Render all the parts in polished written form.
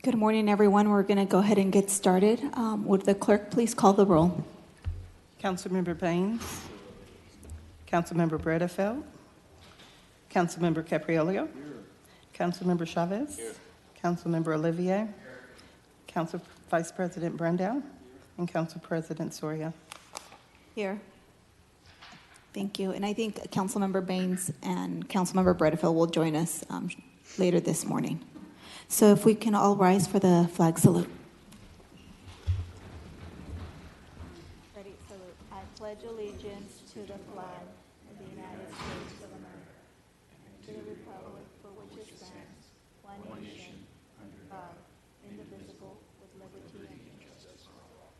Good morning, everyone. We're going to go ahead and get started. Would the clerk please call the roll? Councilmember Baines, Councilmember Bredefeld, Councilmember Capriolio, Councilmember Chavez, Councilmember Olivier, Council Vice President Brandau, and Council President Soria. Here. Thank you. And I think Councilmember Baines and Councilmember Bredefeld will join us later this morning. So if we can all rise for the flag salute. Ready, salute. I pledge allegiance to the flag of the United States of America, to the republic for which it stands, one nation, under God, indivisible, with liberty and justice for all.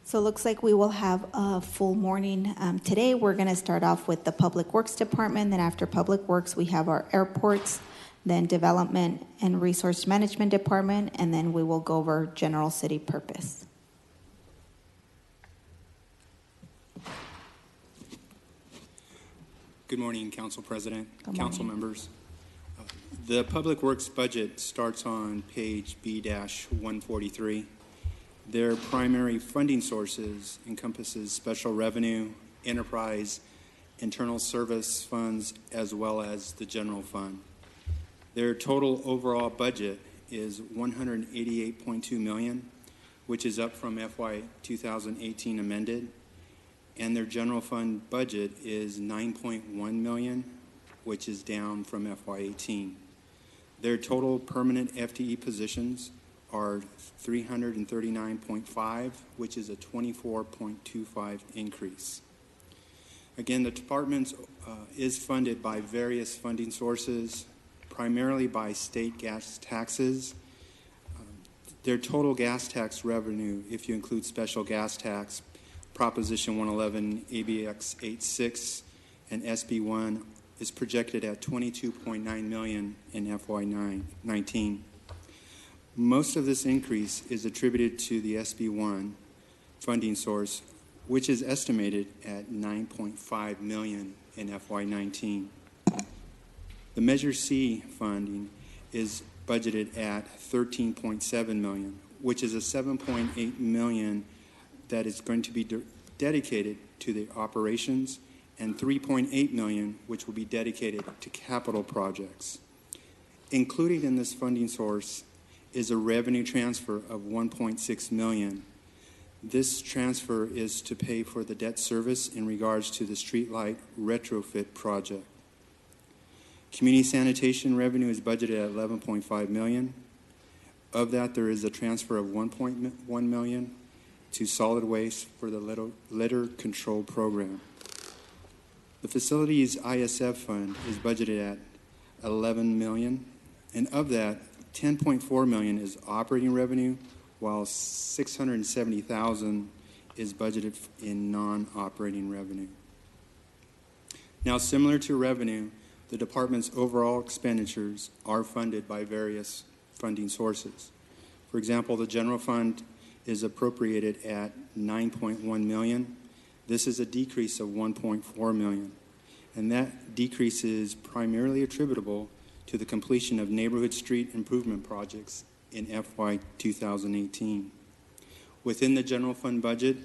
So it looks like we will have a full morning. Today we're going to start off with the Public Works Department. Then after Public Works, we have our airports, then Development and Resource Management Department, and then we will go over General City Purpose. Good morning, Council President, Council members. The Public Works budget starts on page B-143. Their primary funding sources encompasses special revenue, enterprise, internal service funds, as well as the general fund. Their total overall budget is $188.2 million, which is up from FY 2018 amended, and their general fund budget is $9.1 million, which is down from FY 18. Their total permanent FTE positions are 339.5, which is a 24.25 increase. Again, the department is funded by various funding sources, primarily by state gas taxes. Their total gas tax revenue, if you include special gas tax, Proposition 111, ABX 86, and SB1, is projected at $22.9 million in FY 19. Most of this increase is attributed to the SB1 funding source, which is estimated at $9.5 million in FY 19. The Measure C funding is budgeted at $13.7 million, which is a $7.8 million that is going to be dedicated to the operations, and $3.8 million, which will be dedicated to capital projects. Included in this funding source is a revenue transfer of $1.6 million. This transfer is to pay for the debt service in regards to the streetlight retrofit project. Community sanitation revenue is budgeted at $11.5 million. Of that, there is a transfer of $1.1 million to solid waste for the litter control program. The facilities ISF fund is budgeted at $11 million, and of that, $10.4 million is operating revenue, while $670,000 is budgeted in non-operating revenue. Now, similar to revenue, the department's overall expenditures are funded by various funding sources. For example, the general fund is appropriated at $9.1 million. This is a decrease of $1.4 million, and that decrease is primarily attributable to the completion of neighborhood street improvement projects in FY 2018. Within the general fund budget,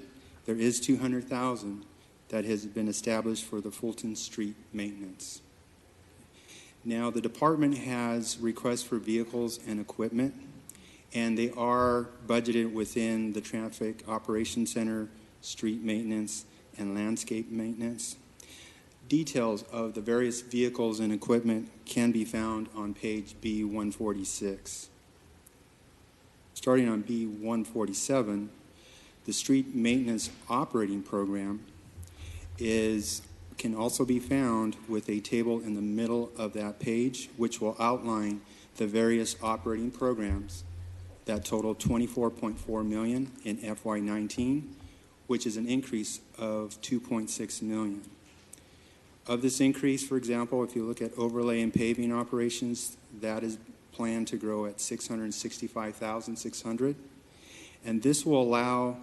there is $200,000 that has been established for the Fulton Street maintenance. Now, the department has requests for vehicles and equipment, and they are budgeted within the Traffic Operations Center, street maintenance, and landscape maintenance. Details of the various vehicles and equipment can be found on page B146. Starting on B147, the street maintenance operating program can also be found with a table in the middle of that page, which will outline the various operating programs that total $24.4 million in FY 19, which is an increase of $2.6 million. Of this increase, for example, if you look at overlay and paving operations, that is planned to grow at $665,600, and this will allow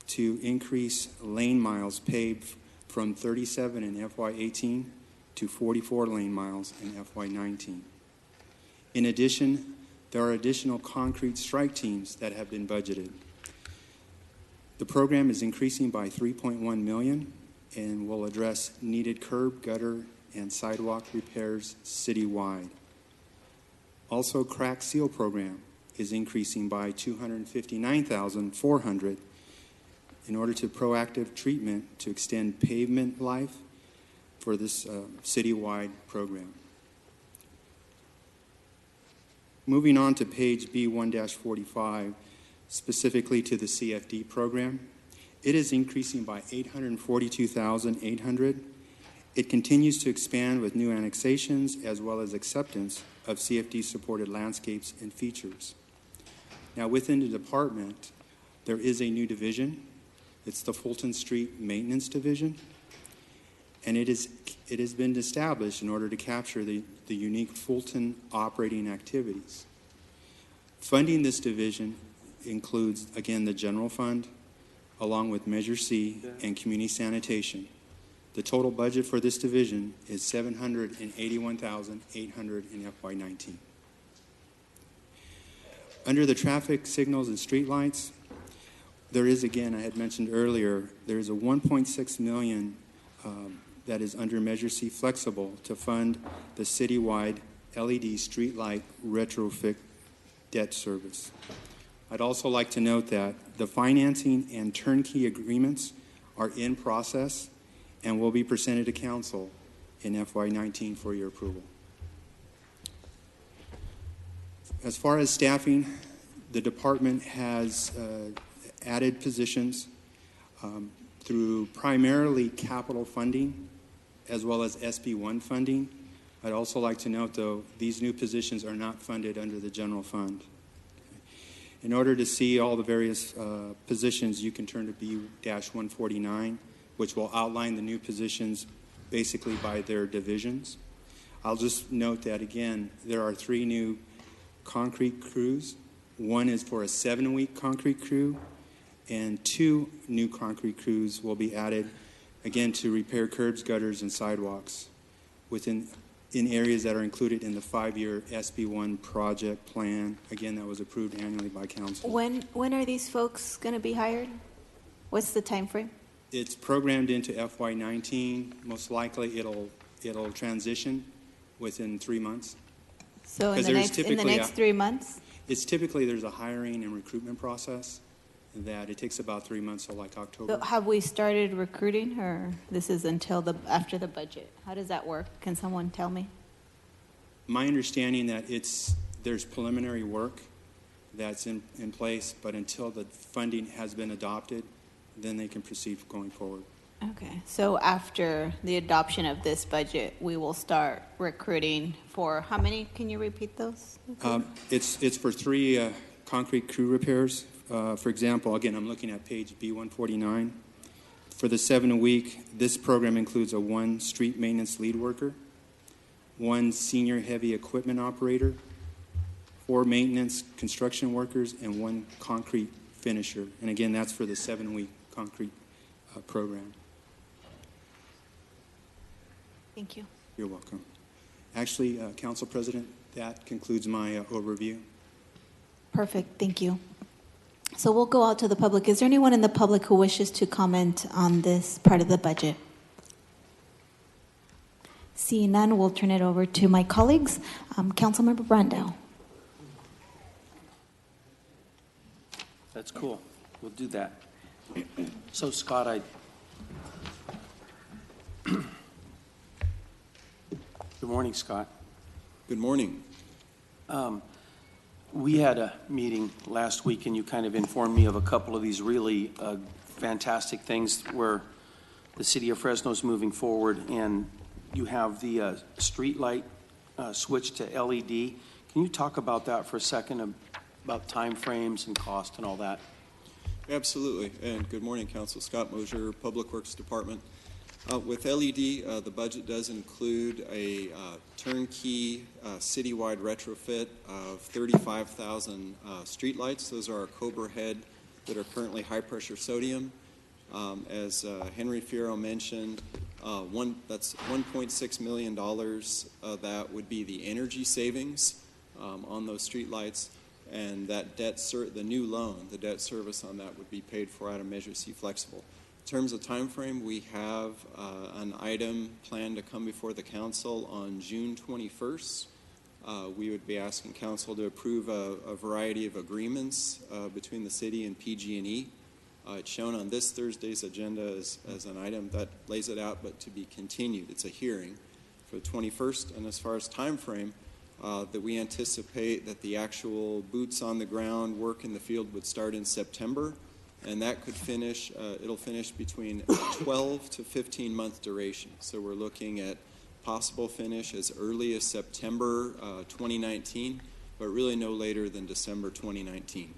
to increase lane miles paved from 37 in FY 18 to 44 lane miles in FY19. In addition, there are additional concrete strike teams that have been budgeted. The program is increasing by $3.1 million and will address needed curb, gutter, and sidewalk repairs citywide. Also, crack seal program is increasing by $259,400 in order to proactive treatment to extend pavement life for this citywide program. Moving on to page B1-45, specifically to the CFD program, it is increasing by $842,800. It continues to expand with new annexations as well as acceptance of CFD-supported landscapes and features. Now, within the department, there is a new division. It's the Fulton Street Maintenance Division, and it has been established in order to capture the unique Fulton operating activities. Funding this division includes, again, the general fund, along with Measure C and community sanitation. The total budget for this division is $781,800 in FY19. Under the traffic signals and streetlights, there is, again, I had mentioned earlier, there is a $1.6 million that is under Measure C flexible to fund the citywide LED streetlight retrofit debt service. I'd also like to note that the financing and turnkey agreements are in process and will be presented to council in FY19 for your approval. As far as staffing, the department has added positions through primarily capital funding as well as SB1 funding. I'd also like to note, though, these new positions are not funded under the general fund. In order to see all the various positions, you can turn to B-149, which will outline the new positions basically by their divisions. I'll just note that, again, there are 3 new concrete crews. One is for a 7-week concrete crew, and 2 new concrete crews will be added, again, to repair curbs, gutters, and sidewalks in areas that are included in the 5-year SB1 project plan, again, that was approved annually by council. When are these folks going to be hired? What's the time frame? It's programmed into FY19. Most likely it'll transition within 3 months. So in the next 3 months? It's typically there's a hiring and recruitment process that it takes about 3 months, so like October. So have we started recruiting, or this is until after the budget? How does that work? Can someone tell me? My understanding that there's preliminary work that's in place, but until the funding has been adopted, then they can proceed going forward. Okay, so after the adoption of this budget, we will start recruiting for how many? Can you repeat those? It's for 3 concrete crew repairs. For example, again, I'm looking at page B149. For the 7-week, this program includes a 1 street maintenance lead worker, 1 senior heavy equipment operator, 4 maintenance construction workers, and 1 concrete finisher. And again, that's for the 7-week concrete program. Thank you. You're welcome. Actually, Council President, that concludes my overview. Perfect, thank you. So we'll go out to the public. Is there anyone in the public who wishes to comment on this part of the budget? Seeing none, we'll turn it over to my colleagues. Councilmember Brandau. That's cool. We'll do that. So, Scott, Good morning, Scott. Good morning. We had a meeting last week, and you kind of informed me of a couple of these really fantastic things where the city of Fresno is moving forward, and you have the street light switch to LED. Can you talk about that for a second, about time frames and cost and all that? Absolutely. And good morning, Council. Scott Mosier, Public Works Department. With LED, the budget does include a turnkey citywide retrofit of 35,000 streetlights. Those are our Cobra head that are currently high-pressure sodium. As Henry Fierro mentioned, That's $1.6 million. That would be the energy savings on those streetlights, and that the new loan, the debt service on that would be paid for out of Measure C Flexible. In terms of time frame, we have an item planned to come before the council on June 21st. We would be asking council to approve a variety of agreements between the city and PG&E. It's shown on this Thursday's agenda as an item that lays it out, but to be continued. It's a hearing for the 21st. And as far as time frame, that we anticipate that the actual boots on the ground work in the field would start in September, and that could finish, it'll finish between 12 to 15 month duration. So we're looking at possible finish as early as September 2019, but really no later than December 2019.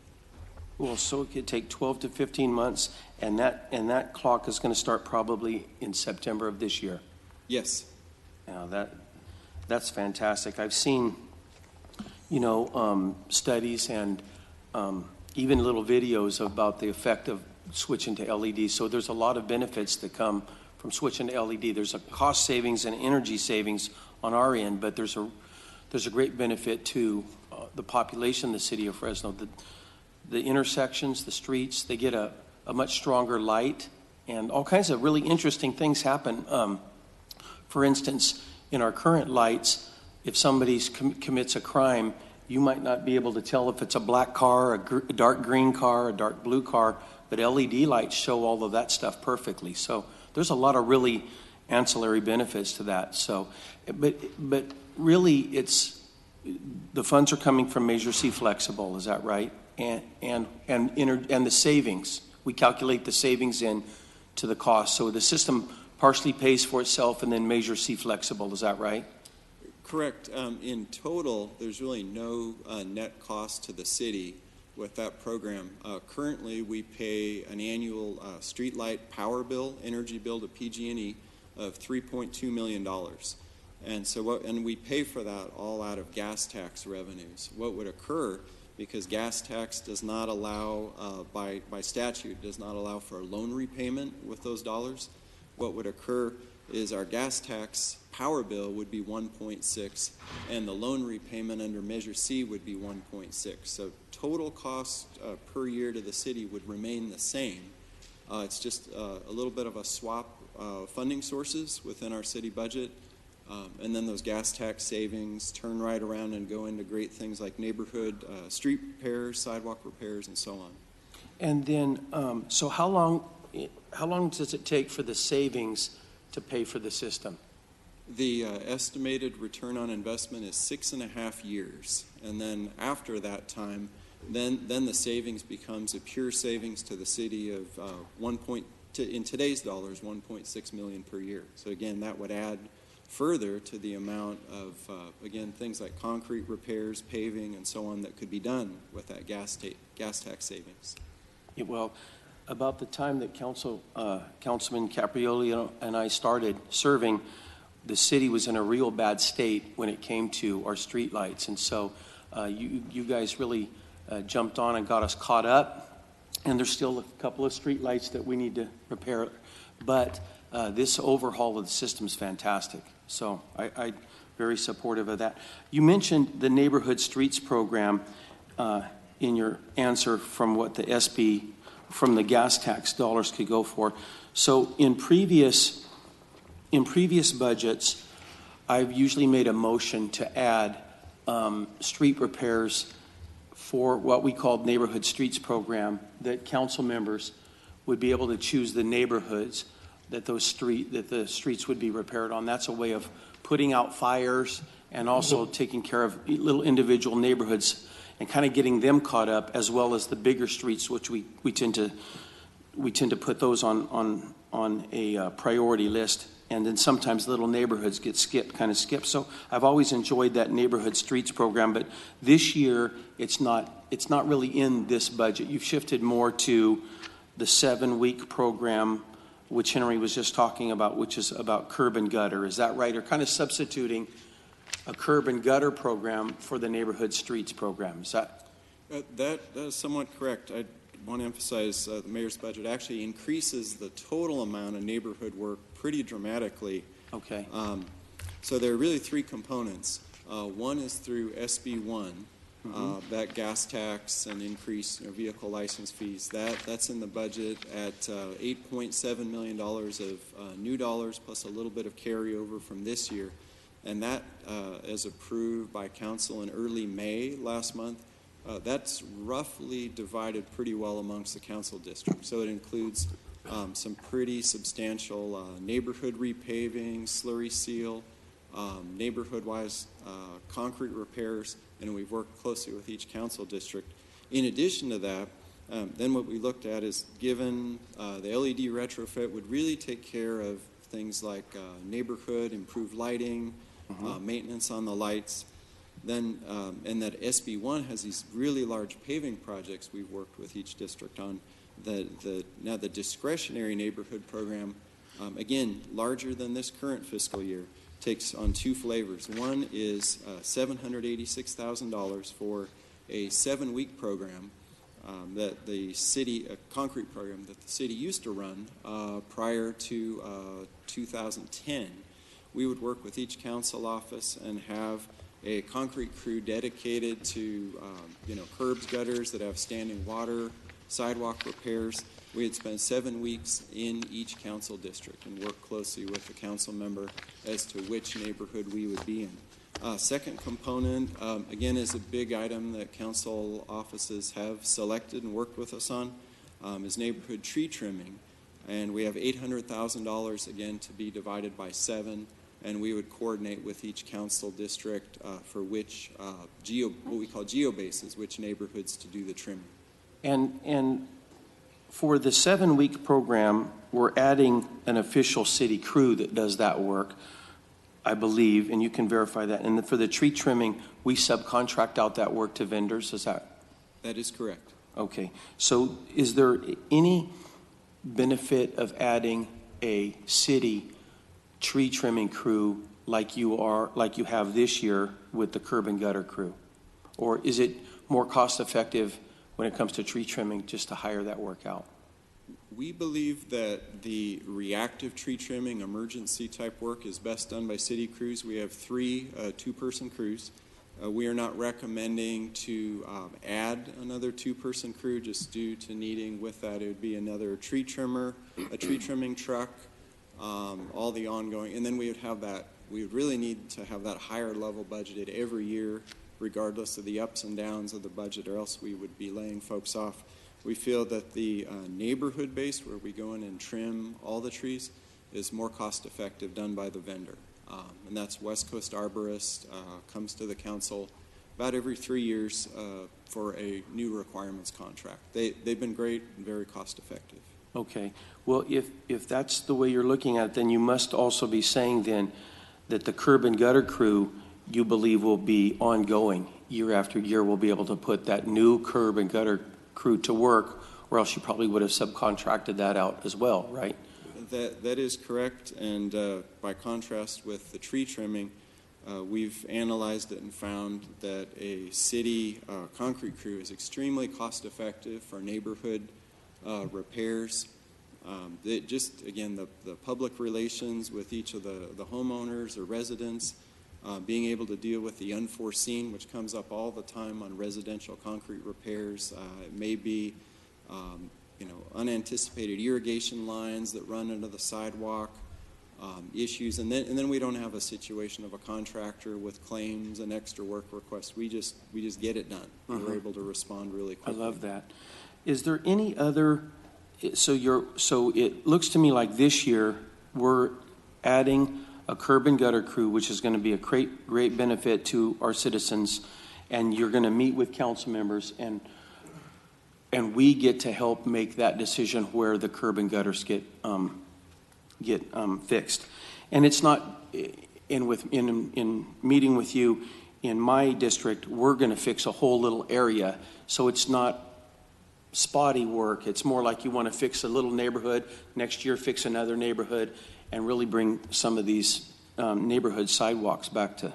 Well, so it could take 12 to 15 months, and that clock is going to start probably in September of this year. Yes. Now that's fantastic. I've seen, studies and even little videos about the effect of switching to LED. So there's a lot of benefits that come from switching to LED. There's a cost savings and energy savings on our end, but there's a great benefit to the population of the city of Fresno. The intersections, the streets, they get a much stronger light, and all kinds of really interesting things happen. For instance, in our current lights, if somebody commits a crime, you might not be able to tell if it's a black car, a dark green car, a dark blue car, but LED lights show all of that stuff perfectly. So there's a lot of really ancillary benefits to that. So, but really, the funds are coming from Measure C Flexible. Is that right? And the savings. We calculate the savings in to the cost. So the system partially pays for itself, and then Measure C Flexible. Is that right? Correct. In total, there's really no net cost to the city with that program. Currently, we pay an annual streetlight power bill, energy bill to PG&E of $3.2 million. And we pay for that all out of gas tax revenues. What would occur, because gas tax does not allow, by statute, does not allow for a loan repayment with those dollars, what would occur is our gas tax power bill would be 1.6, and the loan repayment under Measure C would be 1.6. So total cost per year to the city would remain the same. It's just a little bit of a swap funding sources within our city budget, and then those gas tax savings turn right around and go into great things like neighborhood street repairs, sidewalk repairs, and so on. And then, so how long does it take for the savings to pay for the system? The estimated return on investment is 6.5 years, and then after that time, then the savings becomes a pure savings to the city of in today's dollars, $1.6 million per year. So again, that would add further to the amount of again, things like concrete repairs, paving, and so on that could be done with that gas tax savings. Yeah, well, about the time that Councilman Caprioli and I started serving, the city was in a real bad state when it came to our street lights. And so you guys really jumped on and got us caught up. And there's still a couple of street lights that we need to repair. But this overhaul of the system is fantastic. So I'm very supportive of that. You mentioned the Neighborhood Streets Program in your answer from what the SB, from the gas tax dollars could go for. So in previous budgets, I've usually made a motion to add street repairs for what we called Neighborhood Streets Program, that council members would be able to choose the neighborhoods that the streets would be repaired on. That's a way of putting out fires and also taking care of little individual neighborhoods and kind of getting them caught up, as well as the bigger streets, which we tend to put those on a priority list. And then sometimes little neighborhoods get skipped. So I've always enjoyed that Neighborhood Streets Program, but this year it's not really in this budget. You've shifted more to the 7-week program, which Henry was just talking about, which is about curb and gutter. Is that right? Or kind of substituting a curb and gutter program for the Neighborhood Streets Program. Is that? That is somewhat correct. want to emphasize the mayor's budget actually increases the total amount of neighborhood work pretty dramatically. Okay. So there are really three components. One is through SB1, that gas tax and increase vehicle license fees. That's in the budget at $8.7 million of new dollars plus a little bit of carryover from this year. And that, as approved by council in early May last month, that's roughly divided pretty well amongst the council district. So it includes some pretty substantial neighborhood repaving, slurry seal, neighborhood-wise concrete repairs, and we've worked closely with each council district. In addition to that, then what we looked at is given the LED retrofit would really take care of things like neighborhood, improved lighting, maintenance on the lights. Then, and that SB1 has these really large paving projects we've worked with each district on. Now the discretionary neighborhood program, again, larger than this current fiscal year, takes on two flavors. One is $786,000 for a 7-week program that the city, a concrete program that the city used to run prior to 2010. We would work with each council office and have a concrete crew dedicated to curbs, gutters that have standing water, sidewalk repairs. We had spent 7 weeks in each council district and worked closely with the council member as to which neighborhood we would be in. Second component, again, is a big item that council offices have selected and worked with us on, is neighborhood tree trimming. And we have $800,000, again, to be divided by 7. And we would coordinate with each council district for which what we call geobases, which neighborhoods to do the trimming. And for the 7-week program, we're adding an official city crew that does that work, I believe, and you can verify that. And for the tree trimming, we subcontract out that work to vendors. Is that? That is correct. Okay. So is there any benefit of adding a city tree trimming crew like you have this year with the curb and gutter crew? Or is it more cost effective when it comes to tree trimming just to hire that work out? We believe that the reactive tree trimming, emergency type work is best done by city crews. We have 3 two-person crews. We are not recommending to add another 2-person crew just due to needing with that. It would be another tree trimmer, a tree trimming truck, all the ongoing. And then we would have that, we would really need to have that higher level budgeted every year regardless of the ups and downs of the budget, or else we would be laying folks off. We feel that the neighborhood base, where we go in and trim all the trees, is more cost effective done by the vendor. And that's West Coast Arborist, comes to the council about every 3 years for a new requirements contract. They've been great and very cost effective. Okay. Well, if that's the way you're looking at it, then you must also be saying then that the curb and gutter crew you believe will be ongoing year after year. We'll be able to put that new curb and gutter crew to work, or else you probably would have subcontracted that out as well, right? That is correct, and by contrast with the tree trimming, we've analyzed it and found that a city concrete crew is extremely cost effective for neighborhood repairs. Again, the public relations with each of the homeowners or residents, being able to deal with the unforeseen, which comes up all the time on residential concrete repairs. It may be unanticipated irrigation lines that run under the sidewalk, issues, and then we don't have a situation of a contractor with claims and extra work requests. We just get it done. We're able to respond really quickly. I love that. Is there any other? So it looks to me like this year we're adding a curb and gutter crew, which is going to be a great benefit to our citizens, and you're going to meet with council members, and we get to help make that decision where the curb and gutters get fixed. And it's not in meeting with you in my district, we're going to fix a whole little area, so it's not spotty work. It's more like you want to fix a little neighborhood, next year fix another neighborhood, and really bring some of these neighborhood sidewalks back to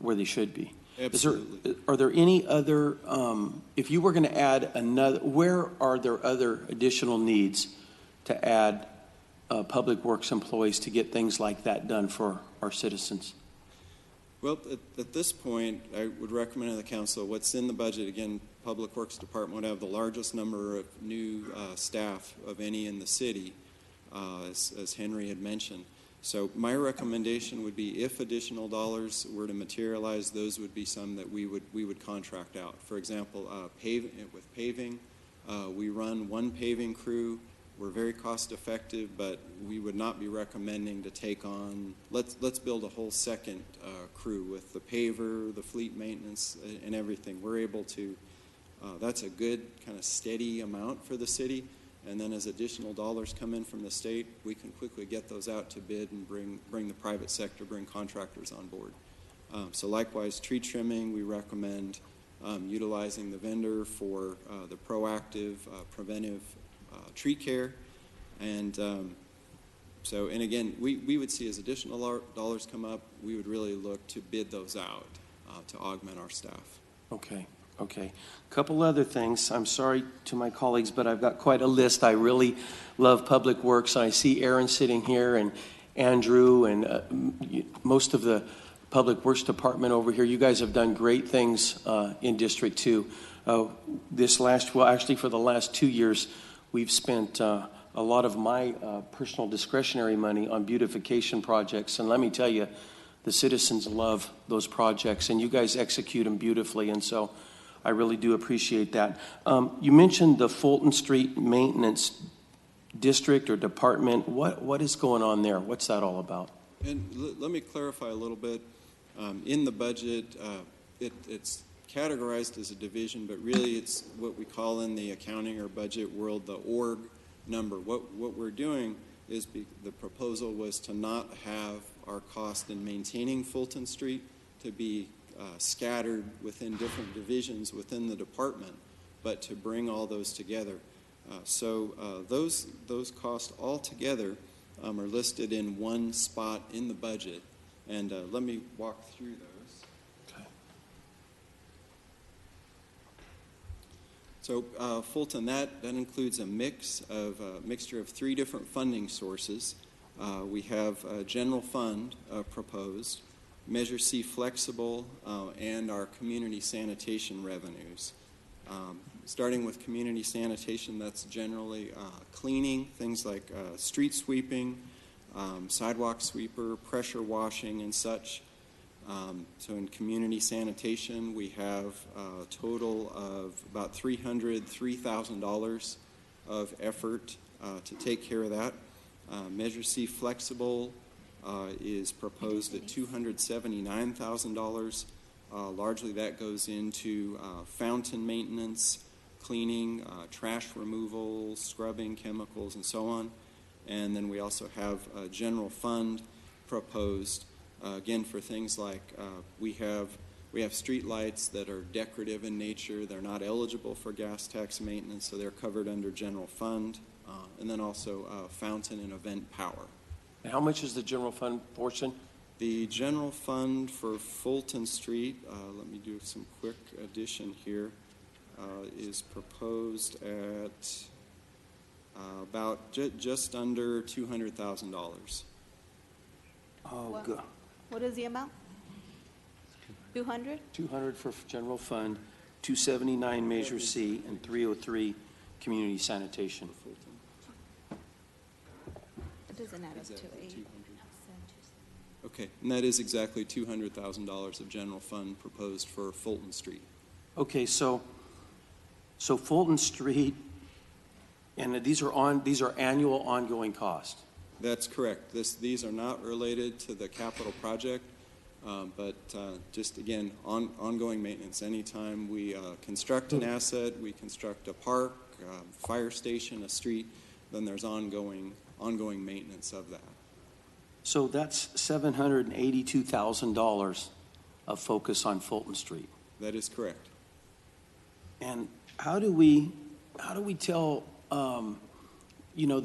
where they should be. Absolutely. Are there any other, if you were going to add another, where are there other additional needs to add public works employees to get things like that done for our citizens? Well, at this point, I would recommend to the council what's in the budget. Again, Public Works Department would have the largest number of new staff of any in the city, as Henry had mentioned. So my recommendation would be, if additional dollars were to materialize, those would be some that we would contract out. For example, with paving, we run one paving crew. We're very cost effective, but we would not be recommending to take on, let's build a whole second crew with the paver, the fleet maintenance, and everything. We're able to, that's a good kind of steady amount for the city. And then as additional dollars come in from the state, we can quickly get those out to bid and bring the private sector, bring contractors on board. So likewise, tree trimming, we recommend utilizing the vendor for the proactive, preventive tree care. And and again, we would see as additional dollars come up, we would really look to bid those out to augment our staff. Okay. Okay. A couple other things. I'm sorry to my colleagues, but I've got quite a list. I really love Public Works. I see Aaron sitting here and Andrew and most of the Public Works Department over here. You guys have done great things in District 2. Actually for the last 2 years, we've spent a lot of my personal discretionary money on beautification projects. And let me tell you, the citizens love those projects, and you guys execute them beautifully. And so I really do appreciate that. You mentioned the Fulton Street Maintenance District or Department. What is going on there? What's that all about? And let me clarify a little bit. In the budget, it's categorized as a division, but really it's what we call in the accounting or budget world the org number. What we're doing is the proposal was to not have our cost in maintaining Fulton Street to be scattered within different divisions within the department, but to bring all those together. Those costs all together are listed in one spot in the budget, and let me walk through those. Okay. So Fulton, that includes a mixture of three different funding sources. We have general fund proposed, Measure C flexible, and our community sanitation revenues. Starting with community sanitation, that's generally cleaning, things like street sweeping, sidewalk sweeper, pressure washing, and such. So in community sanitation, we have a total of about $303,000 of effort to take care of that. Measure C flexible is proposed at $279,000. Largely that goes into fountain maintenance, cleaning, trash removal, scrubbing, chemicals, and so on. And then we also have a general fund proposed, again, for things like we have street lights that are decorative in nature. They're not eligible for gas tax maintenance, so they're covered under general fund. And then also fountain and event power. And how much is the general fund portion? The general fund for Fulton Street, let me do some quick addition here, is proposed at about just under $200,000. Oh, good. What is the amount? 200? 200 for general fund, 279 Measure C, and 303 community sanitation. It doesn't add up to 8. 200? Okay, and that is exactly $200,000 of general fund proposed for Fulton Street. Okay, so Fulton Street, and these are annual ongoing costs. That's correct. These are not related to the capital project, but just again ongoing maintenance. Anytime we construct an asset, we construct a park, fire station, a street, then there's ongoing maintenance of that. So that's $782,000 of focus on Fulton Street. That is correct. And how do we tell the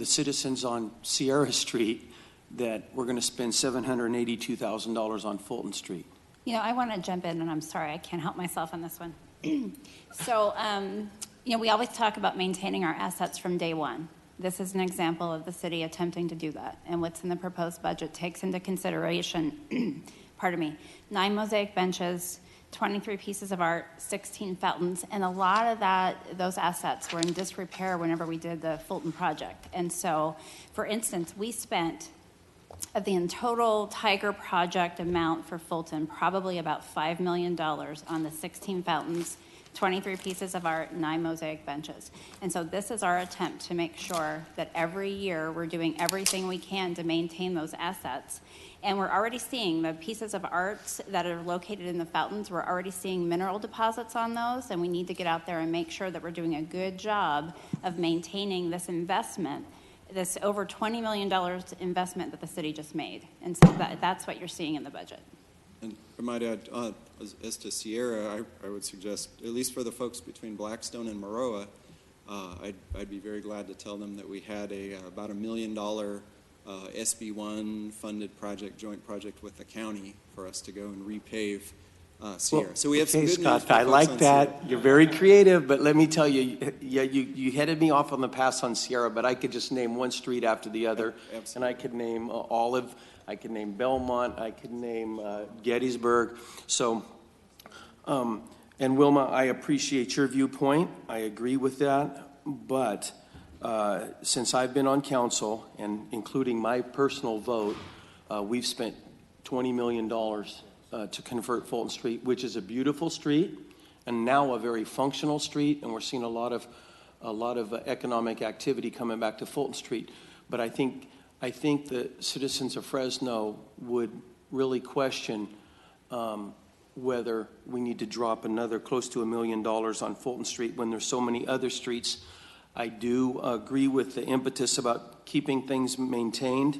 citizens on Sierra Street that we're going to spend $782,000 on Fulton Street? You know, I want to jump in, and I'm sorry, I can't help myself on this one. So, you know, we always talk about maintaining our assets from day one. This is an example of the city attempting to do that, and what's in the proposed budget takes into consideration, 9 mosaic benches, 23 pieces of art, 16 fountains, and a lot of those assets were in disrepair whenever we did the Fulton project. And so, for instance, we spent of the total Tiger project amount for Fulton, probably about $5 million on the 16 fountains, 23 pieces of art, 9 mosaic benches. And so this is our attempt to make sure that every year we're doing everything we can to maintain those assets. And we're already seeing the pieces of art that are located in the fountains, we're already seeing mineral deposits on those, and we need to get out there and make sure that we're doing a good job of maintaining this investment, this over $20 million investment that the city just made. And so that's what you're seeing in the budget. And I might add, as to Sierra, I would suggest, at least for the folks between Blackstone and Maroa, I'd be very glad to tell them that we had about $1 million SB1 funded joint project with the county for us to go and repave Sierra. Well, so we have some good Scott, news for I folks like on that. Sierra. You're very creative, but let me tell you, you headed me off on the pass on Sierra, but I could just name one street after the other. Absolutely. And I could name Olive, I could name Belmont, I could name Gettysburg. So, and Wilma, I appreciate your viewpoint. I agree with that. But since I've been on council, and including my personal vote, we've spent $20 million to convert Fulton Street, which is a beautiful street and now a very functional street, and we're seeing a lot of economic activity coming back to Fulton Street. But I think the citizens of Fresno would really question whether we need to drop another close to $1 million on Fulton Street when there's so many other streets. I do agree with the impetus about keeping things maintained.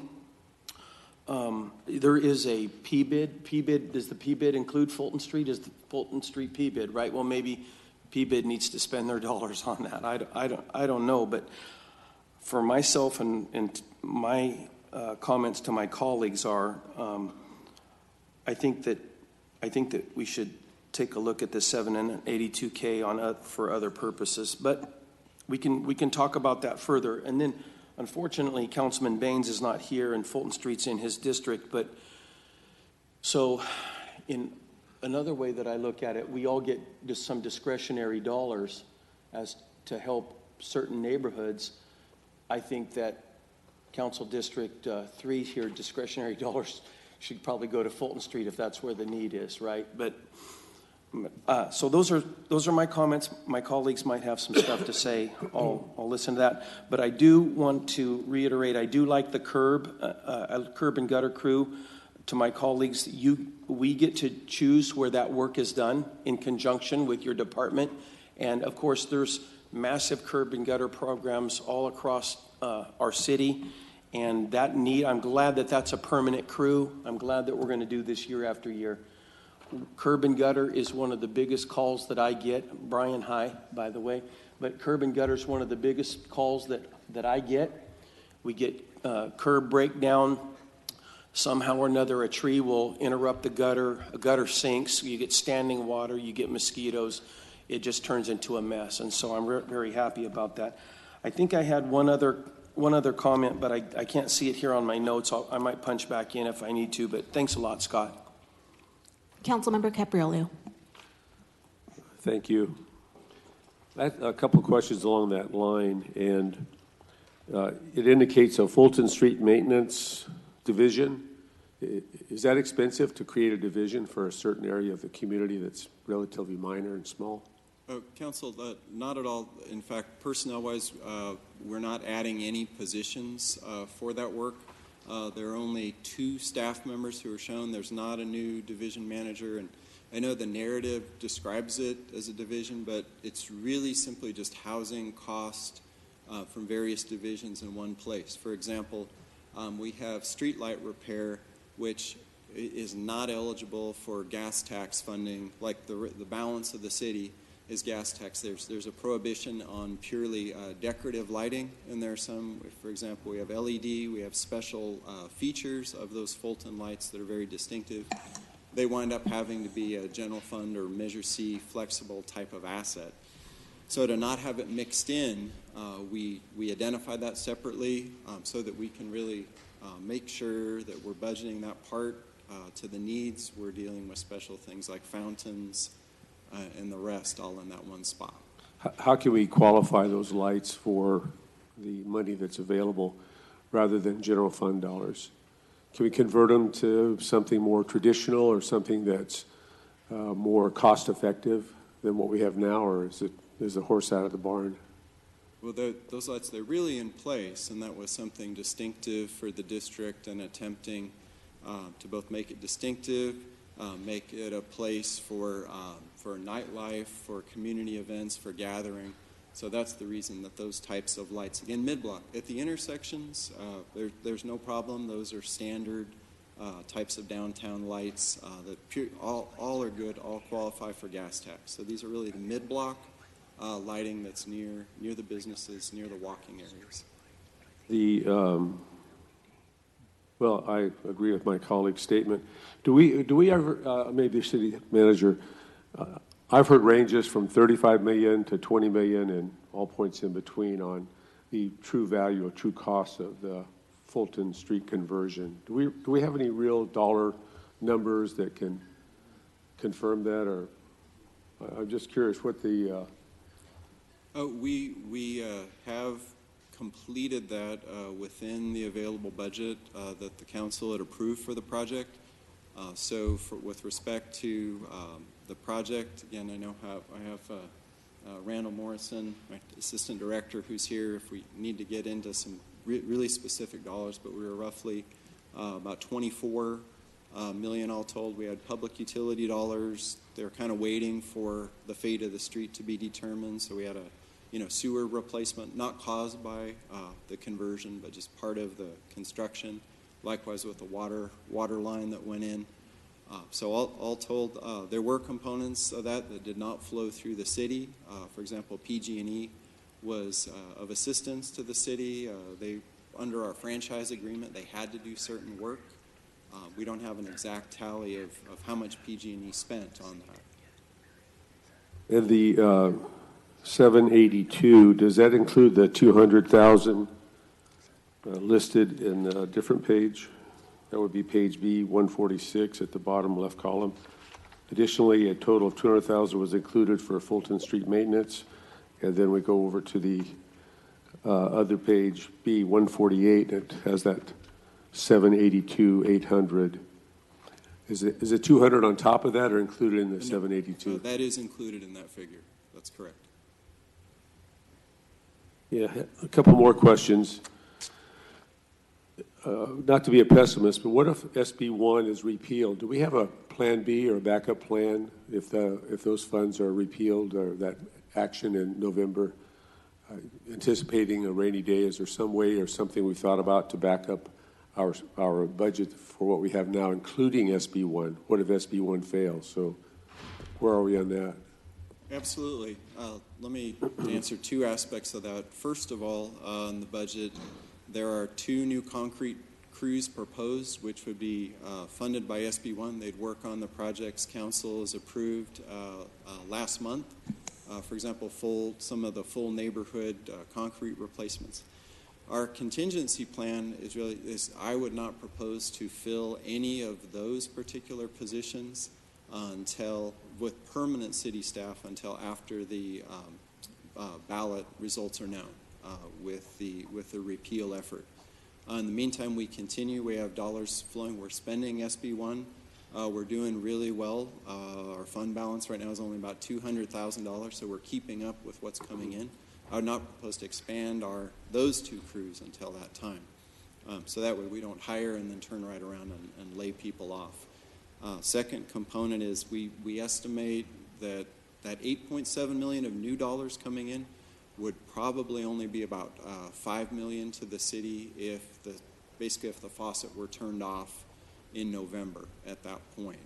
There is a P-bid. P-bid, does the P-bid include Fulton Street? Is the Fulton Street P-bid, right? Well, maybe P-bid needs to spend their dollars on that. I don't know, but for myself and my comments to my colleagues are, I think that we should take a look at the $782K for other purposes, but we can talk about that further. And then, unfortunately, Councilman Baines is not here, and Fulton Street's in his district. But so, in another way that I look at it, we all get just some discretionary dollars as to help certain neighborhoods. I think that Council District 3 here, discretionary dollars should probably go to Fulton Street if that's where the need is, right? But so those are my comments. My colleagues might have some stuff to say. I'll listen to that. But I do want to reiterate, I do like the curb and gutter crew. To my colleagues, we get to choose where that work is done in conjunction with your department. And of course, there's massive curb and gutter programs all across our city. And that need, I'm glad that that's a permanent crew. I'm glad that we're going to do this year after year. Curb and gutter is one of the biggest calls that I get. Brian, hi, by the way. But curb and gutter is one of the biggest calls that I get. We get curb breakdown. Somehow or another, a tree will interrupt the gutter. A gutter sinks. You get standing water. You get mosquitoes. It just turns into a mess. And so I'm very happy about that. I think I had one other comment, but I can't see it here on my notes. I might punch back in if I need to. But thanks a lot, Scott. Councilmember Capriolio. Thank you. I have a couple of questions along that line, and it indicates a Fulton Street Maintenance Division. Is that expensive to create a division for a certain area of the community that's relatively minor and small? Council, not at all. In fact, personnel-wise, we're not adding any positions for that work. There are only 2 staff members who are shown. There's not a new division manager, and I know the narrative describes it as a division, but it's really simply just housing cost from various divisions in one place. For example, we have streetlight repair, which is not eligible for gas tax funding, like the balance of the city is gas tax. There's a prohibition on purely decorative lighting, and there are some, for example, we have LED, we have special features of those Fulton lights that are very distinctive. they wind up having to be a general fund or Measure C flexible type of asset. So to not have it mixed in, we identify that separately so that we can really make sure that we're budgeting that part to the needs. We're dealing with special things like fountains and the rest all in that one spot. How can we qualify those lights for the money that's available rather than general fund dollars? Can we convert them to something more traditional or something that's more cost-effective than what we have now, or is the horse out of the barn? Well, those lights, they're really in place, and that was something distinctive for the district and attempting to both make it distinctive, make it a place for nightlife, for community events, for gathering. So that's the reason that those types of lights, again, mid-block. At the intersections, there's no problem. Those are standard types of downtown lights that all are good, all qualify for gas tax. So these are really the mid-block lighting that's near the businesses, near the walking areas. Well, I agree with my colleague's statement. Do we ever, maybe city manager, I've heard ranges from 35 million to 20 million and all points in between on the true value or true cost of the Fulton Street conversion. Do we have any real dollar numbers that can confirm that, or I'm just curious what the we have completed that within the available budget that the council had approved for the project. So with respect to the project, again, I have Randall Morrison, my assistant director, who's here if we need to get into some really specific dollars, but we were roughly about 24 million all told. We had public utility dollars. They're kind of waiting for the fate of the street to be determined. So we had a sewer replacement, not caused by the conversion, but just part of the construction. Likewise with the water line that went in. So all told, there were components of that did not flow through the city. For example, PG&E was of assistance to the city. Under our franchise agreement, they had to do certain work. We don't have an exact tally of how much PG&E spent on that. And the 782, does that include the 200,000 listed in a different page? That would be page B 146 at the bottom left column. Additionally, a total of 200,000 was included for Fulton Street maintenance, and then we go over to the other page B 148. It has that 782 800. Is it 200 on top of that, or included in the 782? That is included in that figure. That's correct. Yeah, a couple more questions. Not to be a pessimist, but what if SB1 is repealed? Do we have a plan B or a backup plan if those funds are repealed, or that action in November? Anticipating a rainy day, is there some way or something we thought about to back up our budget for what we have now, including SB1? What if SB1 fails? So where are we on that? Absolutely. Let me answer two aspects of that. First of all, on the budget, there are two new concrete crews proposed, which would be funded by SB1. They'd work on the projects council has approved last month. For example, some of the full neighborhood concrete replacements. Our contingency plan is I would not propose to fill any of those particular positions with permanent city staff until after the ballot results are known with the repeal effort. In the meantime, we continue. We have dollars flowing. We're spending SB1. We're doing really well. Our fund balance right now is only about $200,000, so we're keeping up with what's coming in. I would not propose to expand those two crews until that time. So that way we don't hire and then turn right around and lay people off. Second component is we estimate that 8.7 million of new dollars coming in would probably only be about 5 million to the city if the faucet were turned off in November at that point.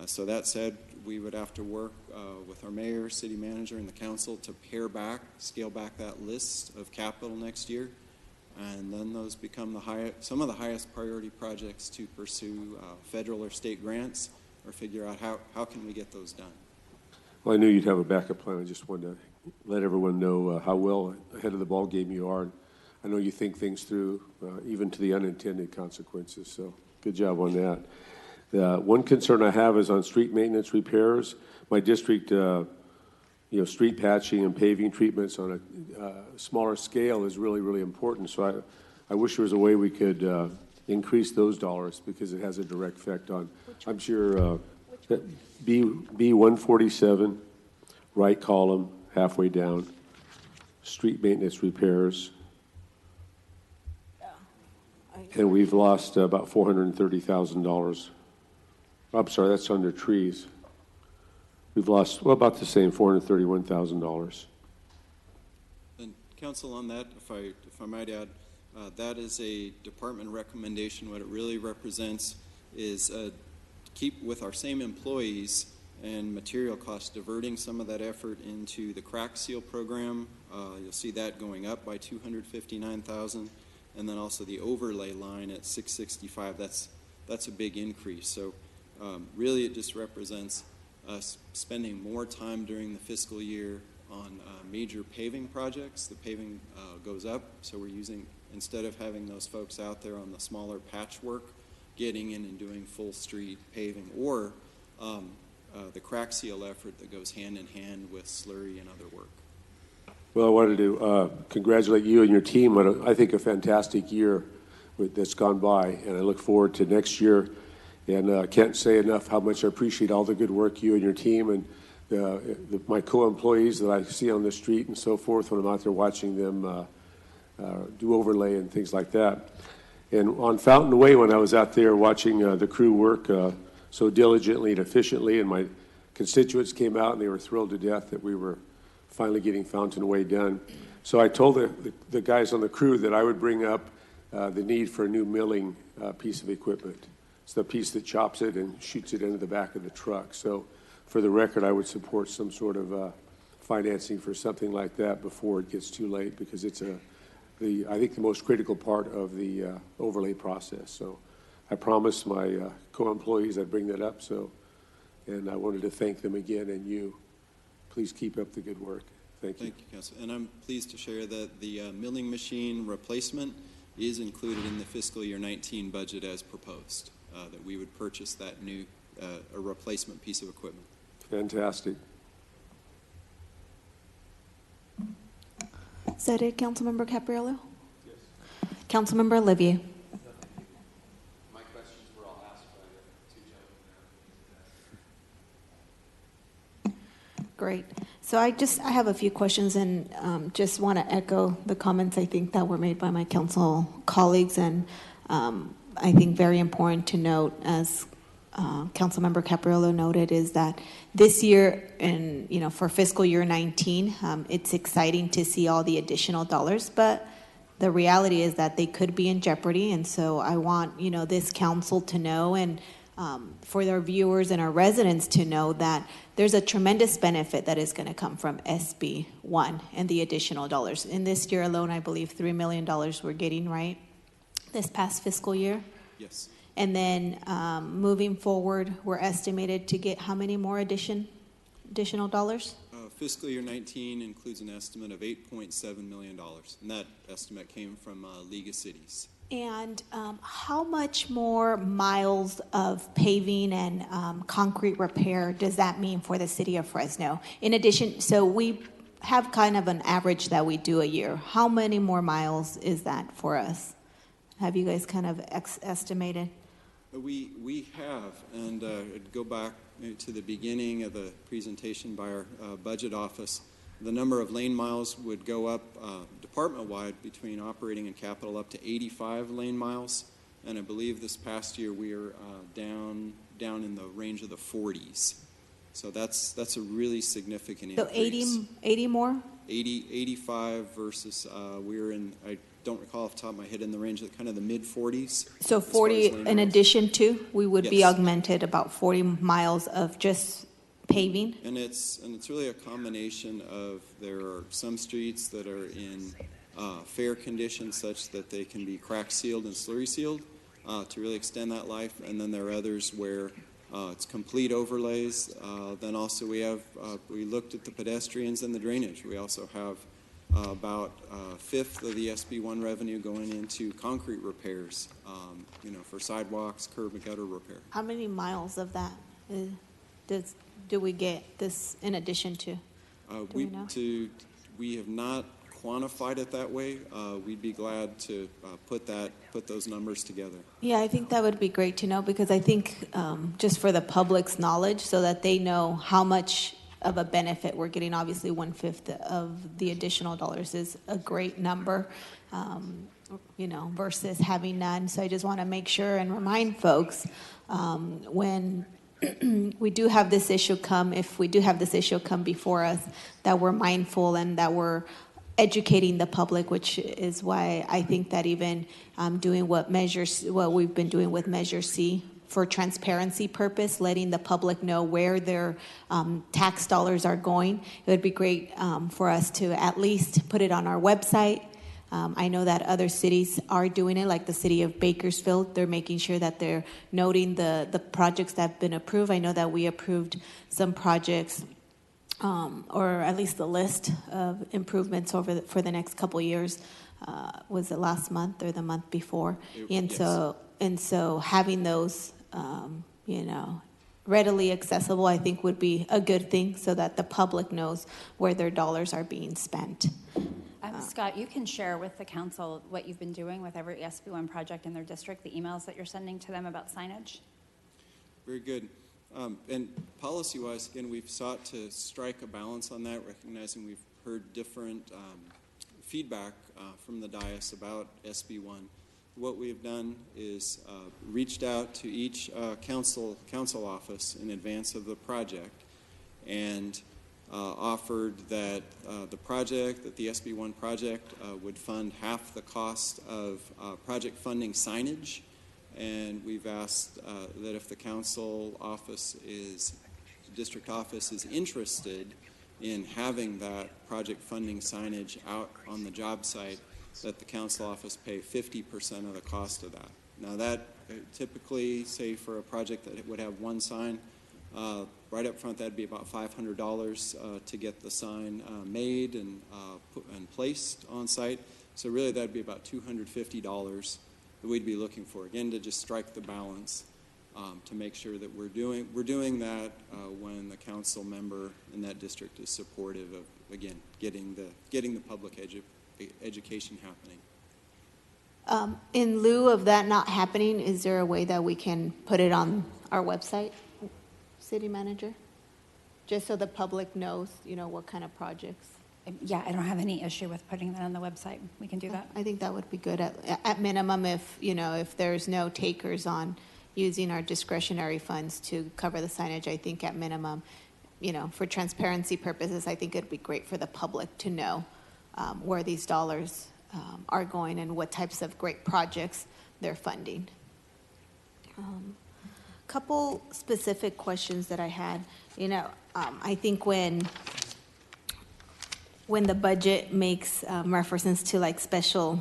So that said, we would have to work with our mayor, city manager, and the council to scale back that list of capital next year, and then those become some of the highest priority projects to pursue federal or state grants, figure out how can we get those done. Well, I knew you'd have a backup plan. I just wanted to let everyone know how well ahead of the ball game you are. I know you think things through, even to the unintended consequences, so good job on that. One concern I have is on street maintenance repairs. My district, street patching and paving treatments on a smaller scale is really, really important. So I wish there was a way we could increase those dollars because it has a direct effect on, I'm sure, B147, right column, halfway down, street maintenance repairs. And we've lost about $430,000. I'm sorry, that's under trees. We've lost, about the same, $431,000. And council, on that, if I might add, that is a department recommendation. What it really represents is keep with our same employees and material costs, diverting some of that effort into the crack seal program. You'll see that going up by $259,000, and then also the overlay line at $665. That's a big increase. So really, it just represents us spending more time during the fiscal year on major paving projects. The paving goes up, so we're using, instead of having those folks out there on the smaller patchwork, getting in and doing full street paving, or the crack seal effort that goes hand in hand with slurry and other work. Well, I wanted to congratulate you and your team on, I think, a fantastic year that's gone by, and I look forward to next year. And I can't say enough how much I appreciate all the good work you and your team and my co-employees that I see on the street and so forth when I'm out there watching them do overlay and things like that. And on Fountain Way, when I was out there watching the crew work so diligently and efficiently, and my constituents came out and they were thrilled to death that we were finally getting Fountain Way done. So I told the guys on the crew that I would bring up the need for a new milling piece of equipment. It's the piece that chops it and shoots it into the back of the truck. So for the record, I would support some sort of financing for something like that before it gets too late, because it's I think the most critical part of the overlay process. So I promised my co-employees I'd bring that up. And I wanted to thank them again, and you. Please keep up the good work. Thank you. Thank you, Council. And I'm pleased to share that the milling machine replacement is included in the fiscal year 19 budget as proposed, that we would purchase that new a replacement piece of equipment. Fantastic. Is that it, Councilmember Capriello? Yes. Councilmember Olivier. My questions were all asked by the two gentlemen. Great. So I have a few questions, and just want to echo the comments I think that were made by my council colleagues, and I think very important to note, as Councilmember Capriello noted, is that this year, and for fiscal year 19, it's exciting to see all the additional dollars, but the reality is that they could be in jeopardy. And so I want this council to know, and for our viewers and our residents to know, that there's a tremendous benefit that is going to come from SB 1 and the additional dollars. In this year alone, I believe $3 million we're getting, right, this past fiscal year? Yes. And then moving forward, we're estimated to get how many more additional dollars? Fiscal year 19 includes an estimate of $8.7 million, and that estimate came from League of Cities. And how much more miles of paving and concrete repair does that mean for the city of Fresno? In addition, so we have kind of an average that we do a year. How many more miles is that for us? Have you guys kind of estimated? We have, and I'd go back to the beginning of the presentation by our budget office. The number of lane miles would go up department-wide between operating and capital up to 85 lane miles, and I believe this past year we are down in the range of the 40s. So that's a really significant increase. So 80 more? 85 versus we're in, I don't recall off the top of my head, in the range of kind of the mid-40s. So 40 in addition to, we would be Yes. augmented about 40 miles of just paving? And it's really a combination of, there are some streets that are in fair condition such that they can be crack sealed and slurry sealed to really extend that life, and then there are others where It's complete overlays. Then also we have, we looked at the pedestrians and the drainage. We also have about a fifth of the SB1 revenue going into concrete repairs, for sidewalks, curb and gutter repair. How many miles of that do we get this in addition to? Do we know? We have not quantified it that way. We'd be glad to put those numbers together. Yeah, I think that would be great to know, because I think just for the public's knowledge, so that they know how much of a benefit we're getting. Obviously, 1/5 of the additional dollars is a great number, versus having none. So I just want to make sure and remind folks when we do have this issue come, if we do have this issue come before us, that we're mindful and that we're educating the public, which is why I think that even doing what we've been doing with Measure C for transparency purpose, letting the public know where their tax dollars are going, it would be great for us to at least put it on our website. I know that other cities are doing it, like the city of Bakersfield. They're making sure that they're noting the projects that have been approved. I know that we approved some projects, or at least the list of improvements for the next couple of years. Was it last month or the month before? Yes. So having those, readily accessible, I think would be a good thing, so that the public knows where their dollars are being spent. Scott, you can share with the council what you've been doing with every SB1 project in their district, the emails that you're sending to them about signage. Very good. And policy-wise, again, we've sought to strike a balance on that, recognizing we've heard different feedback from the dais about SB1. What we've done is reached out to each council office in advance of the project and offered that the SB1 project would fund half the cost of project funding signage. And we've asked that if the district office is interested in having that project funding signage out on the job site, that the council office pay 50% of the cost of that. Now that typically, say for a project that would have one sign, right up front that'd be about $500 to get the sign made and placed on site. So really that'd be about $250 that we'd be looking for, again, to just strike the balance, to make sure that we're doing that when the council member in that district is supportive of, again, getting the public education happening. In lieu of that not happening, is there a way that we can put it on our website, City Manager? Just so the public knows, what kind of projects. Yeah, I don't have any issue with putting that on the website. We can do that. I think that would be good at minimum, if there's no takers on using our discretionary funds to cover the signage. I think at minimum, for transparency purposes, I think it'd be great for the public to know where these dollars are going and what types of great projects they're funding. Couple specific questions that I had. I think when the budget makes references to like special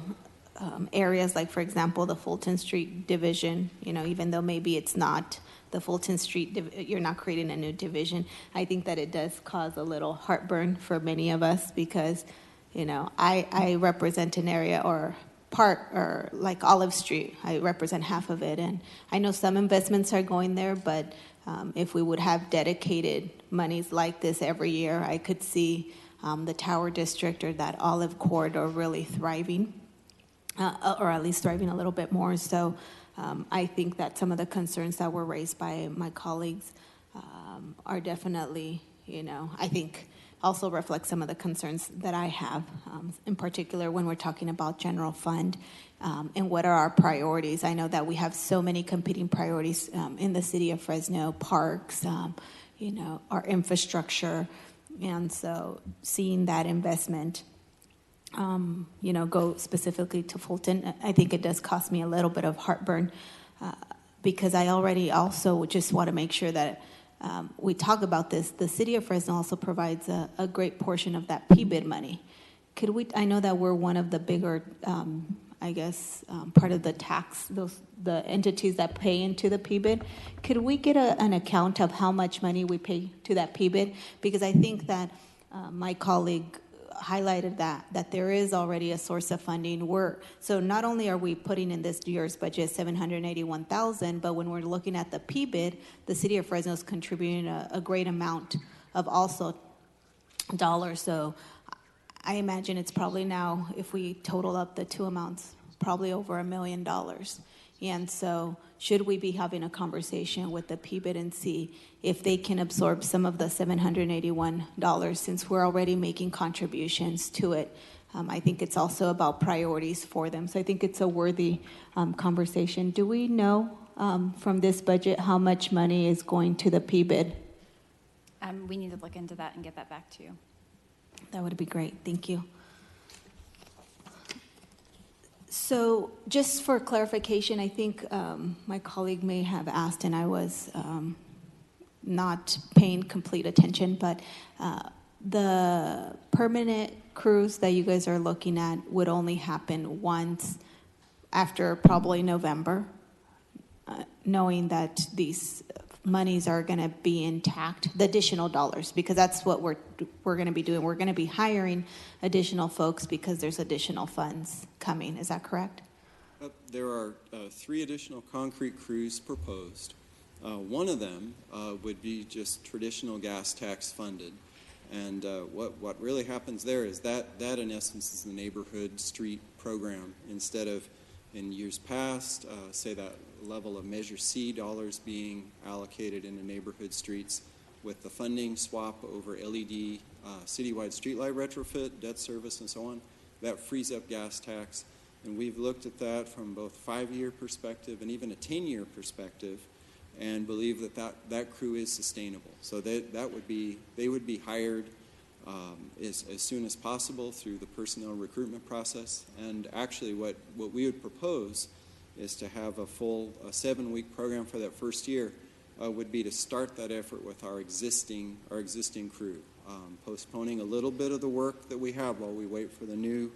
areas, like for example the Fulton Street division, even though maybe it's not the Fulton Street, you're not creating a new division, I think that it does cause a little heartburn for many of us, because I represent an area or like Olive Street. I represent half of it, and I know some investments are going there, but if we would have dedicated monies like this every year, I could see the Tower District or that Olive Corridor really thriving, or at least thriving a little bit more. So I think that some of the concerns that were raised by my colleagues are definitely, I think also reflect some of the concerns that I have, in particular when we're talking about general fund and what are our priorities. I know that we have so many competing priorities in the city of Fresno, parks, our infrastructure, and so seeing that investment, go specifically to Fulton, I think it does cost me a little bit of heartburn, because I already also just want to make sure that we talk about this. The city of Fresno also provides a great portion of that PBID money. I know that we're one of the bigger I guess, part of the tax, the entities that pay into the PBID. Could we get an account of how much money we pay to that PBID? Because I think that my colleague highlighted that there is already a source of funding. So not only are we putting in this year's budget $781,000, but when we're looking at the PBID, the city of Fresno is contributing a great amount of also dollars. So I imagine it's probably now, if we total up the two amounts, probably over $1 million. And so should we be having a conversation with the PBID and see if they can absorb some of the $781 since we're already making contributions to it? I think it's also about priorities for them. So I think it's a worthy conversation. Do we know from this budget how much money is going to the PBID? We need to look into that and get that back to you. That would be great. Thank you. So just for clarification, I think my colleague may have asked, and I was not paying complete attention, but the permanent cruise that you guys are looking at would only happen once after probably November, knowing that these monies are going to be intact, the additional dollars, because that's what we're going to be doing. We're going to be hiring additional folks because there's additional funds coming. Is that correct? There are 3 additional concrete crews proposed. One of them would be just traditional gas tax funded. And what really happens there is that in essence is the neighborhood street program. Instead of in years past, say that level of Measure C dollars being allocated into neighborhood streets, with the funding swap over LED citywide streetlight retrofit, debt service, and so on, that frees up gas tax. And we've looked at that from both 5-year perspective and even a 10-year perspective, and believe that crew is sustainable. So they would be hired as soon as possible through the personnel recruitment process. And actually, what we would propose is to have a full 7-week program for that first year. Would be to start that effort with our existing crew, postponing a little bit of the work that we have while we wait for the new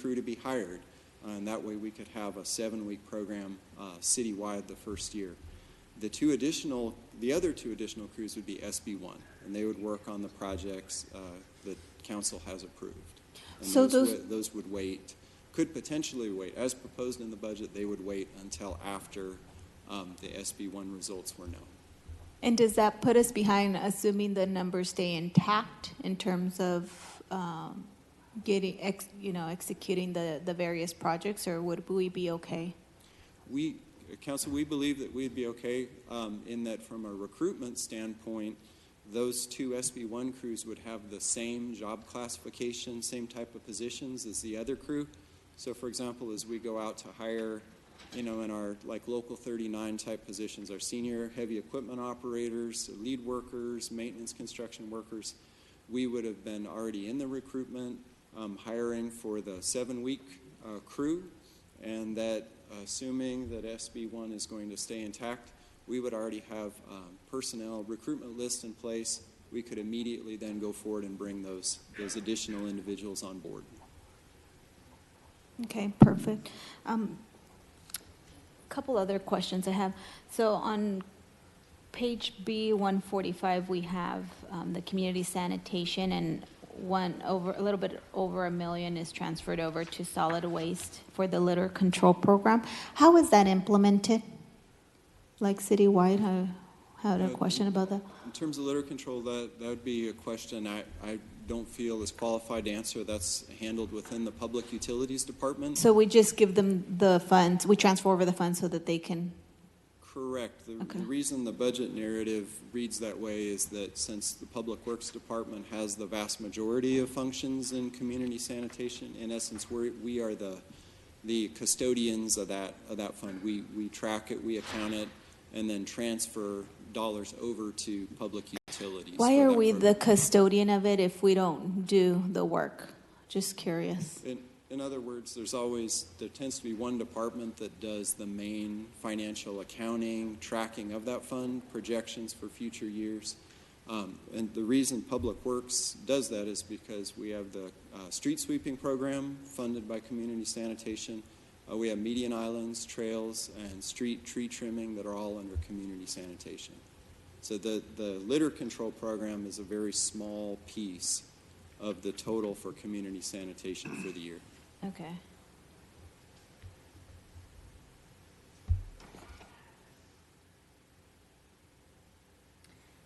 crew to be hired, and that way we could have a 7-week program citywide the first year. The other two additional crews would be SB1, and they would work on the projects that council has approved. And so those would wait, could potentially wait, as proposed in the budget. They would wait until after the SB1 results were known. And does that put us behind, assuming the numbers stay intact in terms of executing the various projects, or would we be okay? Council, we believe that we'd be okay in that from a recruitment standpoint, those 2 SB1 crews would have the same job classification, same type of positions as the other crew. So, for example, as we go out to hire, in our Local 39 type positions, our senior heavy equipment operators, lead workers, maintenance construction workers, we would have been already in the recruitment, hiring for the 7-week crew, and that assuming that SB1 is going to stay intact, we would already have personnel recruitment lists in place. We could immediately then go forward and bring those additional individuals on board. Okay, perfect. Couple other questions I have. So on page B145, we have the community sanitation, and a little bit over $1 million is transferred over to solid waste for the litter control program. How is that implemented? Like citywide? I had a question about that. In terms of litter control, that would be a question I don't feel is qualified to answer. That's handled within the Public Utilities Department. So we just give them the funds, we transfer over the funds so that they can... Correct. The reason the budget narrative reads that way is that since the Public Works Department has the vast majority of functions in community sanitation, in essence, we are the custodians of that fund. We track it, we account it, and then transfer dollars over to public utilities. Why are we the custodian of it if we don't do the work? Just curious. In other words, there tends to be one department that does the main financial accounting, tracking of that fund, projections for future years. And the reason Public Works does that is because we have the street sweeping program funded by community sanitation, We have median islands, trails, and street tree trimming that are all under community sanitation. So the litter control program is a very small piece of the total for community sanitation for the year. Okay.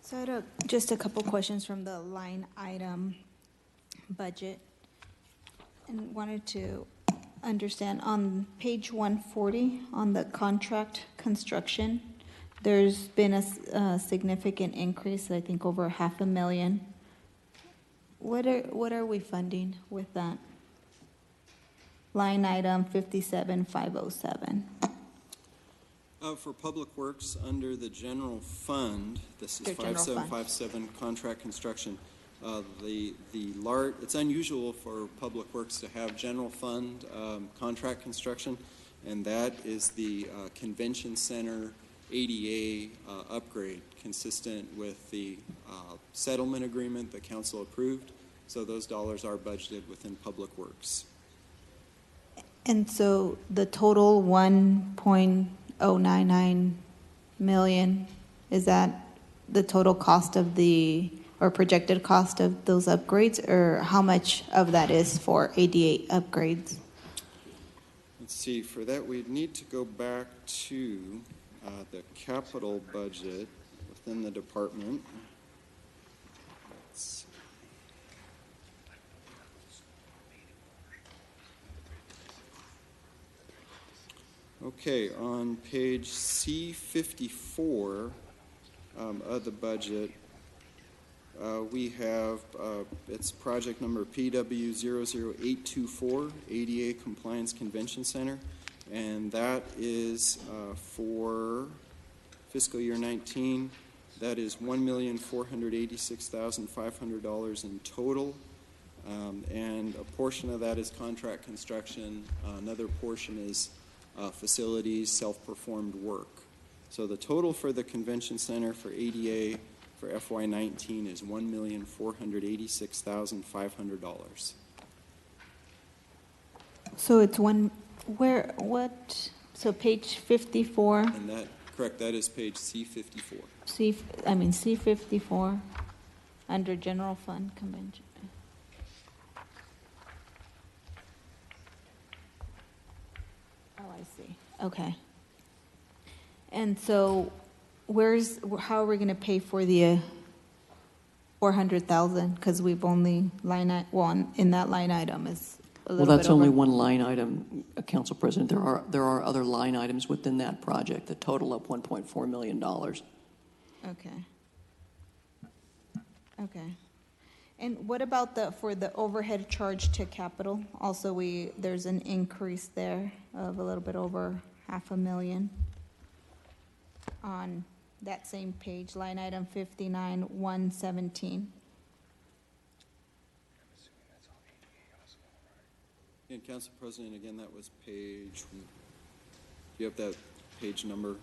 So I had just a couple questions from the line item budget, and wanted to understand on page 140 on the contract construction, there's been a significant increase, I think over $500,000. What are we funding with that? Line item 57507. For Public Works, under the general fund, this is The general fund. 5757 contract construction. It's unusual for Public Works to have general fund contract construction, and that is the Convention Center ADA upgrade, consistent with the settlement agreement that council approved. So those dollars are budgeted within Public Works. And so the total 1.099 million, is that the total cost of or projected cost of those upgrades, or how much of that is for ADA upgrades? Let's see, for that we'd need to go back to the capital budget within the department. Let's see. Okay, on page C54 of the budget, we have, it's project number PW00824, ADA Compliance Convention Center, and that is for fiscal year 19. That is $1,486,500 in total, and a portion of that is contract construction. Another portion is facilities, self-performed work. So the total for the convention center for ADA for FY19 is $1,486,500. So it's so page 54, And that, correct, that is page C54. C54, under general fund convention. Oh, I see. Okay. And so how are we going to pay for the 400,000? Because we've only in that line item is a little Well, bit that's only over. one line item, Council President. There are other line items within that project that total up $1.4 million. Okay. Okay. And what about for the overhead charge to capital? Also, there's an increase there of a little bit over $500,000 on that same page, line item 59,117. And Council President, again, that was page, do you have that page number?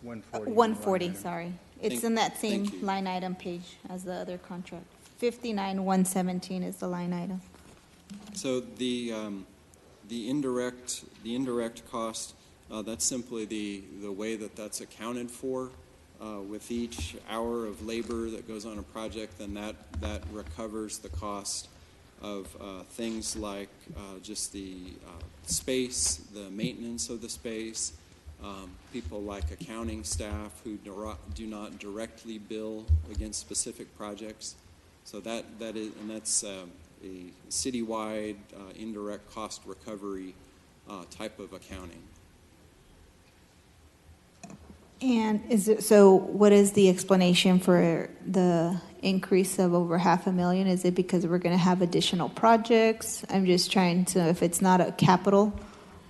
140. 140, sorry. It's in that same thank you. line item page as the other contract. 59,117 is the line item. So the indirect cost, that's simply the way that's accounted for. With each hour of labor that goes on a project, then that recovers the cost of things like just the space, the maintenance of the space, people like accounting staff who do not directly bill against specific projects. So that's a citywide indirect cost recovery type of accounting. And what is the explanation for the increase of over $500,000? Is it because we're going to have additional projects? I'm just trying to, if it's not a capital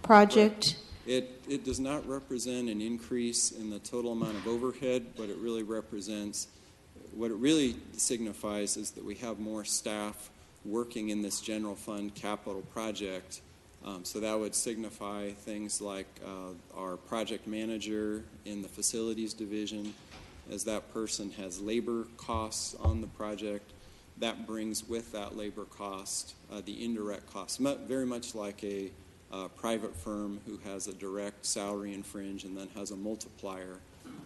project. It does not represent an increase in the total amount of overhead, but it really represents, what it really signifies is that we have more staff working in this general fund capital project. So that would signify things like our project manager in the facilities division, as that person has labor costs on the project, that brings with that labor cost the indirect costs, very much like a private firm who has a direct salary and fringe and then has a multiplier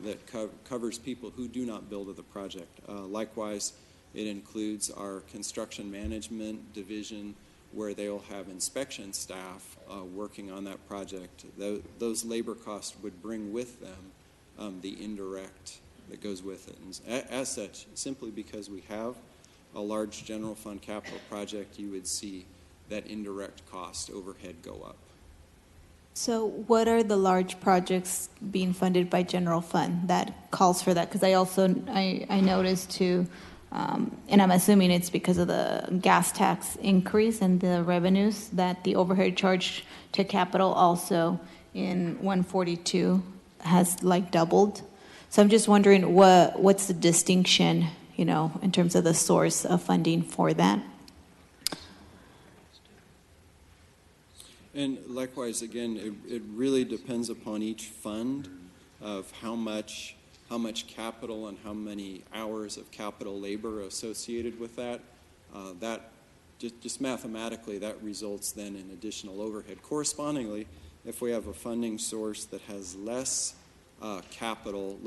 that covers people who do not bill to the project. Likewise, it includes our construction management division, where they'll have inspection staff working on that project. Those labor costs would bring with them the indirect that goes with it. And as such, simply because we have a large general fund capital project, you would see that indirect cost overhead go up. So what are the large projects being funded by general fund that calls for that? Because I noticed too, and I'm assuming it's because of the gas tax increase and the revenues, that the overhead charge to capital also in 142 has like doubled. So I'm just wondering what's the distinction, in terms of the source of funding for that? And likewise, again, it really depends upon each fund of how much capital and how many hours of capital labor associated with that. That just mathematically, that results then in additional overhead. Correspondingly, if we have a funding source that has less capital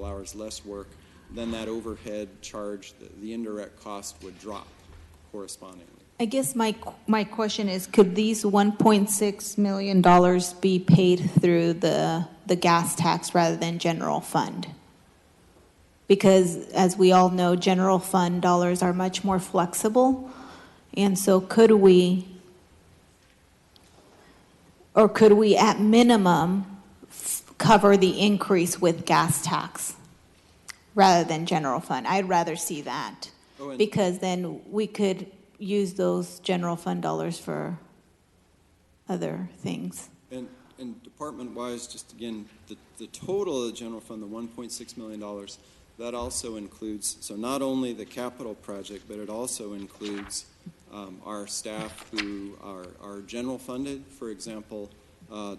hours, less work, then that overhead charge, the indirect cost would drop correspondingly. I guess my question is, could these $1.6 million be paid through the gas tax rather than general fund? Because as we all know, general fund dollars are much more flexible. And so could we at minimum cover the increase with gas tax rather than general fund? I'd rather see that, because then we could use those general fund dollars for other things. And department-wise, just again, the total of the general fund, the $1.6 million, that also includes, so not only the capital project, but it also includes our staff who are general funded, for example,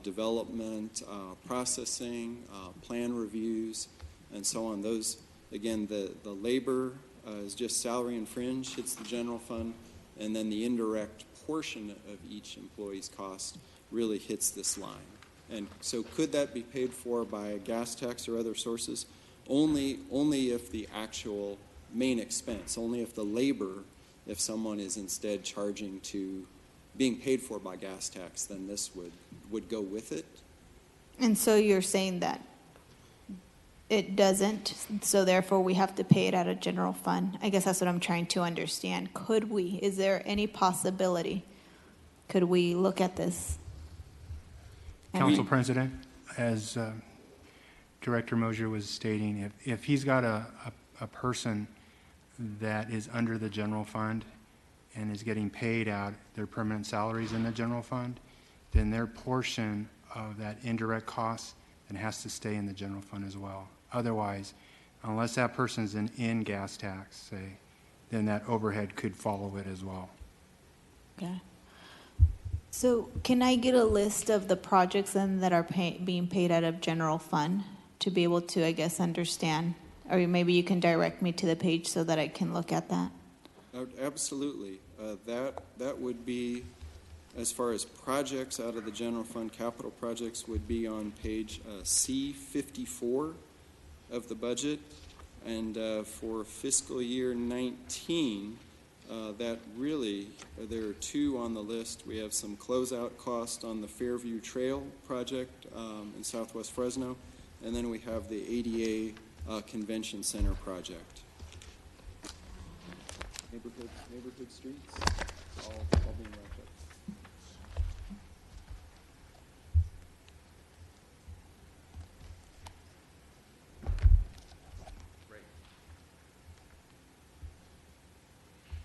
development, processing, plan reviews, and so on. Those, again, the labor is just salary and fringe, hits the general fund, and then the indirect portion of each employee's cost really hits this line. And so could that be paid for by a gas tax or other sources? Only if the actual main expense, only if the labor, if someone is instead charging to being paid for by gas tax, then this would go with it. And so you're saying that it doesn't, so therefore we have to pay it out of general fund. I guess that's what I'm trying to understand. Could we? Is there any possibility? Could we look at this? Council President, as Director Mosier was stating, if he's got a person that is under the general fund and is getting paid out their permanent salaries in the general fund, then their portion of that indirect cost then has to stay in the general fund as well. Otherwise, unless that person's in gas tax, say, then that overhead could follow it as well. Okay. So can I get a list of the projects then that are being paid out of general fund to be able to, I guess, understand? Or maybe you can direct me to the page so that I can look at that. Absolutely. That would be, as far as projects out of the general fund, capital projects would be on page C54 of the budget. And for fiscal year 19, that really, there are two on the list. We have some closeout cost on the Fairview Trail project in Southwest Fresno, and then we have the ADA Convention Center project. Neighborhood streets, all being wrapped up.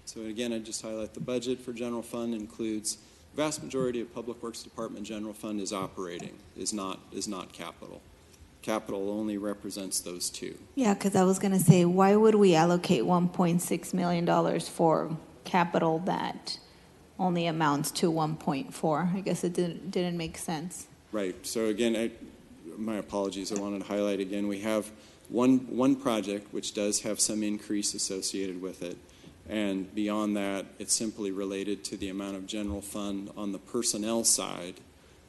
So again, I just highlight the budget for general fund includes vast majority of Public Works Department general fund is operating, is not capital. Capital only represents those two. Yeah, because I was going to say, why would we allocate $1.6 million for capital that only amounts to 1.4? I guess it didn't make sense. Right. So again, my apologies. I wanted to highlight again, we have one project which does have some increase associated with it. And beyond that, it's simply related to the amount of general fund on the personnel side.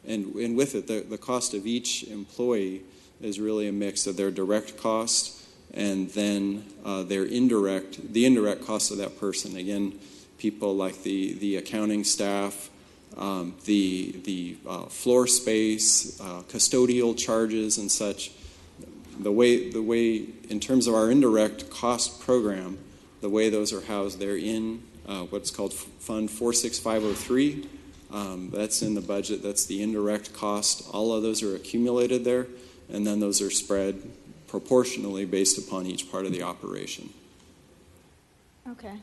And with it, the cost of each employee is really a mix of their direct cost and then the indirect cost of that person. Again, people like the accounting staff, the floor space, custodial charges and such. The way in terms of our indirect cost program, the way those are housed, they're in what's called Fund 46503. That's in the budget. That's the indirect cost. All of those are accumulated there, and then those are spread proportionally based upon each part of the operation. Okay.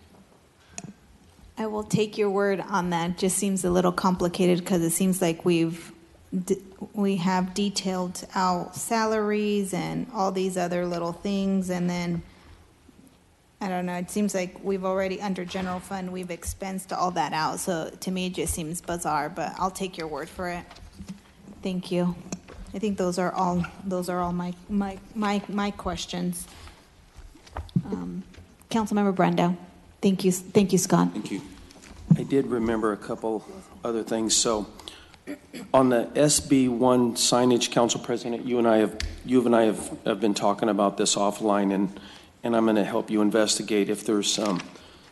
I will take your word on that. Just seems a little complicated because it seems like we have detailed out salaries and all these other little things, and then I don't know, it seems like we've already, under general fund, we've expensed all that out. So to me, it just seems bizarre, but I'll take your word for it. Thank you. I think those are all my questions. Councilmember Brando. Thank you, Scott. Thank you. I did remember a couple other things. So on the SB1 signage, Council President, you and I have been talking about this offline, and I'm going to help you investigate if there's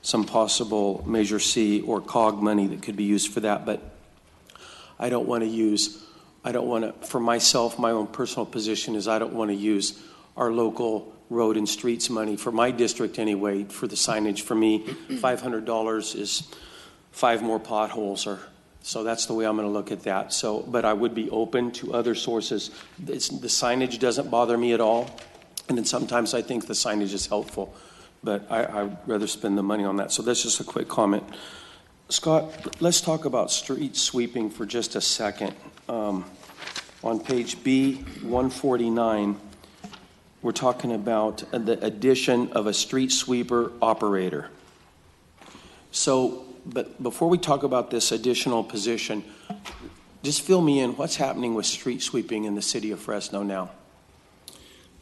some possible Measure C or COG money that could be used for that. But for myself, my own personal position is I don't want to use our local road and streets money for my district anyway for the signage. For me, $500 is 5 more potholes, so that's the way I'm going to look at that. So, but I would be open to other sources. The signage doesn't bother me at all, and then sometimes I think the signage is helpful, but I'd rather spend the money on that. So that's just a quick comment. Scott, let's talk about street sweeping for just a second. On page B149, we're talking about the addition of a street sweeper operator. So, but before we talk about this additional position, just fill me in. What's happening with street sweeping in the city of Fresno now?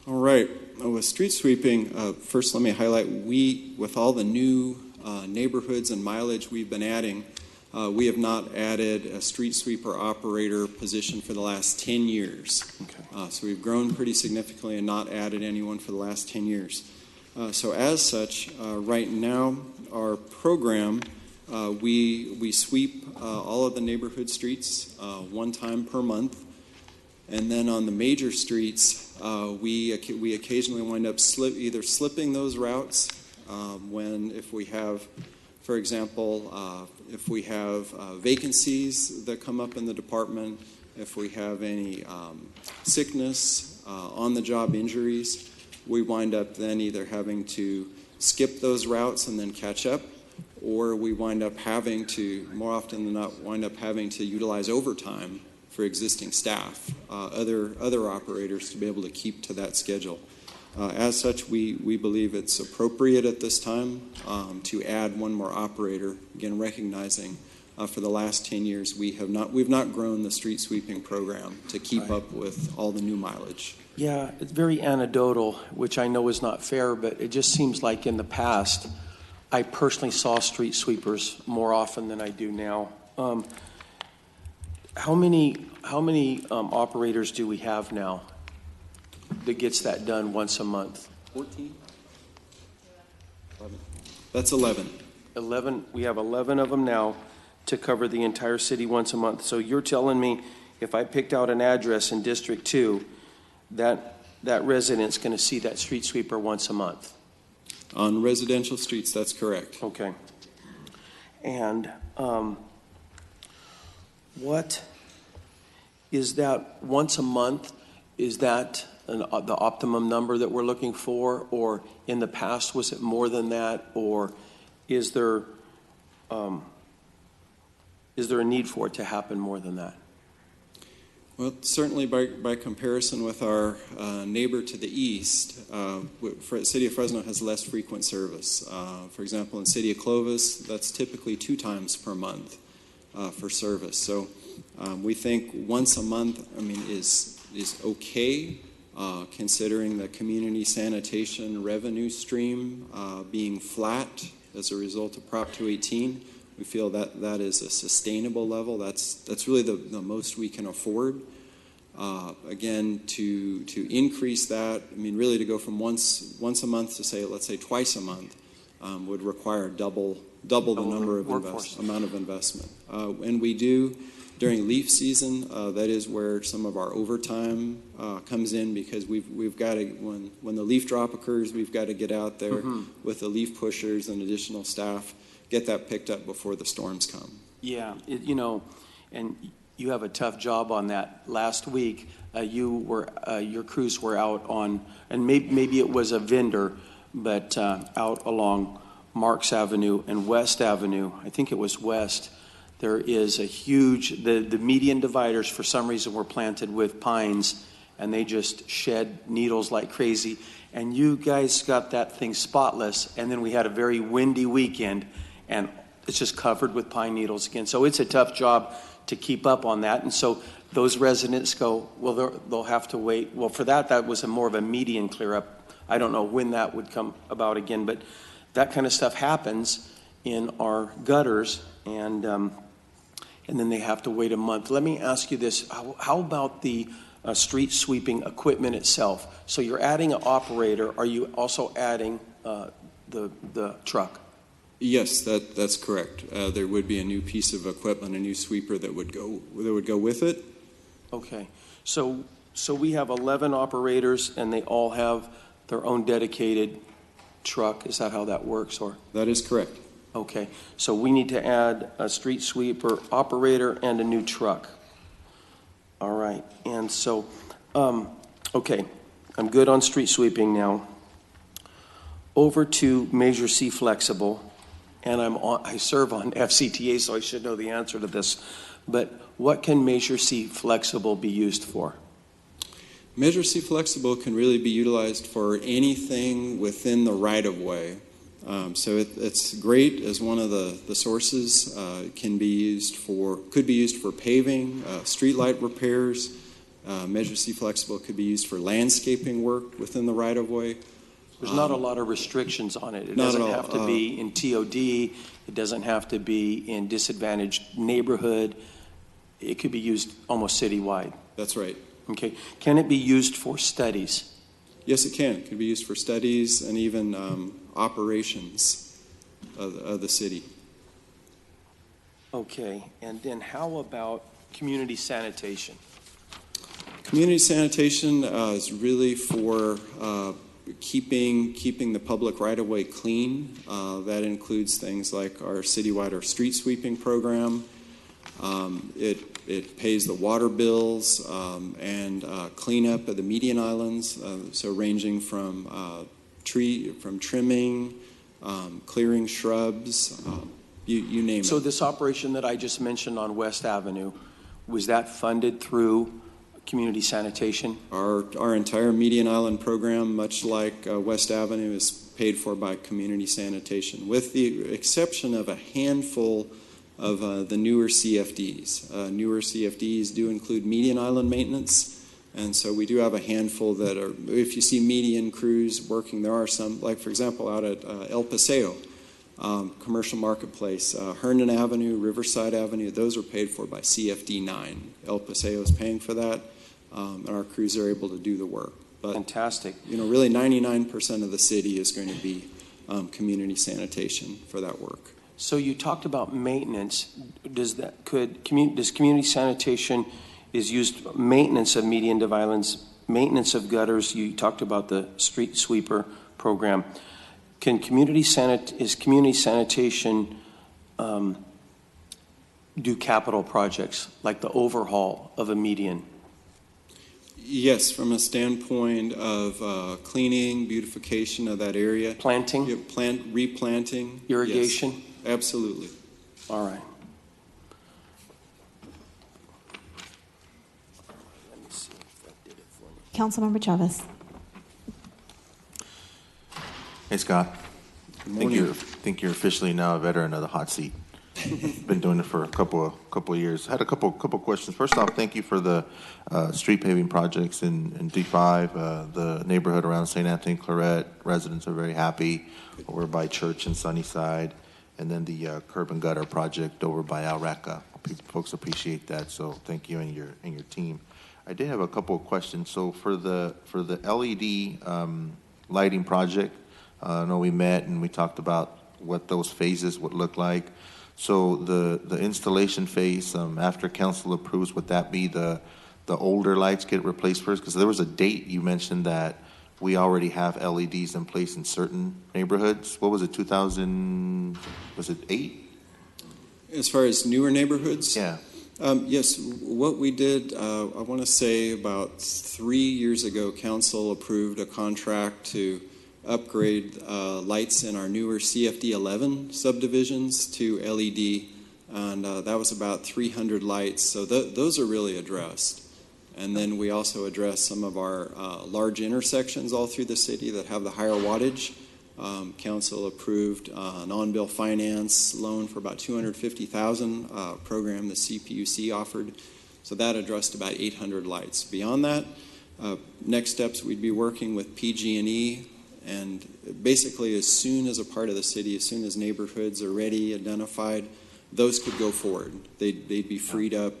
All right. With street sweeping, first let me highlight, with all the new neighborhoods and mileage we've been adding, we have not added a street sweeper operator position for the last 10 years. Okay. So we've grown pretty significantly and not added anyone for the last 10 years. So as such, right now, our program, we sweep all of the neighborhood streets 1 time per month. And then on the major streets, we occasionally wind up either slipping those routes if we have, for example, if we have vacancies that come up in the department, if we have any sickness, on-the-job injuries, we wind up then either having to skip those routes and then catch up, or we wind up having to, more often than not, utilize overtime for existing staff, other operators to be able to keep to that schedule. As such, we believe it's appropriate at this time to add 1 more operator, again recognizing for the last 10 years we've not grown the street sweeping program to keep up with all the new mileage. Yeah, it's very anecdotal, which I know is not fair, but it just seems like in the past I personally saw street sweepers more often than I do now. How many operators do we have now that gets that done once a month? 14? 11. That's 11. 11. We have 11 of them now to cover the entire city once a month. So you're telling me if I picked out an address in District 2, that resident's going to see that street sweeper once a month? On residential streets, that's correct. Okay. And what is that once a month? Is that the optimum number that we're looking for, or in the past was it more than that, or is there a need for it to happen more than that? Well, certainly by comparison with our neighbor to the east, City of Fresno has less frequent service. For example, in City of Clovis, that's typically 2 times per month for service. So we think once a month, is okay, considering the community sanitation revenue stream being flat as a result of Prop 218. We feel that that is a sustainable level. That's really the most we can afford. Again, to increase that, I mean, really to go from once a month to say, let's say twice a month, would require double the number of amount of investment. And we do during leaf season. That is where some of our overtime comes in, because we've got to, when the leaf drop occurs, we've got to get out there with the leaf pushers and additional staff, get that picked up before the storms come. Yeah, and you have a tough job on that. Last week, your crews were out on, and maybe it was a vendor, but out along Marks Avenue and West Avenue. I think it was West. There is a huge, the median dividers for some reason were planted with pines, and they just shed needles like crazy. And you guys got that thing spotless, and then we had a very windy weekend, and it's just covered with pine needles again. So it's a tough job to keep up on that. And so those residents go, well, they'll have to wait. Well, for that was more of a median clear up. I don't know when that would come about again, but that kind of stuff happens in our gutters, and then they have to wait a month. Let me ask you this. How about the street sweeping equipment itself? So you're adding an operator. Are you also adding the truck? Yes, that's correct. There would be a new piece of equipment, a new sweeper that would go with it. Okay. So we have 11 operators, and they all have their own dedicated truck. Is that how that works? Or that is correct. Okay. So we need to add a street sweeper operator and a new truck. All right. And so, okay, I'm good on street sweeping now. Over to Measure C Flexible. And I serve on FCTA, so I should know the answer to this. But what can Measure C Flexible be used for? Measure C Flexible can really be utilized for anything within the right-of-way. So it's great as one of the sources. It could be used for paving, streetlight repairs. Measure C Flexible could be used for landscaping work within the right-of-way. There's not a lot of restrictions on it. It doesn't have to be in TOD. It doesn't have to be in disadvantaged neighborhood. It could be used almost citywide. That's right. Okay. Can it be used for studies? Yes, it can. It can be used for studies and even operations of the city. Okay. And then how about community sanitation? Community sanitation is really for keeping the public right-of-way clean. That includes things like our citywide or street sweeping program. It pays the water bills and cleanup of the median islands, so ranging from trimming, clearing shrubs, you name it. So this operation that I just mentioned on West Avenue, was that funded through community sanitation? Our entire median island program, much like West Avenue, is paid for by community sanitation, with the exception of a handful of the newer CFDs. Newer CFDs do include median island maintenance, and so we do have a handful that are, if you see median crews working, there are some, like for example out at El Paseo, Commercial Marketplace, Herndon Avenue, Riverside Avenue, those are paid for by CFD 9. El Paseo is paying for that. And our crews are able to do the work. But, fantastic. Really 99% of the city is going to be community sanitation for that work. So you talked about maintenance. Does community sanitation is used, maintenance of median dividers, maintenance of gutters? You talked about the street sweeper program. Is community sanitation do capital projects like the overhaul of a median? Yes, from a standpoint of cleaning, beautification of that area. Planting? Replanting. Irrigation? Yes, absolutely. All right. Let me see if that did it for me. Councilmember Chavez. Hey, Scott. Good morning. Think you're officially now a veteran of the hot seat. Been doing it for a couple of years. Had a couple questions. First off, thank you for the street paving projects in D5. The neighborhood around St. Anthony Claret residents are very happy over by Church and Sunnyside, and then the curb and gutter project over by Alraca. Folks appreciate that, so thank you and your team. I did have a couple of questions. So for the LED lighting project, I know we met and we talked about what those phases would look like. So the installation phase, after council approves, would that be the older lights get replaced first? Because there was a date you mentioned that we already have LEDs in place in certain neighborhoods. What was it, 2000, was it 8? As far as newer neighborhoods? Yeah. Yes, what we did, I want to say about 3 years ago, council approved a contract to upgrade lights in our newer CFD 11 subdivisions to LED, and that was about 300 lights. So those are really addressed. And then we also address some of our large intersections all through the city that have the higher wattage. Council approved an on-bill finance loan for about $250,000 program the CPUC offered. So that addressed about 800 lights. Beyond that, next steps, we'd be working with PG&E, and basically as soon as a part of the city, as soon as neighborhoods are ready, identified, those could go forward. They'd be freed up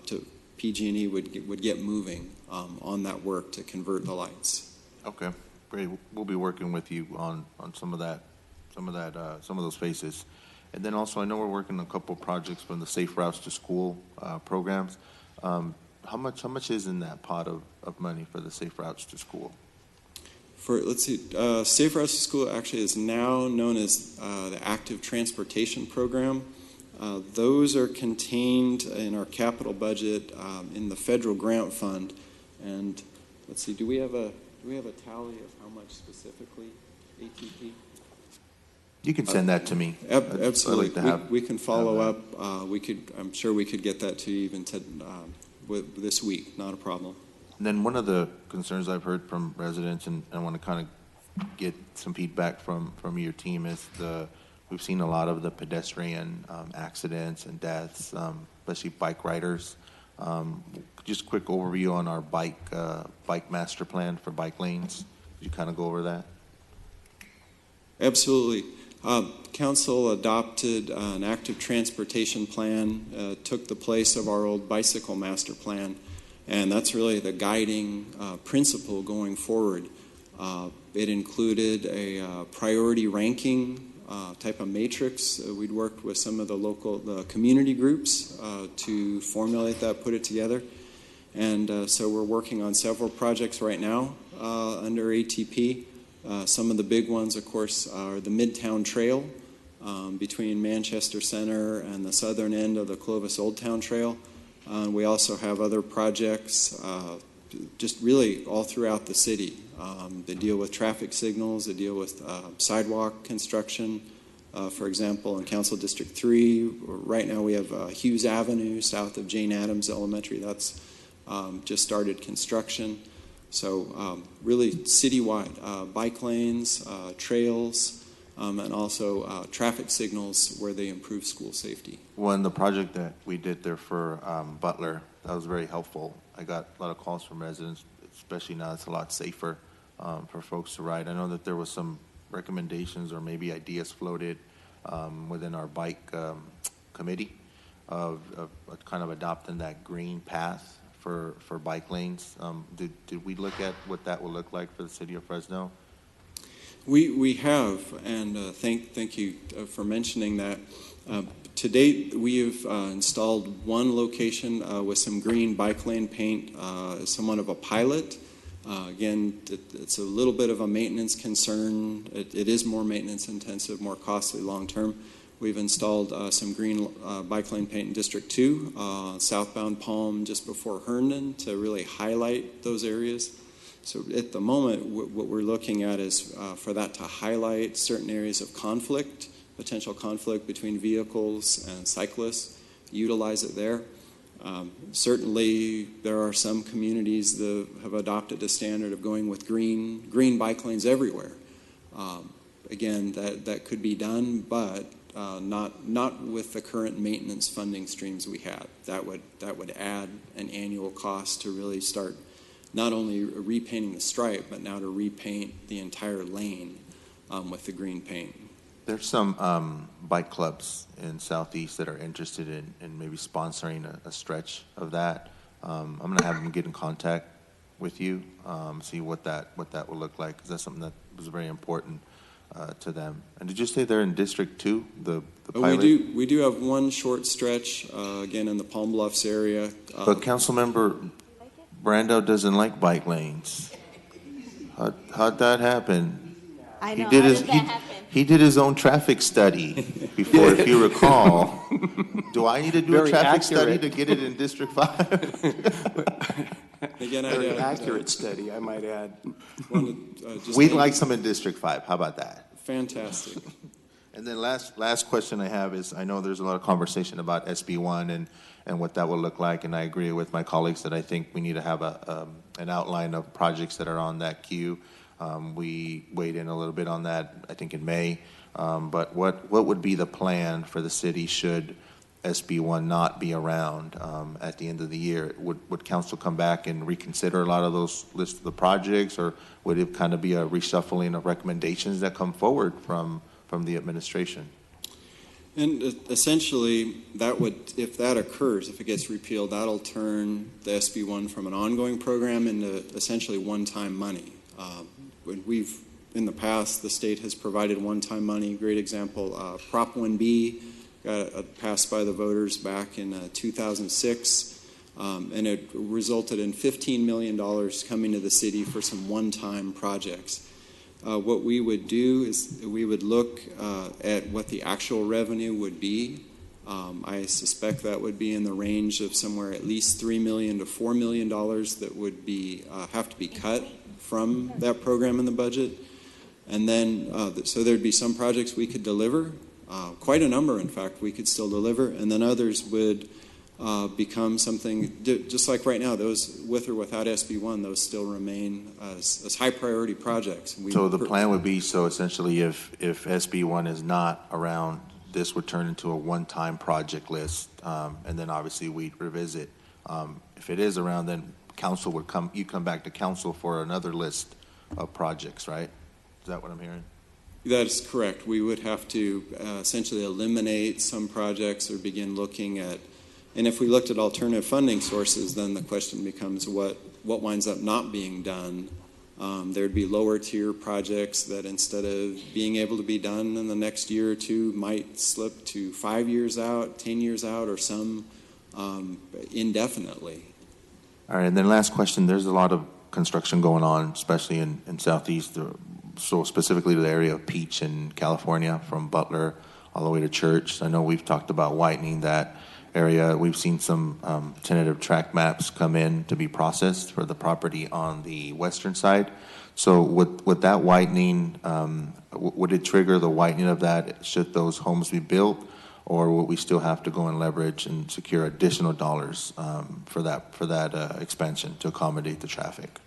to PG&E would get moving on that work to convert the lights. Okay, great. We'll be working with you on some of those phases. And then also, I know we're working on a couple of projects from the Safe Routes to School programs. How much is in that pot of money for the Safe Routes to School? Let's see, Safe Routes to School actually is now known as the Active Transportation Program. Those are contained in our capital budget in the federal grant fund. And let's see, do we have a tally of how much specifically ATP? You can send that to me. Absolutely, I'd like to we can follow up. I'm sure we could get that to you even this week. Not a problem. And then one of the concerns I've heard from residents, and I want to kind of get some feedback from your team, is we've seen a lot of the pedestrian accidents and deaths, especially bike riders. Just a quick overview on our bike master plan for bike lanes. Could you kind of go over that? Absolutely. Council adopted an active transportation plan, took the place of our old bicycle master plan. And that's really the guiding principle going forward. It included a priority ranking type of matrix. We'd worked with some of the community groups to formulate that, put it together. And so we're working on several projects right now under ATP. Some of the big ones, of course, are the Midtown Trail between Manchester Center and the southern end of the Clovis Old Town Trail. We also have other projects just really all throughout the city. They deal with traffic signals, they deal with sidewalk construction. For example, in Council District 3, right now we have Hughes Avenue south of Jane Addams Elementary. That's just started construction. So really citywide, bike lanes, trails, and also traffic signals where they improve school safety. Well, the project that we did there for Butler, that was very helpful. I got a lot of calls from residents, especially now it's a lot safer for folks to ride. I know that there was some recommendations or maybe ideas floated within our bike committee of kind of adopting that green path for bike lanes. Did we look at what that will look like for the city of Fresno? We have, and thank you for mentioning that. To date, we have installed one location with some green bike lane paint, somewhat of a pilot. Again, it's a little bit of a maintenance concern. It is more maintenance intensive, more costly long term. We've installed some green bike lane paint in District 2, southbound Palm just before Herndon, to really highlight those areas. So at the moment, what we're looking at is for that to highlight certain areas of conflict, potential conflict between vehicles and cyclists, utilize it there. Certainly, there are some communities that have adopted a standard of going with green bike lanes everywhere. Again, that could be done, but not with the current maintenance funding streams we have. That would add an annual cost to really start not only repainting the stripe, but now to repaint the entire lane with the green paint. There's some bike clubs in Southeast that are interested in maybe sponsoring a stretch of that. I'm going to have them get in contact with you, see what that will look like, because that's something that was very important to them. And did you say they're in District 2, the pilot? We do have one short stretch, again, in the Palm Bluffs area. But Councilmember Brando doesn't like bike lanes. How'd that happen? I know, how did that happen? He did his own traffic study before, if you recall. Do I need to do Very a traffic accurate. study to get it in District 5? Again, Very accurate study, I might add. We'd like some in District 5. How about that? Fantastic. And then last question I have is, I know there's a lot of conversation about SB1 and what that will look like, and I agree with my colleagues that I think we need to have an outline of projects that are on that queue. We weighed in a little bit on that, I think, in May. But what would be the plan for the city should SB1 not be around at the end of the year? Would council come back and reconsider a lot of those lists of the projects, or would it kind of be a reshuffling of recommendations that come forward from the administration? And essentially, that would, if that occurs, if it gets repealed, that'll turn the SB1 from an ongoing program into essentially one-time money. When in the past, the state has provided one-time money. Great example, Prop 1B got passed by the voters back in 2006, and it resulted in $15 million coming to the city for some one-time projects. What we would do is we would look at what the actual revenue would be. I suspect that would be in the range of somewhere at least $3 million to $4 million that would be have to be cut from that program in the budget. And then, so there'd be some projects we could deliver, quite a number, in fact, we could still deliver, and then others would become something, just like right now, those with or without SB1, those still remain as high priority projects. So the plan would be, so essentially if SB1 is not around, this would turn into a one-time project list, and then obviously we'd revisit. If it is around, then council would you come back to council for another list of projects, right? Is that what I'm hearing? That is correct. We would have to essentially eliminate some projects or begin looking at, and if we looked at alternative funding sources, then the question becomes what winds up not being done. There'd be lower tier projects that instead of being able to be done in the next year or two might slip to 5 years out, 10 years out, or some indefinitely. All right, and then last question, there's a lot of construction going on, especially in Southeast, so specifically to the area of Peach in California, from Butler all the way to Church. I know we've talked about widening that area. We've seen some tentative track maps come in to be processed for the property on the western side. So with that widening, would it trigger the widening of that should those homes be built, or would we still have to go and leverage and secure additional dollars for that expansion to accommodate the traffic?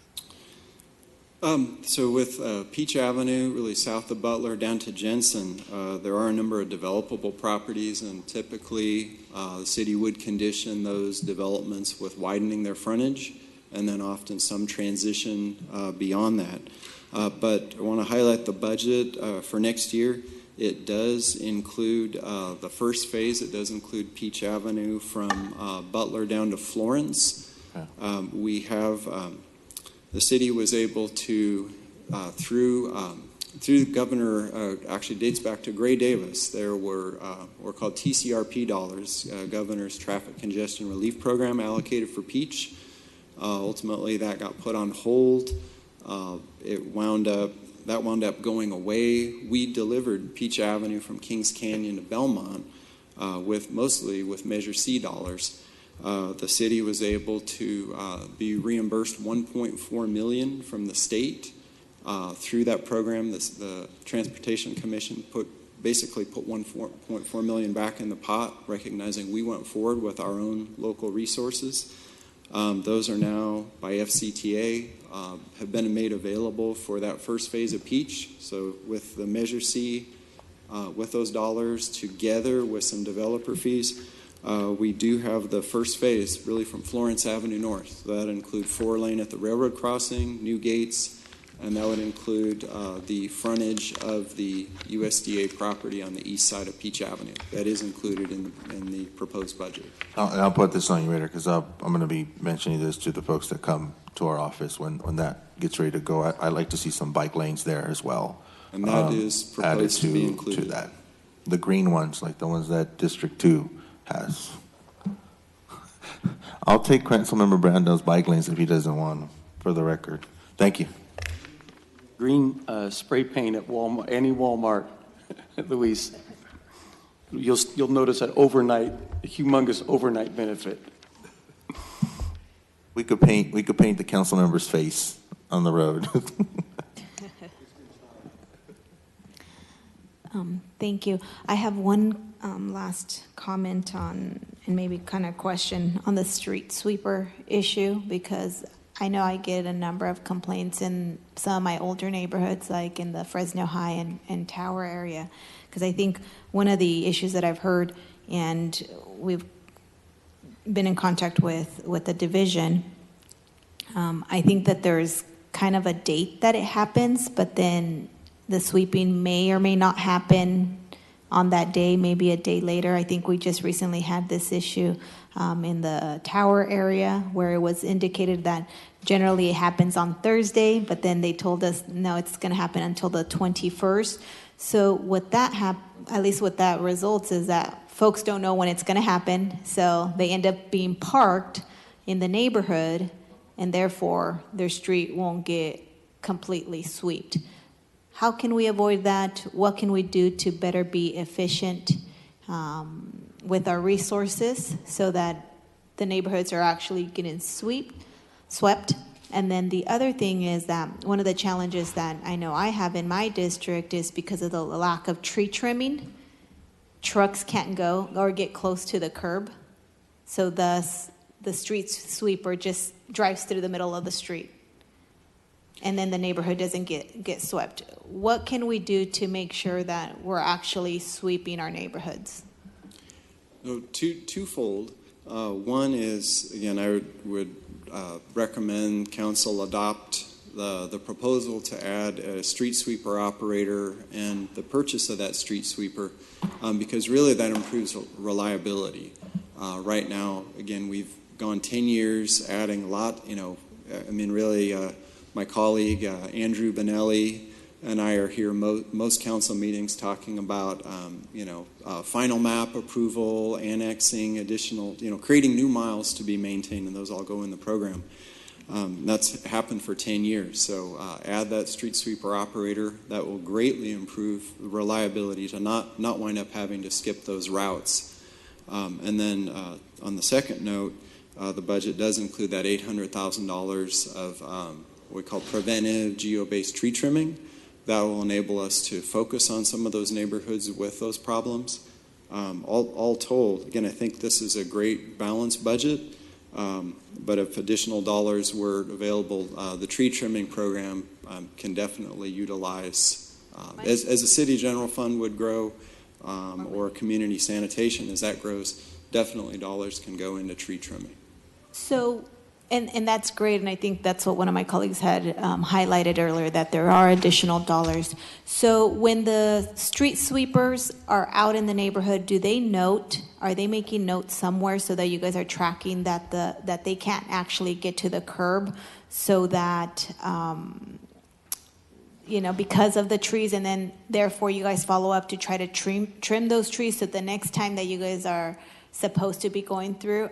So with Peach Avenue, really south of Butler down to Jensen, there are a number of developable properties, and typically the city would condition those developments with widening their frontage, and then often some transition beyond that. But I want to highlight the budget for next year. It does include the first phase. It does include Peach Avenue from Butler down to Florence. Okay. We have the city was able to through Governor, actually dates back to Gray Davis. There were called TCRP dollars, Governor's Traffic Congestion Relief Program, allocated for Peach. Ultimately, that got put on hold. That wound up going away. We delivered Peach Avenue from Kings Canyon to Belmont mostly with Measure C dollars. The city was able to be reimbursed $1.4 million from the state through that program. The Transportation Commission basically put $1.4 million back in the pot, recognizing we went forward with our own local resources. Those are now by FCTA have been made available for that first phase of Peach. So with the Measure C With those dollars, together with some developer fees, we do have the first phase really from Florence Avenue North. That include 4-lane at the railroad crossing, new gates, and that would include the frontage of the USDA property on the east side of Peach Avenue. That is included in the proposed budget. I'll put this on your radar because I'm going to be mentioning this to the folks that come to our office when that gets ready to go. I'd like to see some bike lanes there as well. And that is proposed to be included. To that. The green ones, like the ones that District 2 has. I'll take Councilmember Brando's bike lanes if he doesn't want them, for the record. Thank you. Green spray paint at Walmart, any Walmart, Luis. You'll notice a humongous overnight benefit. We could paint the council member's face on the road. Thank you. I have one last comment on, and maybe kind of question on the street sweeper issue, because I know I get a number of complaints in some of my older neighborhoods, like in the Fresno High and Tower area, because I think one of the issues that I've heard, and we've been in contact with the division, I think that there's kind of a date that it happens, but then the sweeping may or may not happen on that day, maybe a day later. I think we just recently had this issue in the Tower area where it was indicated that generally it happens on Thursday, but then they told us, no, it's going to happen until the 21st. So what that at least what that results is that folks don't know when it's going to happen, so they end up being parked in the neighborhood, and therefore their street won't get completely swept. How can we avoid that? What can we do to better be efficient with our resources so that the neighborhoods are actually getting swept? And then the other thing is that one of the challenges that I know I have in my district is because of the lack of tree trimming, trucks can't go or get close to the curb. So thus, the street sweeper just drives through the middle of the street. And then the neighborhood doesn't get swept. What can we do to make sure that we're actually sweeping our neighborhoods? So twofold. One is, again, I would recommend council adopt the proposal to add a street sweeper operator and the purchase of that street sweeper, because really that improves reliability. Right now, again, we've gone 10 years adding a lot, really, my colleague Andrew Benelli and I are here most council meetings talking about, final map approval, annexing additional, creating new miles to be maintained, and those all go in the program. That's happened for 10 years. So add that street sweeper operator. That will greatly improve reliability to not wind up having to skip those routes. And then on the second note, the budget does include that $800,000 of what we call preventive geo-based tree trimming. That will enable us to focus on some of those neighborhoods with those problems. All told, again, I think this is a great balanced budget, but if additional dollars were available, the tree trimming program can definitely utilize, as a city general fund would grow, or community sanitation, as that grows, definitely dollars can go into tree trimming. So, and that's great, and I think that's what one of my colleagues had highlighted earlier, that there are additional dollars. So when the street sweepers are out in the neighborhood, are they making notes somewhere so that you guys are tracking that they can't actually get to the curb, so that, because of the trees, and then therefore you guys follow up to try to trim those trees so the next time that you guys are supposed to be going through,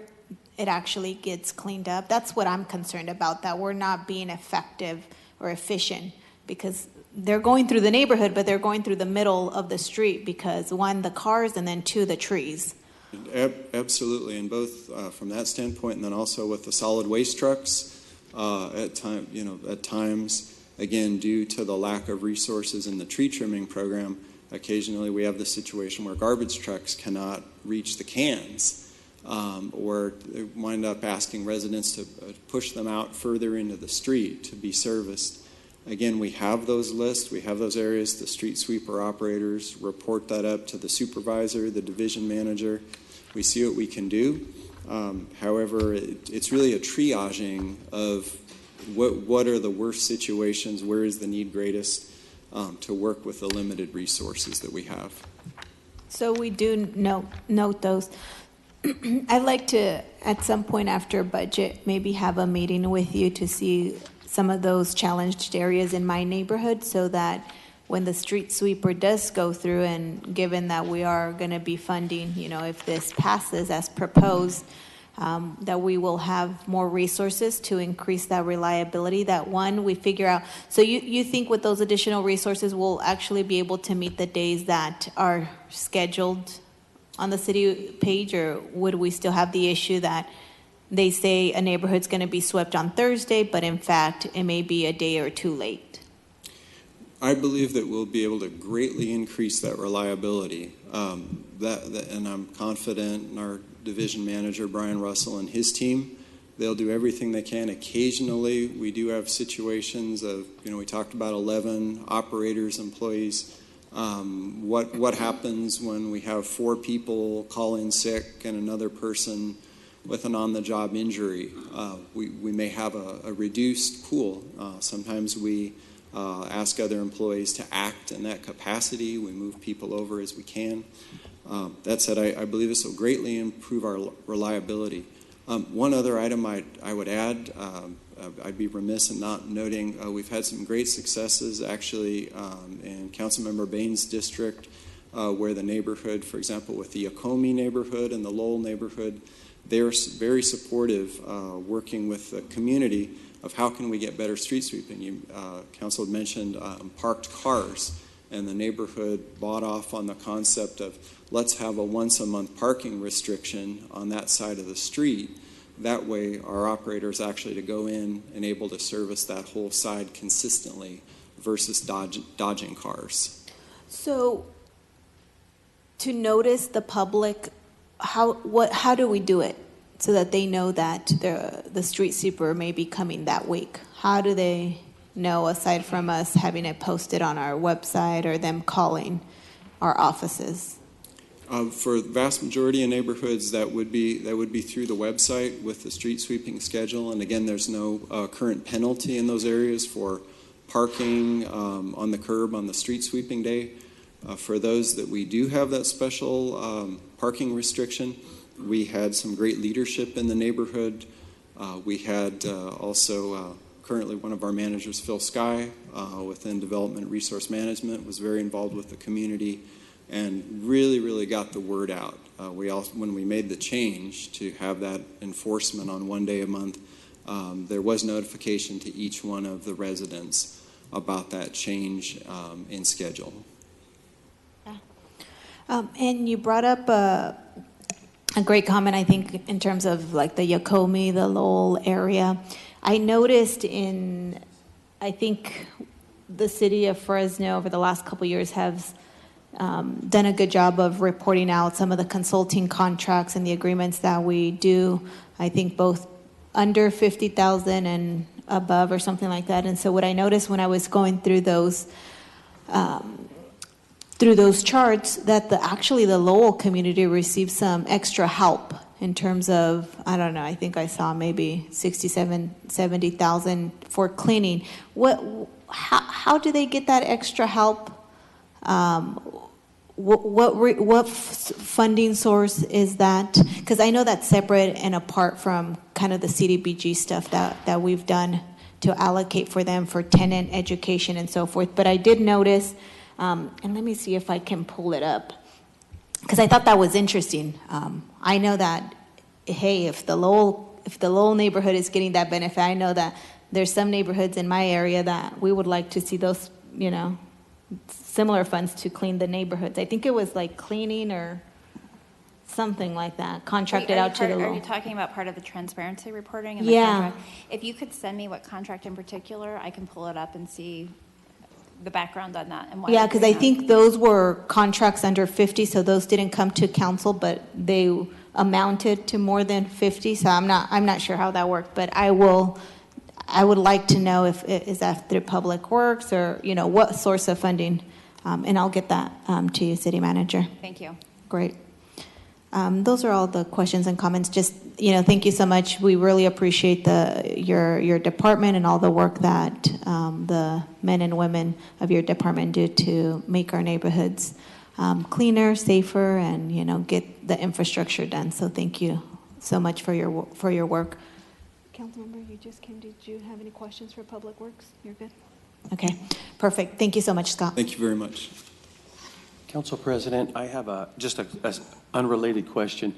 it actually gets cleaned up? That's what I'm concerned about, that we're not being effective or efficient, because they're going through the neighborhood, but they're going through the middle of the street because, one, the cars, and then two, the trees. Absolutely, and both from that standpoint, and then also with the solid waste trucks, at times, again, due to the lack of resources in the tree trimming program, occasionally we have the situation where garbage trucks cannot reach the cans. Or they wind up asking residents to push them out further into the street to be serviced. Again, we have those lists, we have those areas. The street sweeper operators report that up to the supervisor, the division manager. We see what we can do. However, it's really a triaging of what are the worst situations, where is the need greatest, to work with the limited resources that we have. So we do note those. I'd like to, at some point after budget, maybe have a meeting with you to see some of those challenged areas in my neighborhood, so that when the street sweeper does go through, and given that we are going to be funding, if this passes as proposed, that we will have more resources to increase that reliability. That one, we figure out. So you think with those additional resources, we'll actually be able to meet the days that are scheduled on the city page, or would we still have the issue that they say a neighborhood's going to be swept on Thursday, but in fact, it may be a day or two late? I believe that we'll be able to greatly increase that reliability. And I'm confident in our division manager, Brian Russell, and his team. They'll do everything they can. Occasionally, we do have situations of, we talked about 11 operators, employees. What happens when we have 4 people call in sick and another person with an on-the-job injury? We may have a reduced pool. Sometimes we ask other employees to act in that capacity. We move people over as we can. That said, I believe this will greatly improve our reliability. One other item I would add, I'd be remiss in not noting, we've had some great successes actually in Councilmember Bain's district, where the neighborhood, for example, with the Yakomi neighborhood and the Lowell neighborhood, they're very supportive, working with the community of how can we get better street sweeping. Council had mentioned parked cars, and the neighborhood bought off on the concept of let's have a once-a-month parking restriction on that side of the street. That way, our operators actually to go in and able to service that whole side consistently versus dodging cars. So, to notice the public, how do we do it so that they know that the street sweeper may be coming that week? How do they know, aside from us having it posted on our website or them calling our offices? For the vast majority of neighborhoods, that would be through the website with the street sweeping schedule. And again, there's no current penalty in those areas for parking on the curb on the street sweeping day. For those that we do have that special parking restriction, we had some great leadership in the neighborhood. We had also currently one of our managers, Phil Sky, within Development Resource Management, was very involved with the community and really got the word out. When we made the change to have that enforcement on one day a month, there was notification to each one of the residents about that change in schedule. And you brought up a great comment, I think, in terms of like the Yakomi, the Lowell area. I noticed I think the city of Fresno over the last couple of years has done a good job of reporting out some of the consulting contracts and the agreements that we do. I think both under 50,000 and above or something like that. And so what I noticed when I was going through those charts, that actually the Lowell community received some extra help in terms of, I don't know, I think I saw maybe 70,000 for cleaning. How do they get that extra help? What funding source is that? Because I know that's separate and apart from kind of the CDBG stuff that we've done to allocate for them for tenant education and so forth. But I did notice, and let me see if I can pull it up, because I thought that was interesting. I know that, hey, if the Lowell neighborhood is getting that benefit, I know that there's some neighborhoods in my area that we would like to see those, similar funds to clean the neighborhoods. I think it was like cleaning or something like that, contracted out to the Lowell. Are you talking about part of the transparency reporting? And the Yeah. contract? If you could send me what contract in particular, I can pull it up and see the background on that and why. Yeah, because I think those were contracts under 50, so those didn't come to council, but they amounted to more than 50. So I'm not sure how that worked, but I will I would like to know if, is that through Public Works or, what source of funding? And I'll get that to you, City Manager. Thank you. Great. Those are all the questions and comments. Just, thank you so much. We really appreciate your department and all the work that the men and women of your department do to make our neighborhoods cleaner, safer, and, get the infrastructure done. So thank you so much for your work. Councilmember, you just came. Did you have any questions for Public Works? You're good? Okay, perfect. Thank you so much, Scott. Thank you very much. Council President, I have just a unrelated question.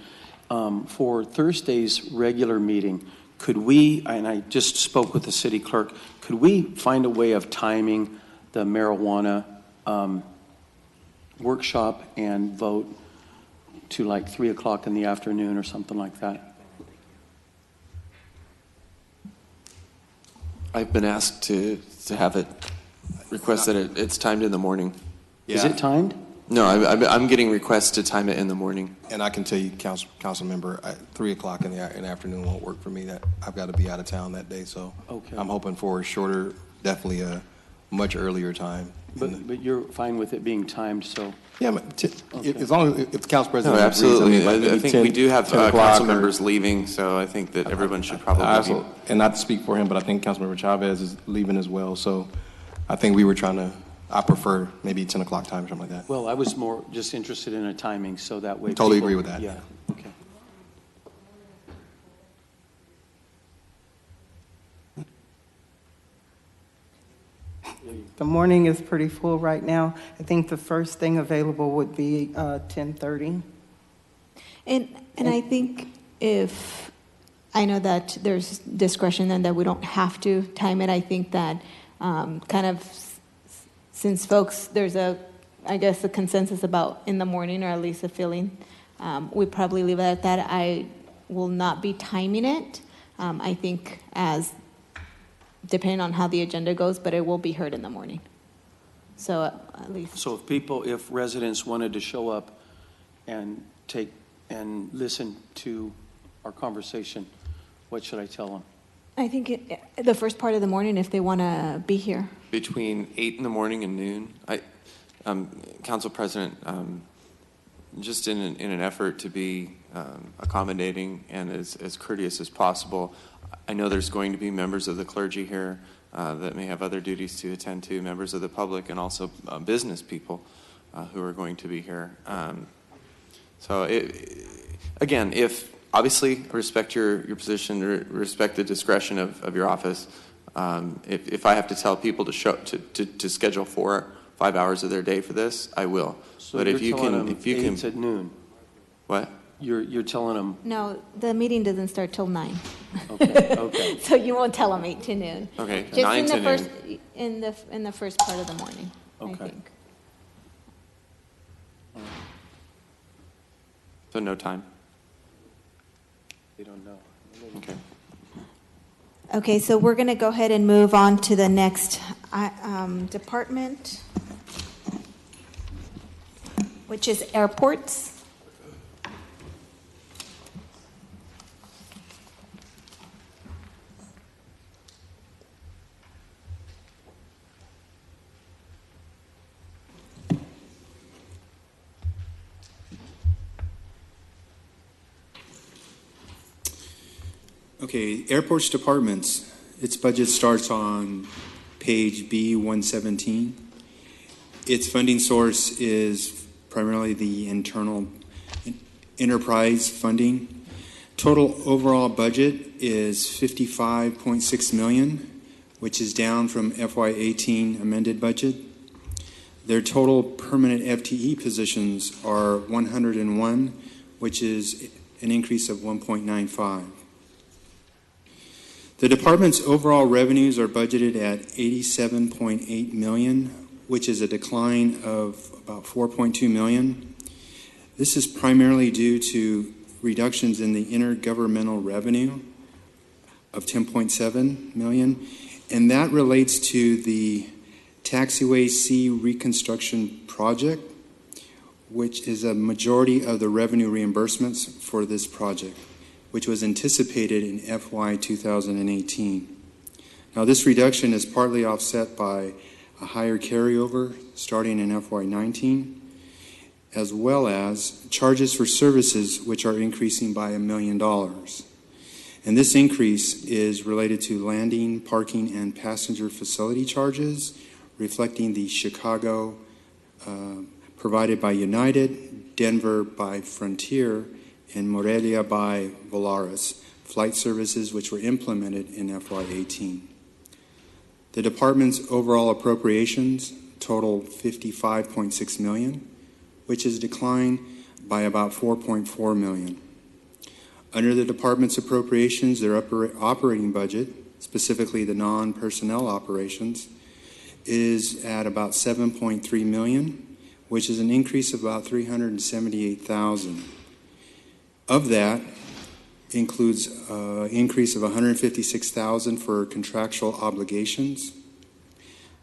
For Thursday's regular meeting, could we, and I just spoke with the city clerk, could we find a way of timing the marijuana workshop and vote to like 3 o'clock in the afternoon or something like that? I've been asked to have it, request that it's timed in the morning. Is it timed? No, I'm getting requests to time it in the morning. And I can tell you, council member, 3 o'clock in the afternoon won't work for me. That I've got to be out of town that day, so Okay. I'm hoping for a shorter, definitely a much earlier time. But you're fine with it being timed, so. Yeah, as long as if the council president No, agrees, absolutely. like I maybe think 10 we do have 10 o'clock council or- members leaving, so I think that everyone should probably be. and not to speak for him, but I think Councilmember Chavez is leaving as well. So I think we were I prefer maybe 10 o'clock time or something like that. Well, I was more just interested in a timing, so that way. Totally people- agree with that. Yeah, okay. The morning is pretty full right now. I think the first thing available would be 10:30. And I think if, I know that there's discretion and that we don't have to time it, I think that since folks, there's I guess a consensus about in the morning, or at least a feeling, we probably leave it at that. I will not be timing it. I think depending on how the agenda goes, but it will be heard in the morning. So at least. So if residents wanted to show up and listen to our conversation, what should I tell them? I think the first part of the morning, if they want to be here. Between 8 in the morning and noon. Council President, just in an effort to be accommodating and as courteous as possible, I know there's going to be members of the clergy here that may have other duties to attend to, members of the public, and also business people who are going to be here. Again, if obviously respect your position, respect the discretion of your office. If I have to tell people to schedule 4 or 5 hours of their day for this, I will. So but you're if you telling can, them if you can, 8 at noon. What? You're telling them. No, the meeting doesn't start till 9. Okay. So you won't tell them 8 to noon. Okay, Just 9 to in the first part of the morning, I think. So no time. They don't know. Okay. Okay, so we're going to go ahead and move on to the next department, which is airports. Okay, airports departments, its budget starts on page B117. Its funding source is primarily the internal enterprise funding. Total overall budget is $55.6 million, which is down from FY18 amended budget. Their total permanent FTE positions are 101, which is an increase of 1.95. The department's overall revenues are budgeted at $87.8 million, which is a decline of about $4.2 million. This is primarily due to reductions in the intergovernmental revenue of $10.7 million, and that relates to the Taxiway C reconstruction project, which is a majority of the revenue reimbursements for this project, which was anticipated in FY 2018. Now, this reduction is partly offset by a higher carryover starting in FY19, as well as charges for services which are increasing by $1 million. And this increase is related to landing, parking, and passenger facility charges, reflecting the Chicago provided by United, Denver by Frontier, and Morelia by Volaris flight services which were implemented in FY18. The department's overall appropriations total $55.6 million, which is declined by about $4.4 million. Under the department's appropriations, their operating budget, specifically the non-personnel operations, is at about $7.3 million, which is an increase of about $378,000. Of that includes an increase of $156,000 for contractual obligations,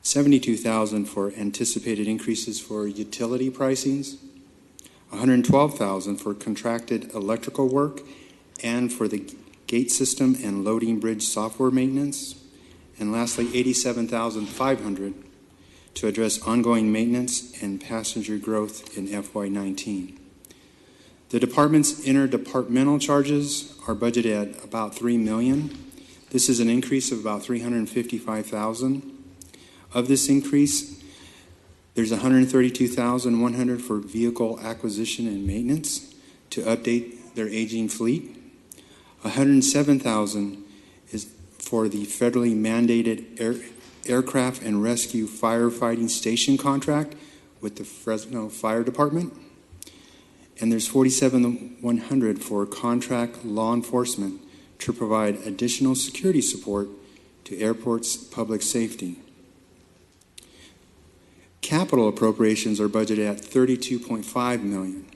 $72,000 for anticipated increases for utility pricings, $112,000 for contracted electrical work and for the gate system and loading bridge software maintenance, and lastly $87,500 to address ongoing maintenance and passenger growth in FY19. The department's interdepartmental charges are budgeted at about $3 million. This is an increase of about $355,000. Of this increase, there's $132,100 for vehicle acquisition and maintenance to update their aging fleet. $107,000 is for the federally mandated aircraft and rescue firefighting station contract with the Fresno Fire Department. And there's $47,100 for contract law enforcement to provide additional security support to airports' public safety. Capital appropriations are budgeted at $32.5 million.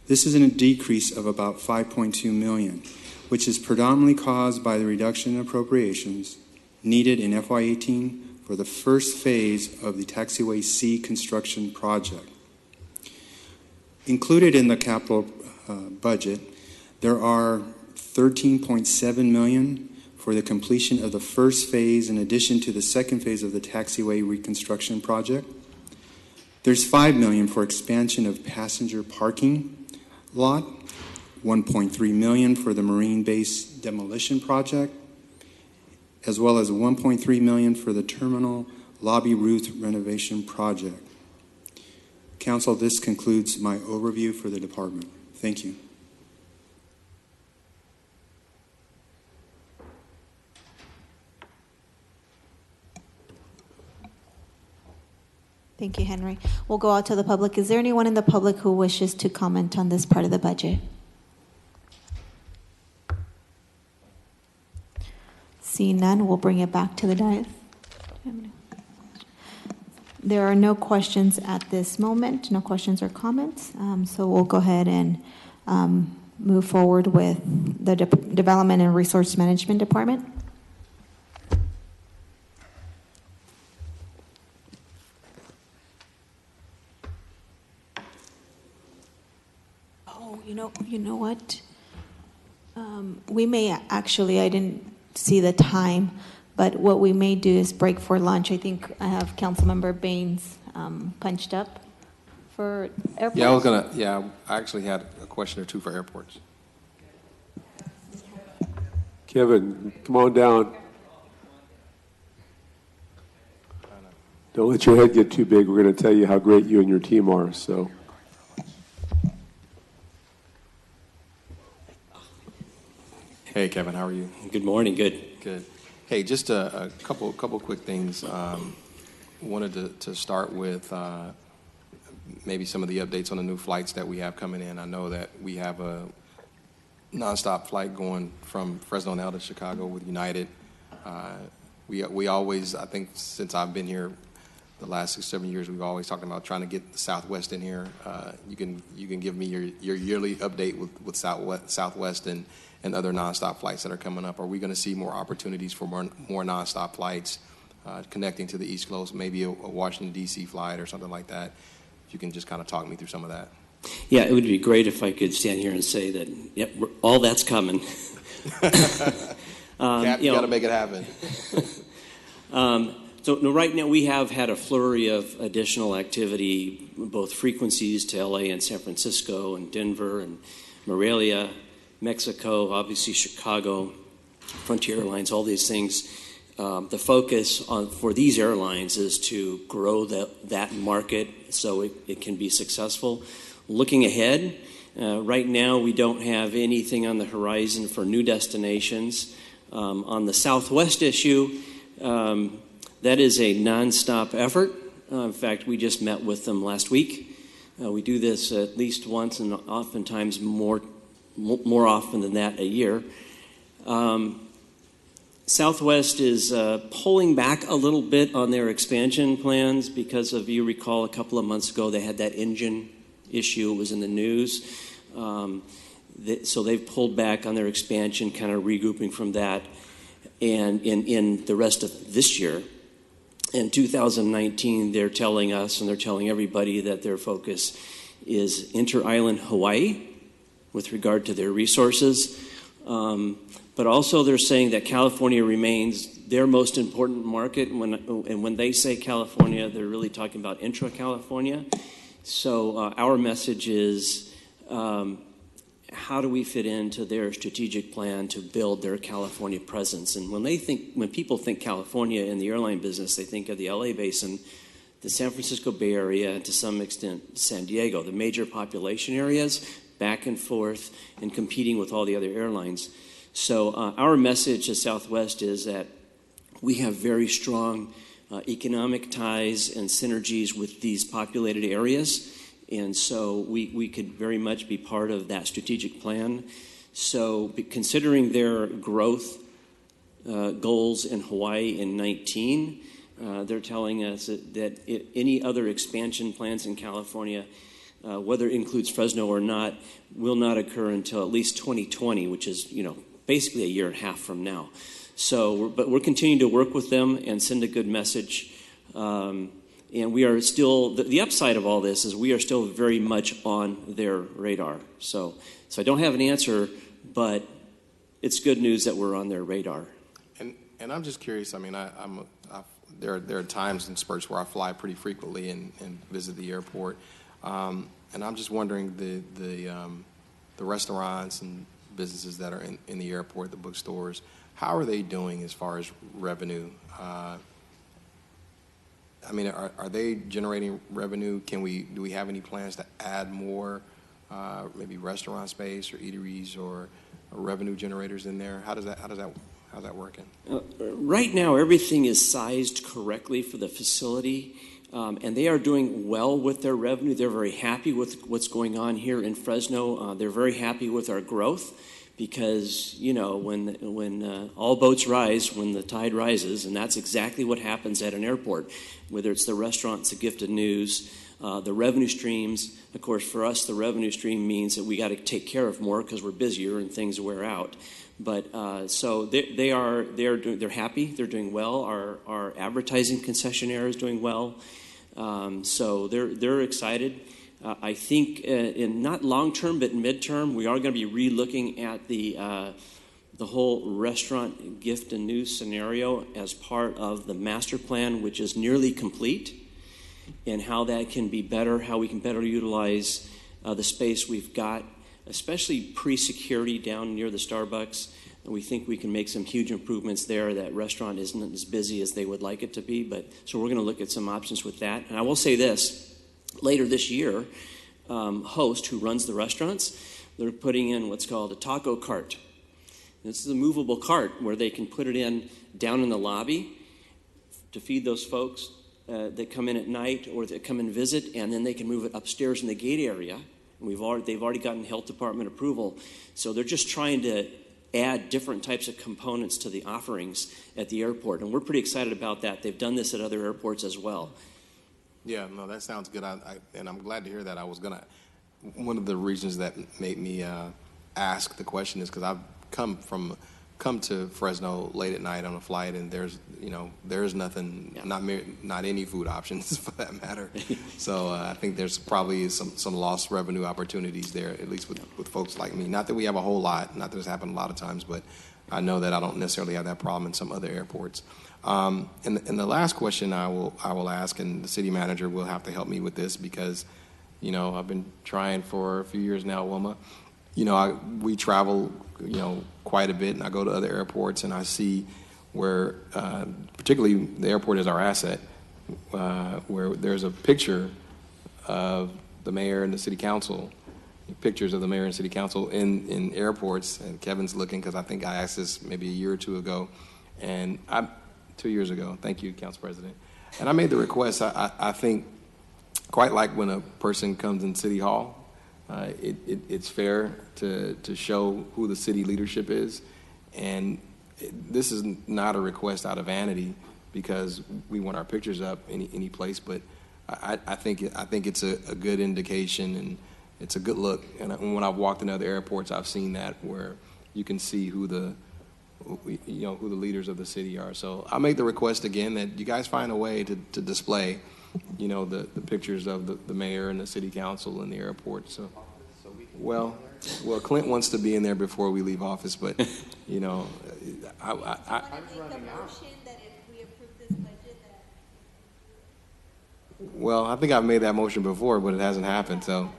This is a decrease of about $5.2 million, which is predominantly caused by the reduction in appropriations needed in FY18 for the first phase of the Taxiway C construction project. Included in the capital budget, there are $13.7 million for the completion of the first phase in addition to the second phase of the Taxiway reconstruction project. There's $5 million for expansion of passenger parking lot, $1.3 million for the Marine Base demolition project, as well as $1.3 million for the terminal lobby roof renovation project. Council, this concludes my overview for the department. Thank you. Thank you, Henry. We'll go out to the public. Is there anyone in the public who wishes to comment on this part of the budget? Seeing none, we'll bring it back to the dais. There are no questions at this moment, no questions or comments. So we'll go ahead and move forward with the Development and Resource Management Department. Oh, you know what? We may actually, I didn't see the time, but what we may do is break for lunch. I think I have Councilmember Baines punched up for airports. I actually had a question or two for airports. Kevin, come on down. Don't let your head get too big. We're going to tell you how great you and your team are, so. Hey, Kevin, how are you? Good morning. Good. Good. Hey, just a couple quick things. Wanted to start with maybe some of the updates on the new flights that we have coming in. I know that we have a nonstop flight going from Fresno now to Chicago with United. We always, I think since I've been here the last 6-7 years, we've always talked about trying to get the Southwest in here. You can give me your yearly update with Southwest and other nonstop flights that are coming up. Are we going to see more opportunities for more nonstop flights connecting to the East Coast, maybe a Washington, D.C. flight or something like that? If you can just kind of talk me through some of that. Yeah, it would be great if I could stand here and say that, yep, all that's coming. Cap, you got to make it happen. So no, right now, we have had a flurry of additional activity, both frequencies to LA and San Francisco and Denver and Morelia, Mexico, obviously Chicago, Frontier Airlines, all these things. The focus for these airlines is to grow that market so it can be successful. Looking ahead, right now we don't have anything on the horizon for new destinations. On the Southwest issue, that is a nonstop effort. In fact, we just met with them last week. We do this at least once, and oftentimes more often than that a year. Southwest is pulling back a little bit on their expansion plans because of, you recall, a couple of months ago they had that engine issue. It was in the news. So they've pulled back on their expansion, kind of regrouping from that. And in the rest of this year, in 2019, they're telling us and they're telling everybody that their focus is inter-island Hawaii with regard to their resources. But also they're saying that California remains their most important market. And when they say California, they're really talking about intra-California. So our message is, how do we fit into their strategic plan to build their California presence? And when people think California in the airline business, they think of the LA basin, the San Francisco Bay Area, and to some extent San Diego, the major population areas, back and forth and competing with all the other airlines. So our message to Southwest is that we have very strong economic ties and synergies with these populated areas. And so we could very much be part of that strategic plan. So considering their growth goals in Hawaii in 19, they're telling us that any other expansion plans in California, whether it includes Fresno or not, will not occur until at least 2020, which is, basically a year and a half from now. So, but we're continuing to work with them and send a good message. And we are still, the upside of all this is we are still very much on their radar. So I don't have an answer, but it's good news that we're on their radar. And I'm just curious. I mean, there are times and spurts where I fly pretty frequently and visit the airport, and I'm just wondering the restaurants and businesses that are in the airport, the bookstores, how are they doing as far as revenue? I mean, are they generating revenue? Do we have any plans to add more, maybe restaurant space or eateries or revenue generators in there? How's that working? Right now, everything is sized correctly for the facility, and they are doing well with their revenue. They're very happy with what's going on here in Fresno. They're very happy with our growth. Because, when all boats rise, when the tide rises, and that's exactly what happens at an airport, whether it's the restaurants, the gifted news, the revenue streams. Of course, for us, the revenue stream means that we got to take care of more because we're busier and things wear out. But so they're happy, they're doing well. Our advertising concessionaire is doing well. So they're excited. I think in not long-term, but mid-term, we are going to be re-looking at the whole restaurant gift and news scenario as part of the master plan, which is nearly complete, and how that can be better, how we can better utilize the space we've got, especially pre-security down near the Starbucks. And we think we can make some huge improvements there. That restaurant isn't as busy as they would like it to be, so we're going to look at some options with that. And I will say this. Later this year, Host, who runs the restaurants, they're putting in what's called a taco cart. This is a movable cart where they can put it in down in the lobby to feed those folks that come in at night or that come and visit, and then they can move it upstairs in the gate area. And they've already gotten health department approval. So they're just trying to add different types of components to the offerings at the airport. And we're pretty excited about that. They've done this at other airports as well. Yeah, no, that sounds good. And I'm glad to hear that. One of the reasons that made me ask the question is because I've come to Fresno late at night on a flight, and there's nothing, not any food options for that matter. So I think there's probably some lost revenue opportunities there, at least with folks like me. Not that we have a whole lot, not that it's happened a lot of times, but I know that I don't necessarily have that problem in some other airports. And the last question I will ask, and the city manager will have to help me with this because, you know, I've been trying for a few years now, Wilma. You know, we travel, you know, quite a bit, and I go to other airports, and I see where, particularly the airport is our asset, where there's a picture of the mayor and the city council, pictures of the mayor and city council in airports. And Kevin's looking because I think I asked this maybe a year or two ago, and 2 years ago. Thank you, Council President. And I made the request. I think quite like when a person comes in City Hall, it's fair to show who the city leadership is. And this is not a request out of vanity because we want our pictures up any place, but I think it's a good indication and it's a good look. And when I've walked in other airports, I've seen that where you can see who the leaders of the city are. So I make the request again that you guys find a way to display, you know, the pictures of the mayor and the city council and the airport. So, well, Clint wants to be in there before we leave office, but you know, well, I think I've made that motion before, but it hasn't happened. So.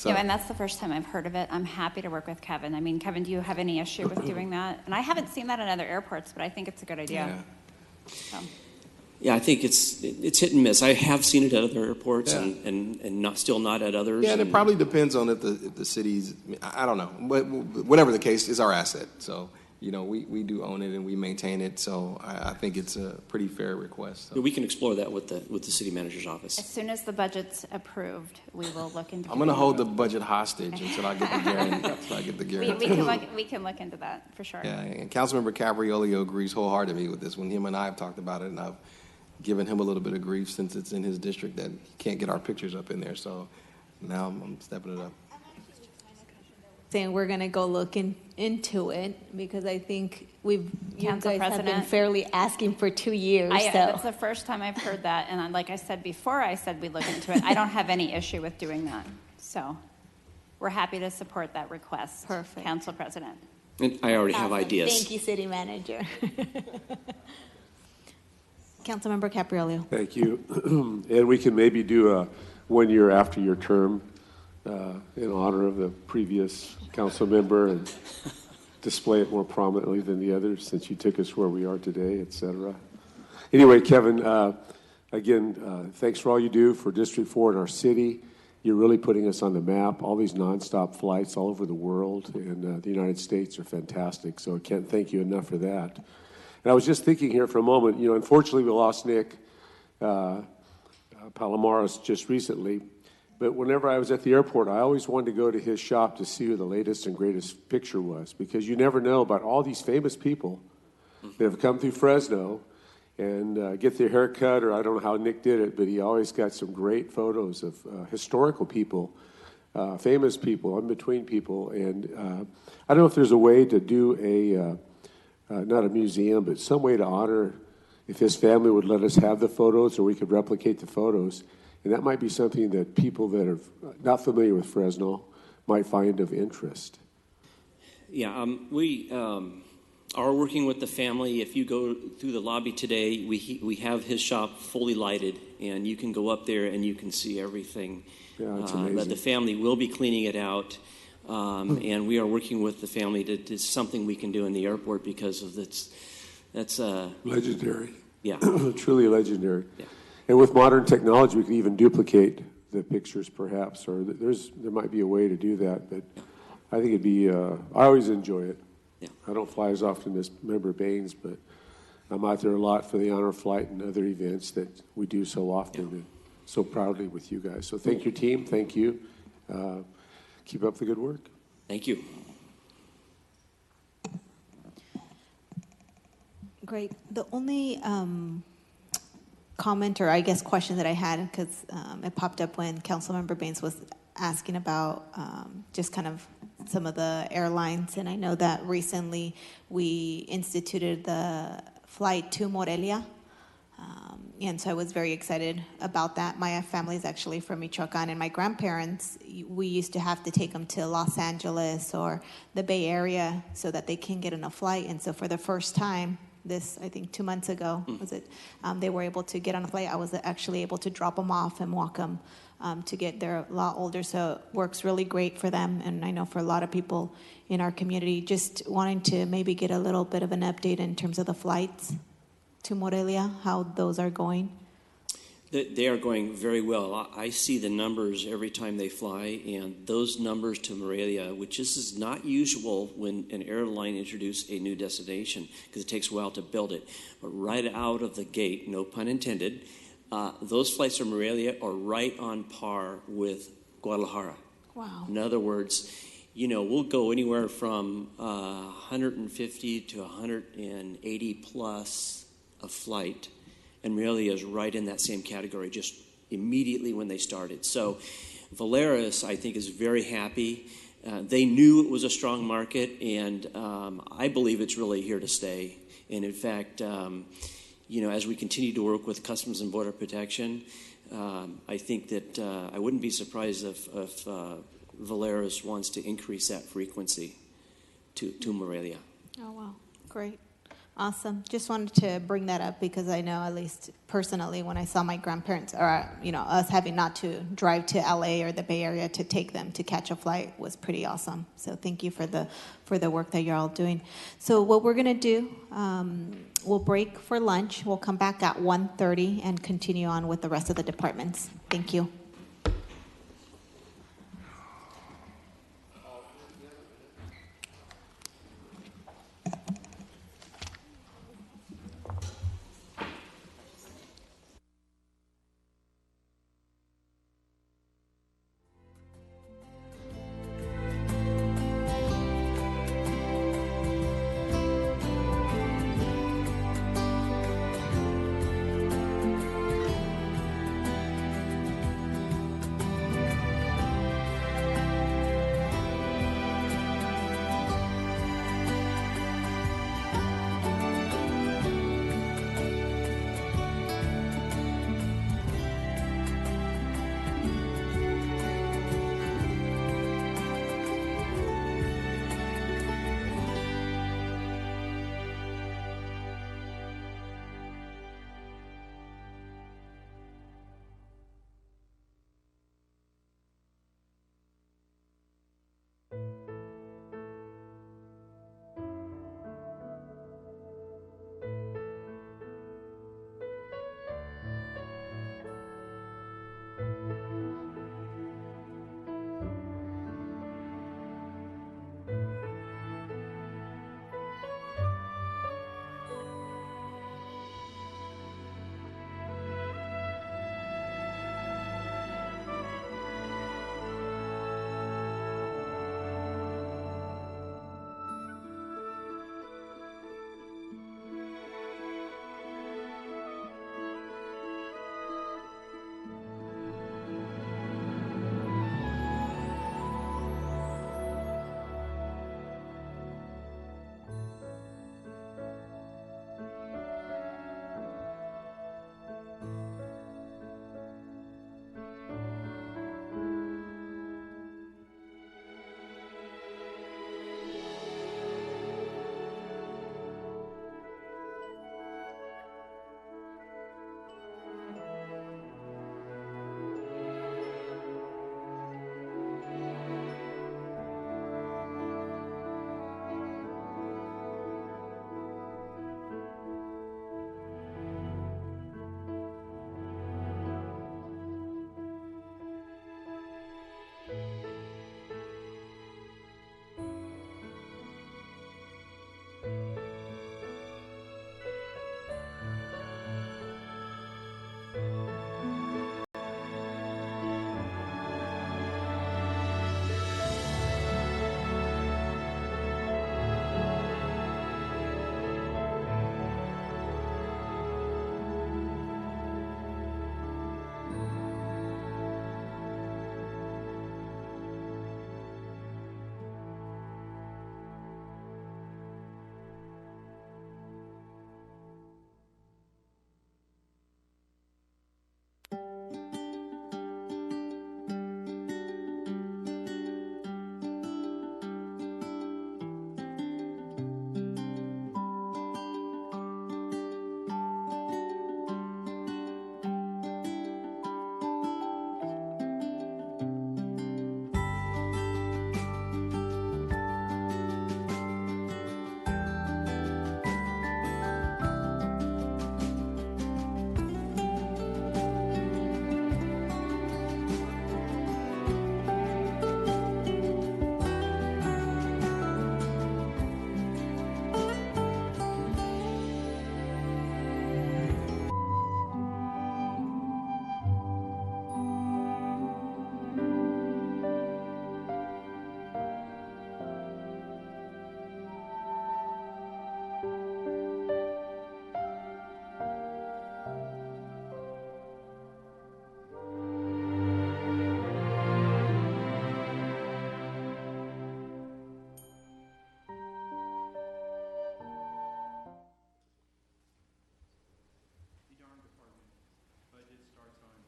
Yeah, and that's the first time I've heard of it. I'm happy to work with Kevin. I mean, Kevin, do you have any issue with doing that? And I haven't seen that in other airports, but I think it's a good idea. Yeah. So. Yeah, I think it's hit and miss. I have seen it at other airports and still not at others. Yeah, and it probably depends on if the city's, I don't know, but whatever the case, is our asset. So, you know, we do own it and we maintain it. So I think it's a pretty fair request. So. We can explore that with the city manager's office. As soon as the budget's approved, we will look into. I'm going to hold the budget hostage until I get the guarantee. We can look into that for sure. Yeah, and Councilmember Cabriolio agrees wholeheartedly with this. When him and I have talked about it, and I've given him a little bit of grief since it's in his district that he can't get our pictures up in there. So now I'm stepping it up. Saying we're going to go look into it because I think you Council guys President, have been fairly asking for 2 years. That's the first time I've heard that, and like I said before, I said we look into it. I don't have any issue with doing that, so we're happy to support that request. Perfect. Council President. And I already have ideas. Thank you, City Manager. Councilmember Capriolio. Thank you. And we can maybe do a 1 year after your term in honor of the previous council member and display it more prominently than the others since you took us where we are today, et cetera. Anyway, Kevin, again, thanks for all you do for District 4 in our city. You're really putting us on the map. All these nonstop flights all over the world and the United States are fantastic. So I can't thank you enough for that. And I was just thinking here for a moment, you know, unfortunately we lost Nick Palomares just recently. But whenever I was at the airport, I always wanted to go to his shop to see who the latest and greatest picture was, because you never know about all these famous people that have come through Fresno and get their hair cut, or I don't know how Nick did it, but he always got some great photos of historical people, famous people, in-between people. And I don't know if there's a way to do not a museum, but some way to honor if his family would let us have the photos or we could replicate the photos. And that might be something that people that are not familiar with Fresno might find of interest. Yeah, we are working with the family. If you go through the lobby today, we have his shop fully lighted, and you can go up there and you can see everything. Yeah, it's amazing. But the family will be cleaning it out, and we are working with the family to something we can do in the airport because of that's legendary. Yeah, truly legendary. Yeah. And with modern technology, we can even duplicate the pictures, perhaps, or there might be a way to do that. But I think it'd be. I always enjoy it. Yeah. I don't fly as often as Member Baines, but I'm out there a lot for the honor flight and other events that we do so often and so proudly with you guys. So thank your team. Thank you. Keep up the good work. Thank you. Great. The only comment or I guess question that I had, because it popped up when Councilmember Baines was asking about just kind of some of the airlines, and I know that recently we instituted the flight to Morelia, and so I was very excited about that. My family is actually from Michoacan, and my grandparents, we used to have to take them to Los Angeles or the Bay Area so that they can get on a flight, and so for the first time this, I think, 2 months ago, was it? They were able to get on a flight. I was actually able to drop them off and walk them to get, they're a lot older, so it works really great for them. And I know for a lot of people in our community, just wanting to maybe get a little bit of an update in terms of the flights to Morelia, how those are going. They are going very well. I see the numbers every time they fly, and those numbers to Morelia, which is not usual when an airline introduces a new destination, because it takes a while to build it. But right out of the gate, no pun intended, those flights to Morelia are right on par with Guadalajara. Wow. In other words, you know, we'll go anywhere from 150 to 180 plus a flight. And Morelia is right in that same category, just immediately when they started. So Volaris, I think, is very happy. They knew it was a strong market, and I believe it's really here to stay. And in fact, you know, as we continue to work with Customs and Border Protection, I think that I wouldn't be surprised if Volaris wants to increase that frequency to Morelia. Oh, wow. Great. Awesome. Just wanted to bring that up because I know, at least personally, when I saw my grandparents, or, you know, us having not to drive to LA or the Bay Area to take them to catch a flight was pretty awesome. So thank you for the work that you're all doing. So what we're going to do, we'll break for lunch. We'll come back at 1:30 and continue on with the rest of the departments. Thank you.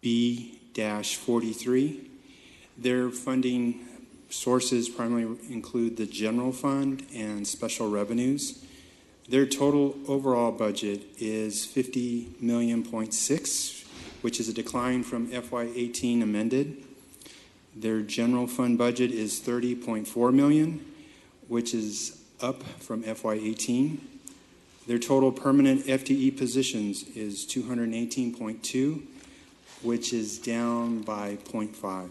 B-43. Their funding sources primarily include the general fund and special revenues. Their total overall budget is $50.6 million, which is a decline from FY18 amended. Their general fund budget is $30.4 million, which is up from FY18. Their total permanent FTE positions is 218.2, which is down by 0.5.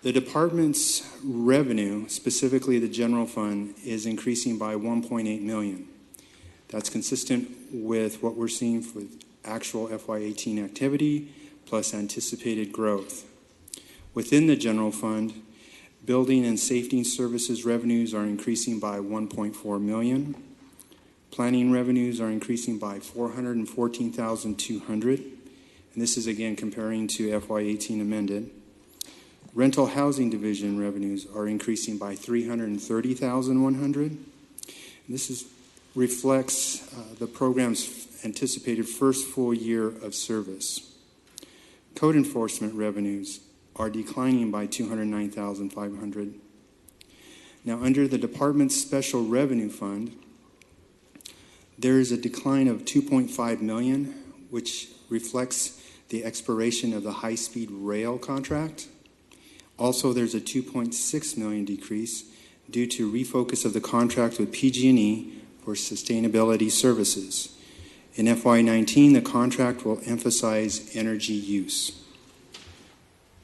The department's revenue, specifically the general fund, is increasing by 1.8 million. That's consistent with what we're seeing for actual FY18 activity plus anticipated growth. Within the general fund, building and safety services revenues are increasing by 1.4 million. Planning revenues are increasing by 414,200, and this is again comparing to FY18 amended. Rental housing division revenues are increasing by 330,100. This reflects the program's anticipated first full year of service. Code enforcement revenues are declining by 209,500. Now, under the department's special revenue fund, there is a decline of 2.5 million, which reflects the expiration of the high-speed rail contract. Also, there's a 2.6 million decrease due to refocus of the contract with PG&E for sustainability services. In FY19, the contract will emphasize energy use.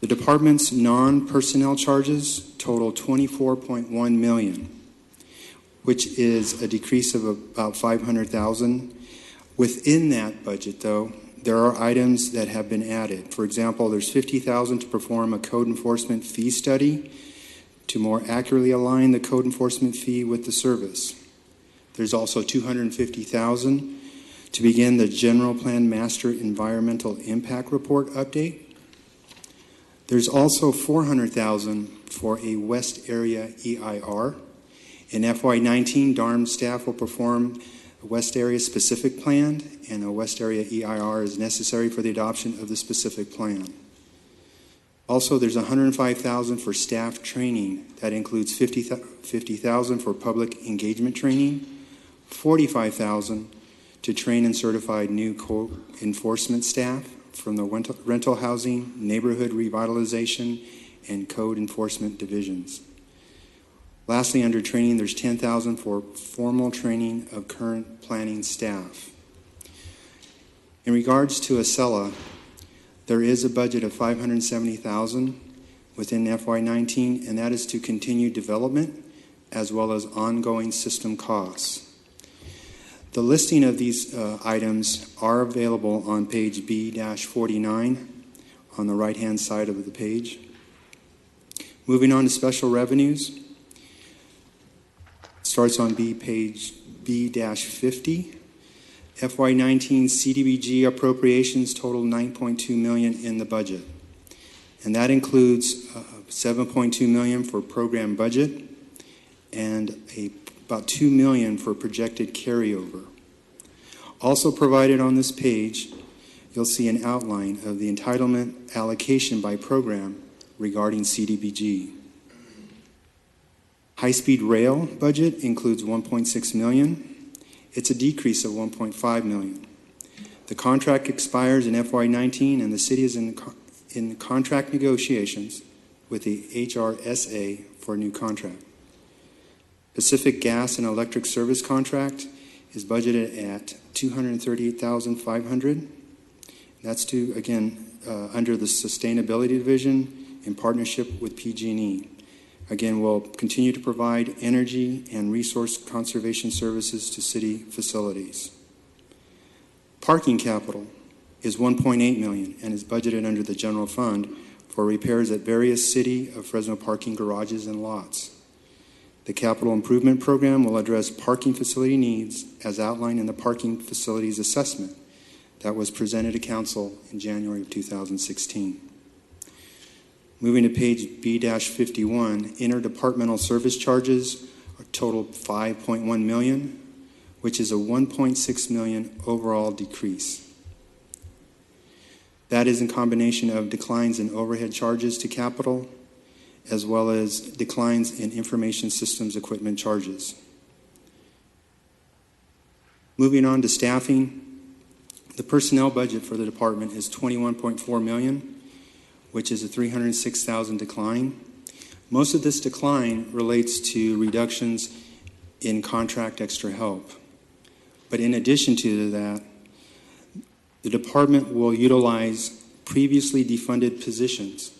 The department's non-personnel charges total 24.1 million, which is a decrease of about 500,000. Within that budget, though, there are items that have been added. For example, there's 50,000 to perform a code enforcement fee study to more accurately align the code enforcement fee with the service. There's also 250,000 to begin the general plan master environmental impact report update. There's also 400,000 for a West Area EIR. In FY19, DARM staff will perform a West Area specific plan, and a West Area EIR is necessary for the adoption of the specific plan. Also, there's 105,000 for staff training. That includes 50,000 for public engagement training, 45,000 to train and certify new code enforcement staff from the rental housing, neighborhood revitalization, and code enforcement divisions. Lastly, under training, there's 10,000 for formal training of current planning staff. In regards to Acela, there is a budget of 570,000 within FY19, and that is to continue development as well as ongoing system costs. The listing of these items are available on page B-49 on the right-hand side of the page. Moving on to special revenues. Starts on page B-50. FY19 CDBG appropriations total 9.2 million in the budget. And that includes 7.2 million for program budget and about 2 million for projected carryover. Also provided on this page, you'll see an outline of the entitlement allocation by program regarding CDBG. High-speed rail budget includes 1.6 million. It's a decrease of 1.5 million. The contract expires in FY19, and the city is in contract negotiations with the HRSA for a new contract. Pacific Gas and Electric Service contract is budgeted at 238,500. That's to, again, under the Sustainability Division in partnership with PG&E. Again, we'll continue to provide energy and resource conservation services to city facilities. Parking capital is 1.8 million and is budgeted under the general fund for repairs at various City of Fresno parking garages and lots. The capital improvement program will address parking facility needs as outlined in the parking facilities assessment that was presented to council in January of 2016. Moving to page B-51, interdepartmental service charges are total 5.1 million, which is a 1.6 million overall decrease. That is in combination of declines in overhead charges to capital, as well as declines in information systems equipment charges. Moving on to staffing, the personnel budget for the department is $21.4 million, which is a $306,000 decline. Most of this decline relates to reductions in contract extra help. But in addition to that, the department will utilize previously defunded positions.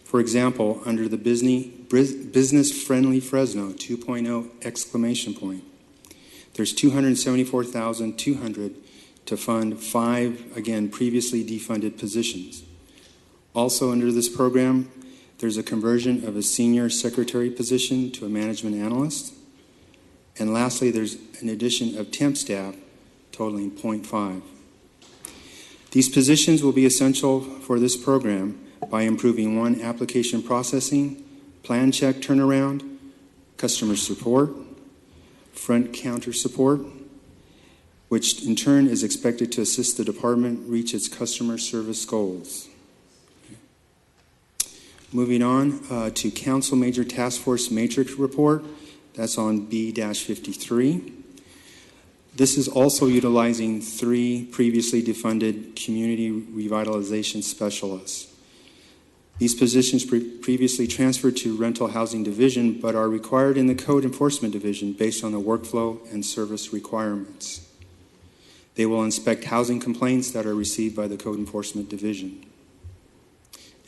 For example, under the Business Friendly Fresno 2.0 exclamation point, there's $274,200 to fund 5, again, previously defunded positions. Also under this program, there's a conversion of a senior secretary position to a management analyst. And lastly, there's an addition of temp staff totaling 0.5. These positions will be essential for this program by improving 1, application processing, plan check turnaround, customer support, front counter support, which in turn is expected to assist the department reach its customer service goals. Moving on to Council Major Task Force Matrix Report, that's on B-53. This is also utilizing 3 previously defunded community revitalization specialists. These positions previously transferred to Rental Housing Division, but are required in the Code Enforcement Division based on the workflow and service requirements. They will inspect housing complaints that are received by the Code Enforcement Division.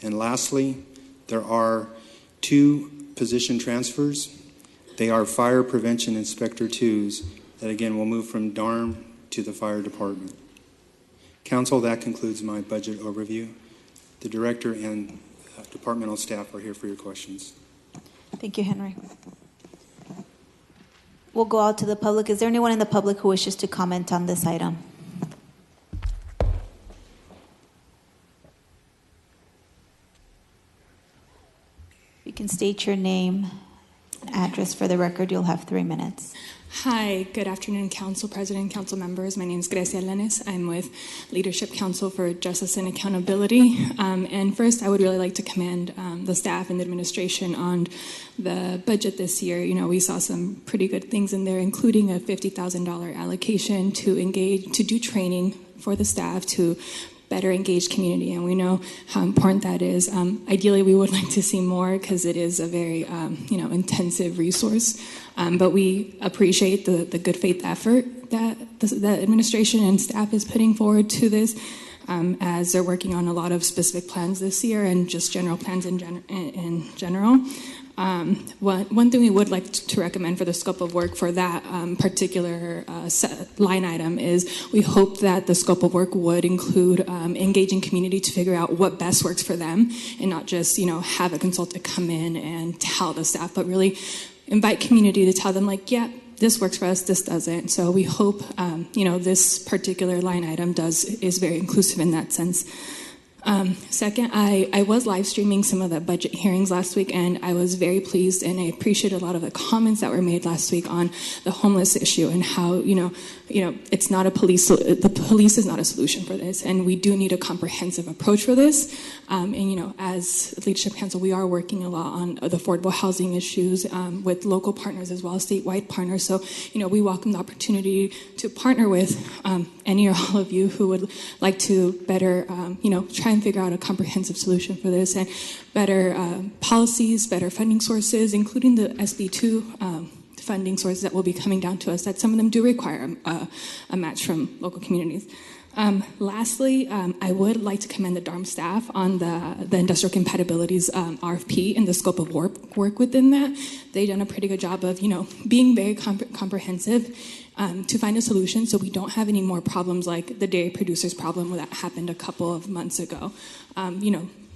And lastly, there are 2 position transfers. They are Fire Prevention Inspector 2s that again will move from DARM to the Fire Department. Council, that concludes my budget overview. The Director and departmental staff are here for your questions. Thank you, Henry. We'll go out to the public. Is there anyone in the public who wishes to comment on this item? You can state your name, address for the record. You'll have 3 minutes. Hi, good afternoon, Council President, Council members. My name is Grecia Lenes. I'm with Leadership Council for Justice and Accountability. And first, I would really like to commend the staff and the administration on the budget this year. You know, we saw some pretty good things in there, including a $50,000 allocation to do training for the staff to better engaged community, and we know how important that is. Ideally, we would like to see more because it is a very, intensive resource. But we appreciate the good faith effort that the administration and staff is putting forward to this, as they're working on a lot of specific plans this year and just general plans in general. One thing we would like to recommend for the scope of work for that particular line item is we hope that the scope of work would include engaging community to figure out what best works for them, and not just have a consultant come in and tell the staff, but really invite community to tell them, like, yeah, this works for us, this doesn't. So we hope this particular line item is very inclusive in that sense. Second, I was live streaming some of the budget hearings last week, and I was very pleased, and I appreciate a lot of the comments that were made last week on the homeless issue and how it's not the police is not a solution for this, and we do need a comprehensive approach for this. As Leadership Council, we are working a lot on the affordable housing issues with local partners as well as statewide partners. So we welcome the opportunity to partner with any or all of you who would like to better try and figure out a comprehensive solution for this, and better policies, better funding sources, including the SB2 funding sources that will be coming down to us, that some of them do require a match from local communities. Lastly, I would like to commend the DARM staff on the industrial compatibilities RFP and the scope of work within that. They've done a pretty good job of, being very comprehensive to find a solution so we don't have any more problems like the dairy producers problem that happened a couple of months ago.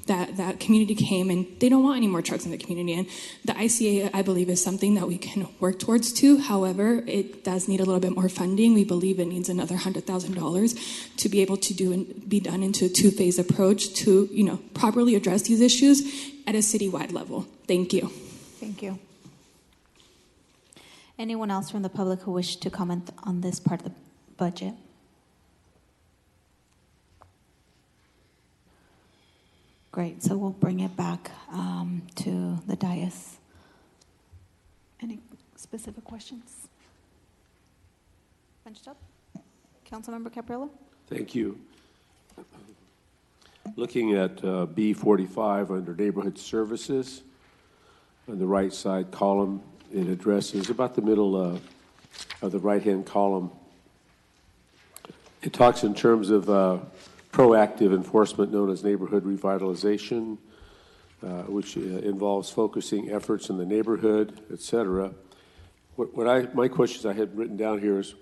That community came and they don't want any more trucks in the community. And the ICA, I believe, is something that we can work towards too. However, it does need a little bit more funding. We believe it needs another $100,000 to be able to be done into a 2-phase approach to, properly address these issues at a citywide level. Thank you. Thank you. Anyone else from the public who wish to comment on this part of the budget? Great, so we'll bring it back to the dais. Any specific questions? Bunched up? Councilmember Capriello? Thank you. Looking at B45 under Neighborhood Services, on the right side column, it addresses about the middle of the right-hand column. It talks in terms of proactive enforcement known as neighborhood revitalization, which involves focusing efforts in the neighborhood, et cetera. My questions I had written down here is,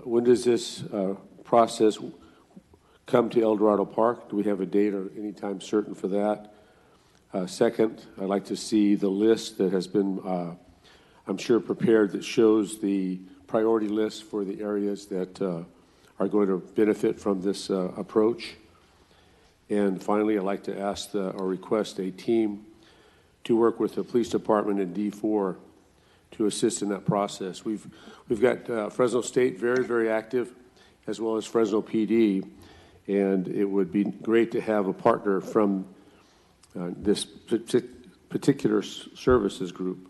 when does this process come to El Dorado Park? Do we have a date or any time certain for that? Second, I'd like to see the list that has been, I'm sure, prepared that shows the priority list for the areas that are going to benefit from this approach. And finally, I'd like to ask or request a team to work with the police department in D4 to assist in that process. We've got Fresno State very, very active, as well as Fresno PD, and it would be great to have a partner from this particular services group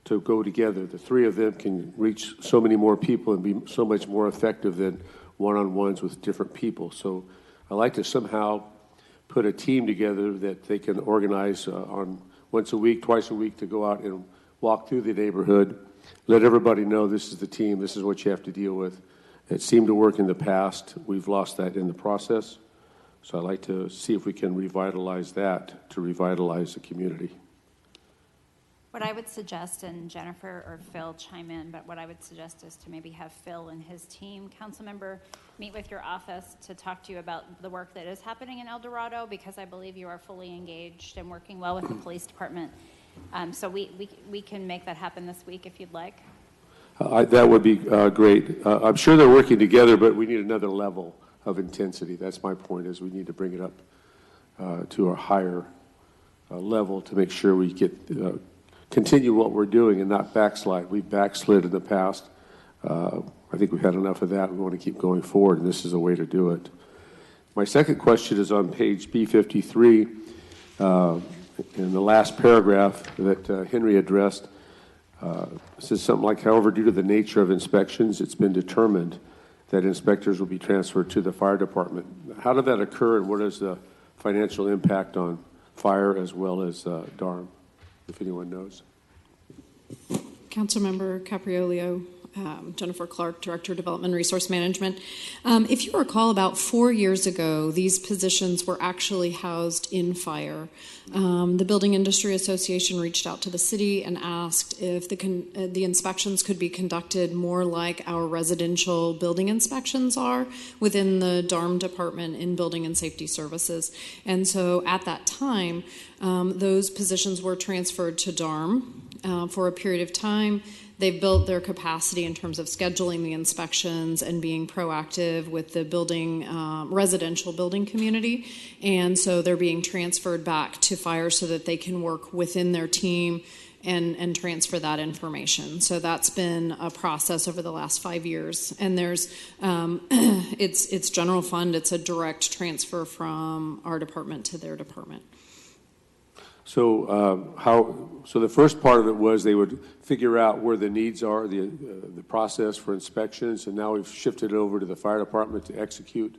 to go together. The three of them can reach so many more people and be so much more effective than one-on-ones with different people. So I'd like to somehow put a team together that they can organize on once a week, twice a week, to go out and walk through the neighborhood, let everybody know this is the team, this is what you have to deal with. It seemed to work in the past. We've lost that in the process. So I'd like to see if we can revitalize that to revitalize the community. What I would suggest, and Jennifer or Phil chime in, but what I would suggest is to maybe have Phil and his team, council member, meet with your office to talk to you about the work that is happening in El Dorado, because I believe you are fully engaged and working well with the police department. So we can make that happen this week if you'd like. That would be great. I'm sure they're working together, but we need another level of intensity. That's my point, is we need to bring it up to a higher level to make sure we get continue what we're doing and not backslide. We've backslid in the past. I think we've had enough of that. We want to keep going forward, and this is a way to do it. My second question is on page B53. In the last paragraph that Henry addressed, it says something like, however, due to the nature of inspections, it's been determined that inspectors will be transferred to the fire department. How did that occur, and what is the financial impact on fire as well as DARM, if anyone knows? Councilmember Capriolio, Jennifer Clark, Director of Development and Resource Management. If you recall, about 4 years ago, these positions were actually housed in fire. The Building Industry Association reached out to the city and asked if the inspections could be conducted more like our residential building inspections are within the DARM department in Building and Safety Services. And so at that time, those positions were transferred to DARM for a period of time. They've built their capacity in terms of scheduling the inspections and being proactive with the building, residential building community. And so they're being transferred back to fire so that they can work within their team and transfer that information. So that's been a process over the last 5 years. And there's, it's general fund. It's a direct transfer from our department to their department. So so the first part of it was they would figure out where the needs are, the process for inspections, and now we've shifted it over to the fire department to execute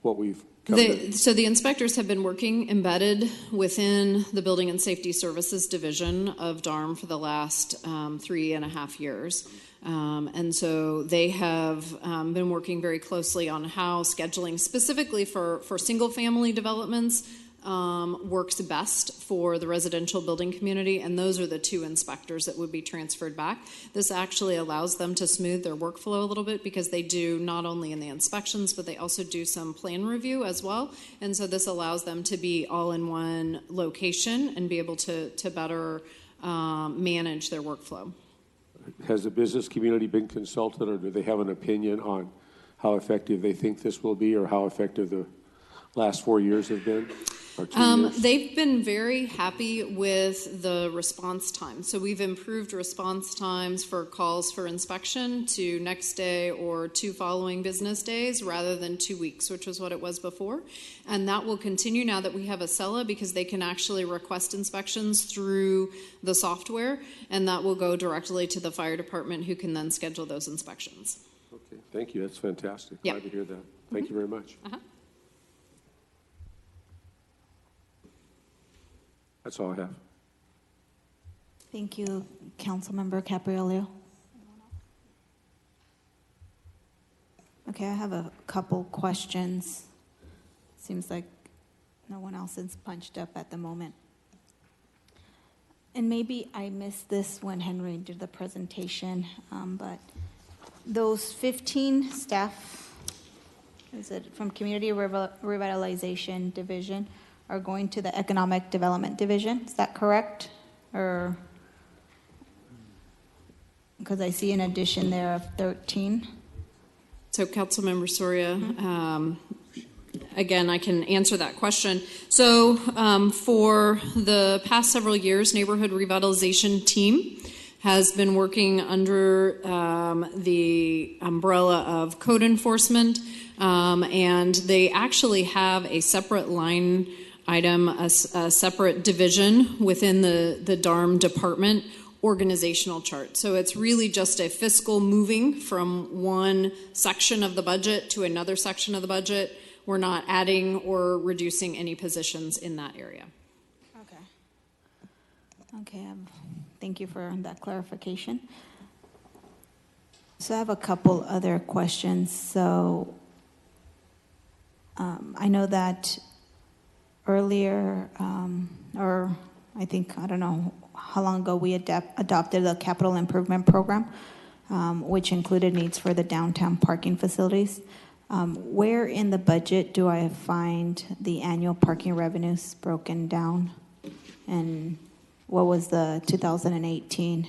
what we've covered. So the inspectors have been working embedded within the Building and Safety Services division of DARM for the last 3.5 years. And so they have been working very closely on how scheduling specifically for single-family developments works best for the residential building community, and those are the two inspectors that would be transferred back. This actually allows them to smooth their workflow a little bit because they do not only in the inspections, but they also do some plan review as well. And so this allows them to be all in one location and be able to better manage their workflow. Has the business community been consulted, or do they have an opinion on how effective they think this will be, or how effective the last 4 years have been? Or 2 years? They've been very happy with the response time. So we've improved response times for calls for inspection to next day or 2 following business days rather than 2 weeks, which was what it was before. And that will continue now that we have Acela, because they can actually request inspections through the software, and that will go directly to the fire department, who can then schedule those inspections. Okay, thank you. That's fantastic. Yep. Glad to hear that. Thank you very much. That's all I have. Thank you, Councilmember Capriolio. Okay, I have a couple questions. Seems like no one else is punched up at the moment. And maybe I missed this when Henry did the presentation, but those 15 staff, is it from Community Revitalization Division, are going to the Economic Development Division. Is that correct? Or, because I see an addition there of 13. So Councilmember Soria, again, I can answer that question. So for the past several years, Neighborhood Revitalization Team has been working under the umbrella of code enforcement, and they actually have a separate line item, a separate division within the DARM department organizational chart. So it's really just a fiscal moving from one section of the budget to another section of the budget. We're not adding or reducing any positions in that area. Okay, thank you for that clarification. So I have a couple other questions. So I know that earlier, or I think, I don't know how long ago, we adopted the capital improvement program, which included needs for the downtown parking facilities. Where in the budget do I find the annual parking revenues broken down? And what was the 2018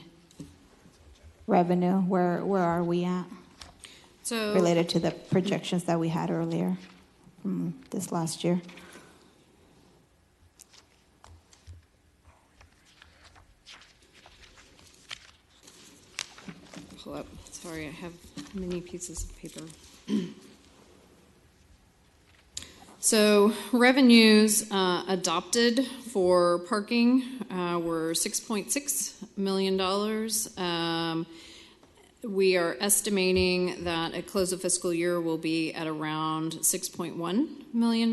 revenue? Where are we at? So related to the projections that we had earlier from this last year. Pull up. Sorry, I have many pieces of paper. So revenues adopted for parking were $6.6 million. We are estimating that at close of fiscal year will be at around $6.1 million.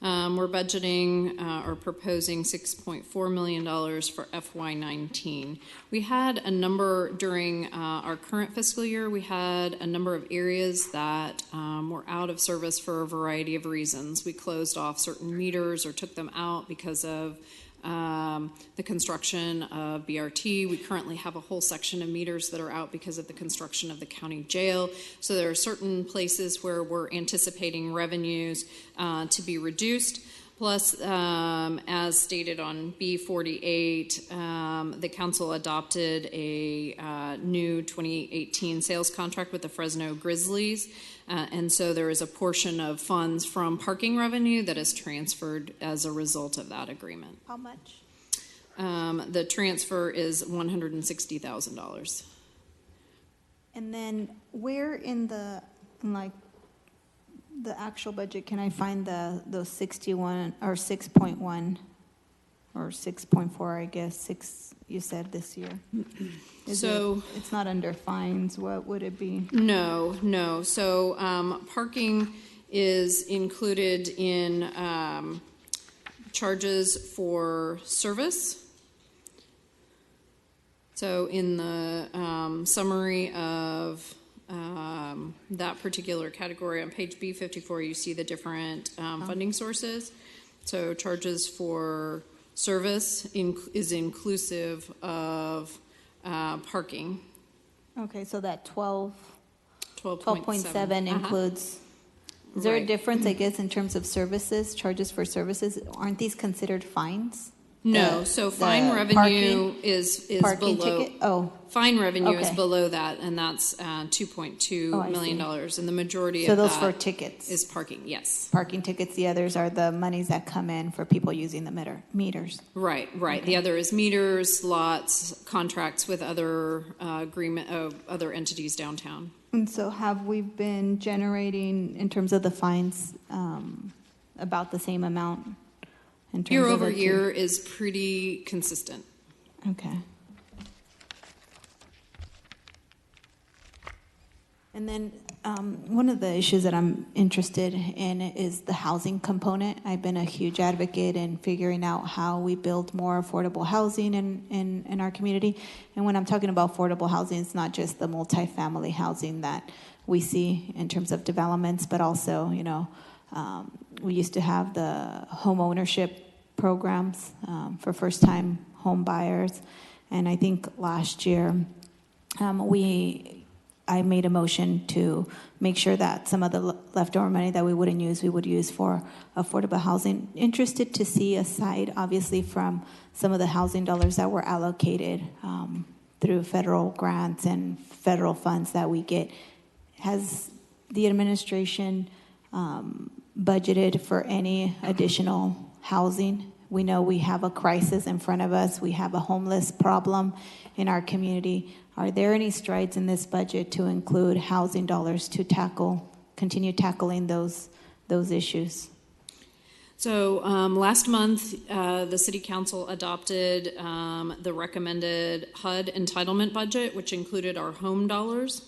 We're budgeting or proposing $6.4 million for FY19. We had a number during our current fiscal year. We had a number of areas that were out of service for a variety of reasons. We closed off certain meters or took them out because of the construction of BRT. We currently have a whole section of meters that are out because of the construction of the county jail. So there are certain places where we're anticipating revenues to be reduced. Plus, as stated on B48, the council adopted a new 2018 sales contract with the Fresno Grizzlies. And so there is a portion of funds from parking revenue that is transferred as a result of that agreement. How much? The transfer is $160,000. And then where in the actual budget can I find those 61 or 6.1 or 6.4, I guess, 6 you said this year? It's not under fines. What would it be? No. So parking is included in charges for service. So in the summary of that particular category on page B54, you see the different funding sources. So charges for service is inclusive of parking. Okay, so that 12.7 includes. Is there a difference, I guess, in terms of services, charges for services? Aren't these considered fines? No, The- so the fine revenue parking- is parking below. ticket? Oh. Fine revenue is Okay. below that, and that's $2.2 Oh, I million see. dollars, and the majority So of those that for tickets? is parking. Yes. Parking tickets, the others are the monies that come in for people using the meters. Right. The other is meters, lots, contracts with other other entities downtown. And so have we been generating, in terms of the fines, about the same amount? In terms Year of over the two? year is pretty consistent. Okay. And then one of the issues that I'm interested in is the housing component. I've been a huge advocate in figuring out how we build more affordable housing in our community. And when I'm talking about affordable housing, it's not just the multifamily housing that we see in terms of developments, but also, we used to have the home ownership programs for first-time home buyers. And I think last year I made a motion to make sure that some of the leftover money that we wouldn't use, we would use for affordable housing. Interested to see, aside obviously from some of the housing dollars that were allocated through federal grants and federal funds that we get, has the administration budgeted for any additional housing? We know we have a crisis in front of us. We have a homeless problem in our community. Are there any strides in this budget to include housing dollars to continue tackling those issues? So last month, the City Council adopted the recommended HUD entitlement budget, which included our home dollars.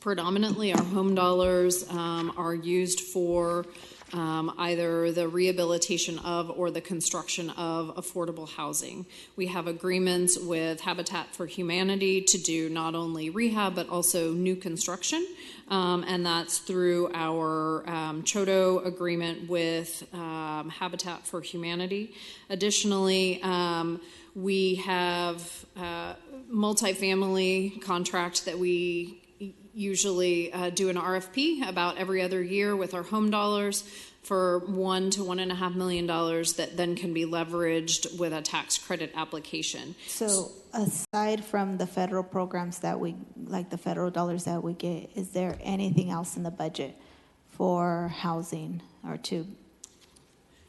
Predominantly, our home dollars are used for either the rehabilitation of or the construction of affordable housing. We have agreements with Habitat for Humanity to do not only rehab but also new construction, and that's through our Chodo agreement with Habitat for Humanity. Additionally, we have multifamily contract that we usually do an RFP about every other year with our home dollars for $1 to $1.5 million that then can be leveraged with a tax credit application. So aside from the federal programs that like the federal dollars that we get, is there anything else in the budget for housing or to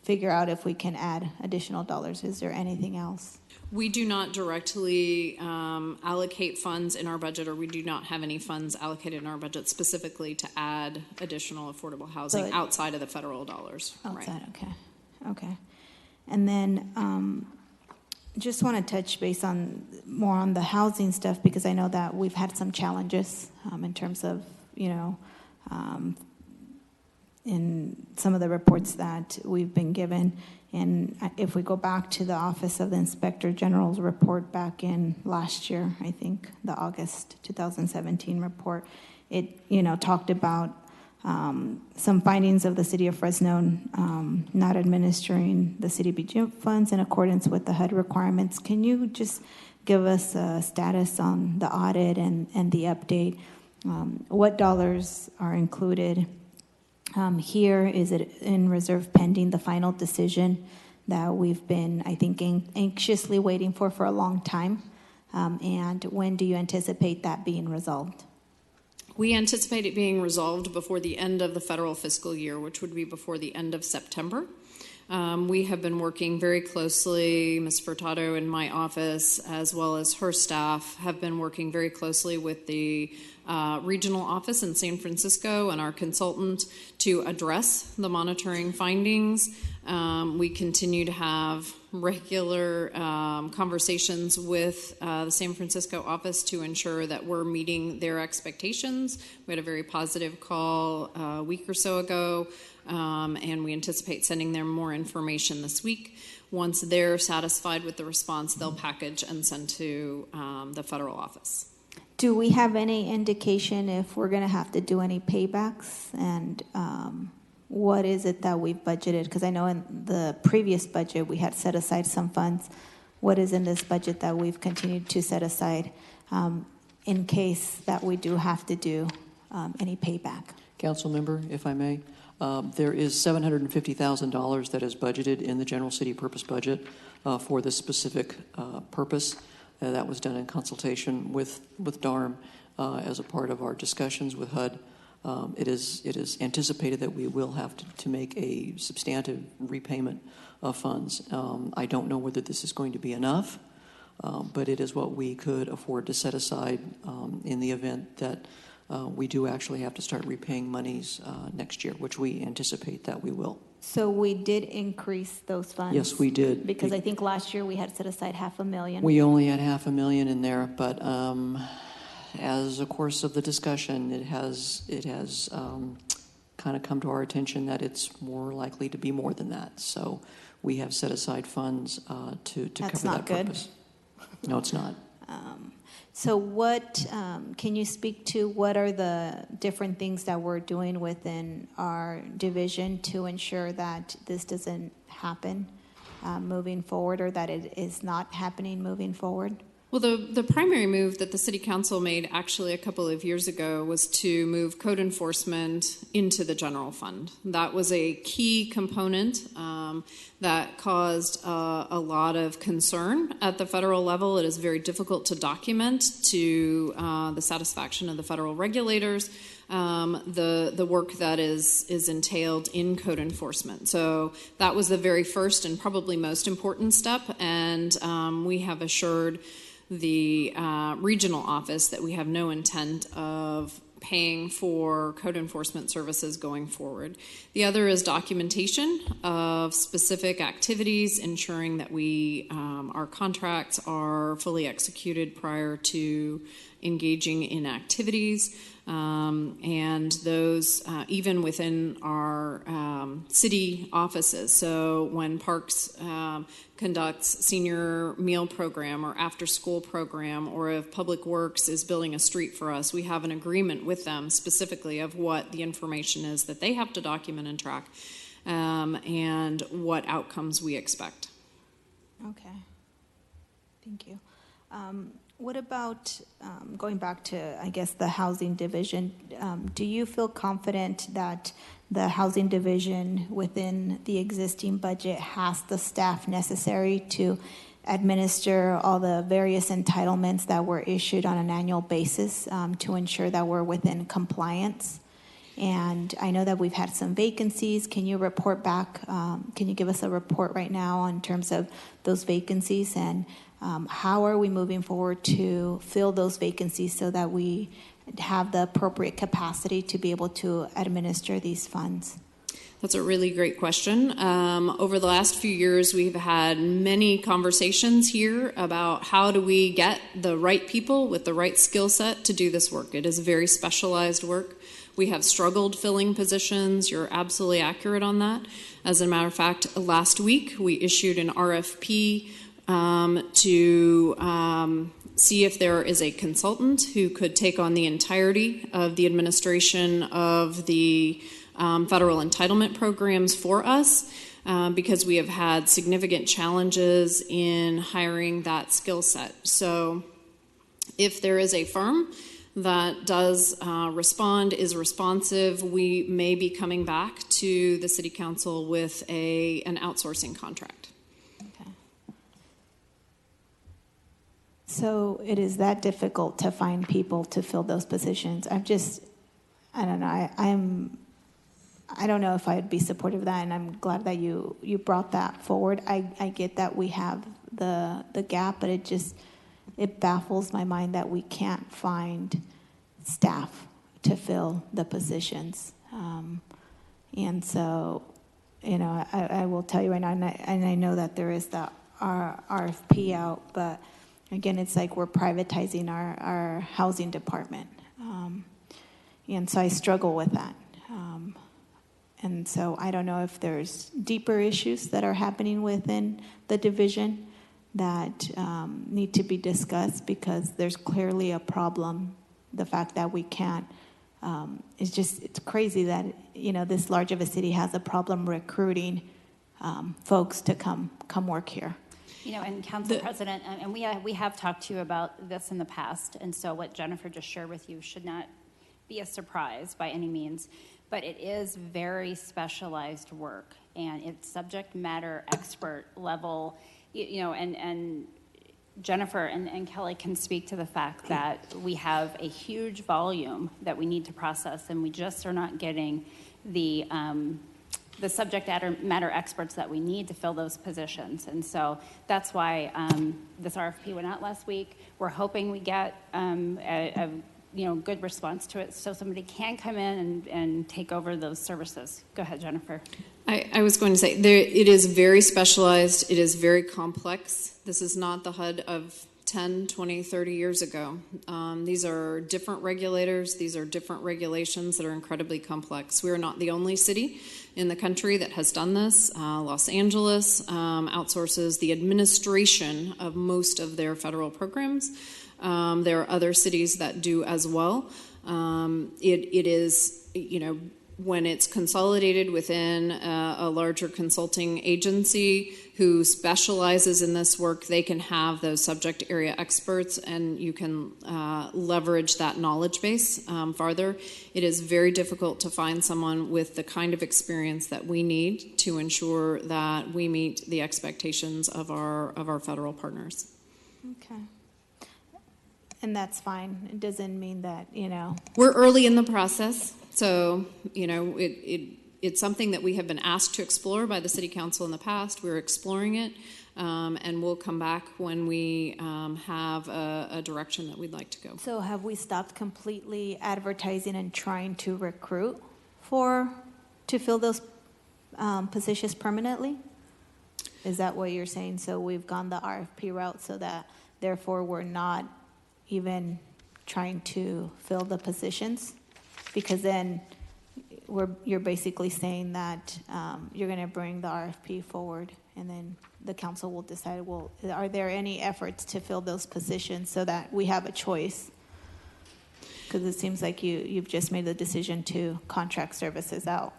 figure out if we can add additional dollars? Is there anything else? We do not directly allocate funds in our budget, or we do not have any funds allocated in our budget specifically to add additional affordable housing outside of the federal dollars. Outside, okay. And then just want to touch base more on the housing stuff, because I know that we've had some challenges in terms of, in some of the reports that we've been given. And if we go back to the Office of the Inspector General's report back in last year, I think the August 2017 report, it talked about some findings of the City of Fresno not administering the CDBG funds in accordance with the HUD requirements. Can you just give us a status on the audit and the update? What dollars are included? Here, is it in reserve pending the final decision that we've been, I think, anxiously waiting for a long time? And when do you anticipate that being resolved? We anticipate it being resolved before the end of the federal fiscal year, which would be before the end of September. We have been working very closely, Ms. Furtado in my office, as well as her staff, have been working very closely with the regional office in San Francisco and our consultant to address the monitoring findings. We continue to have regular conversations with the San Francisco office to ensure that we're meeting their expectations. We had a very positive call a week or so ago, and we anticipate sending them more information this week. Once they're satisfied with the response, they'll package and send to the federal office. Do we have any indication if we're going to have to do any paybacks? And what is it that we've budgeted? Because I know in the previous budget we had set aside some funds. What is in this budget that we've continued to set aside in case that we do have to do any payback? Council member, if I may, there is $750,000 that is budgeted in the general city purpose budget for this specific purpose. That was done in consultation with DARM as a part of our discussions with HUD. It is anticipated that we will have to make a substantive repayment of funds. I don't know whether this is going to be enough, but it is what we could afford to set aside in the event that we do actually have to start repaying monies next year, which we anticipate that we will. So we did increase those funds? Yes, we did. Because I think last year we had set aside $500,000. We only had $500,000 in there, but as a course of the discussion, it has kind of come to our attention that it's more likely to be more than that. So we have set aside funds to cover that purpose. No, it's not. So what, can you speak to what are the different things that we're doing within our division to ensure that this doesn't happen moving forward, or that it is not happening moving forward? Well, the primary move that the City Council made actually a couple of years ago was to move code enforcement into the general fund. That was a key component that caused a lot of concern at the federal level. It is very difficult to document to the satisfaction of the federal regulators the work that is entailed in code enforcement. So that was the very first and probably most important step, and we have assured the regional office that we have no intent of paying for code enforcement services going forward. The other is documentation of specific activities, ensuring that our contracts are fully executed prior to engaging in activities. And those even within our city offices. So when Parks conducts senior meal program or after school program, or if Public Works is building a street for us, we have an agreement with them specifically of what the information is that they have to document and track, and what outcomes we expect. Okay. Thank you. What about going back to, I guess, the housing division? Do you feel confident that the housing division within the existing budget has the staff necessary to administer all the various entitlements that were issued on an annual basis to ensure that we're within compliance? And I know that we've had some vacancies. Can you report back? Can you give us a report right now in terms of those vacancies, and how are we moving forward to fill those vacancies so that we have the appropriate capacity to be able to administer these funds? That's a really great question. Over the last few years, we've had many conversations here about how do we get the right people with the right skill set to do this work. It is very specialized work. We have struggled filling positions. You're absolutely accurate on that. As a matter of fact, last week we issued an RFP to see if there is a consultant who could take on the entirety of the administration of the federal entitlement programs for us, because we have had significant challenges in hiring that skill set. So if there is a firm that does respond, is responsive, we may be coming back to the City Council with an outsourcing contract. Okay. So it is that difficult to find people to fill those positions. I don't know. I don't know if I'd be supportive of that, and I'm glad that you brought that forward. I get that we have the gap, but it baffles my mind that we can't find staff to fill the positions. And so, I will tell you right now, and I know that there is the RFP out, but again, it's like we're privatizing our housing department. And so I struggle with that. And so I don't know if there's deeper issues that are happening within the division that need to be discussed, because there's clearly a problem. The fact that we can't, it's crazy that, this large of a city has a problem recruiting folks to come work here. And Council President, and we have talked to you about this in the past, and so what Jennifer just shared with you should not be a surprise by any means, but it is very specialized work, and it's subject matter expert level, and Jennifer and Kelly can speak to the fact that we have a huge volume that we need to process, and we just are not getting the subject matter experts that we need to fill those positions. And so that's why this RFP went out last week. We're hoping we get a good response to it so somebody can come in and take over those services. Go ahead, Jennifer. I was going to say, it is very specialized. It is very complex. This is not the HUD of 10, 20, 30 years ago. These are different regulators. These are different regulations that are incredibly complex. We are not the only city in the country that has done this. Los Angeles outsources the administration of most of their federal programs. There are other cities that do as well. It is, when it's consolidated within a larger consulting agency who specializes in this work, they can have those subject area experts, and you can leverage that knowledge base farther. It is very difficult to find someone with the kind of experience that we need to ensure that we meet the expectations of our federal partners. Okay. And that's fine. It doesn't mean that, We're early in the process, so, it's something that we have been asked to explore by the City Council in the past. We're exploring it, and we'll come back when we have a direction that we'd like to go. So have we stopped completely advertising and trying to recruit to fill those positions permanently? Is that what you're saying? So we've gone the RFP route so that therefore we're not even trying to fill the positions? Because then you're basically saying that you're going to bring the RFP forward, and then the council will decide, well, are there any efforts to fill those positions so that we have a choice? Because it seems like you've just made the decision to contract services out.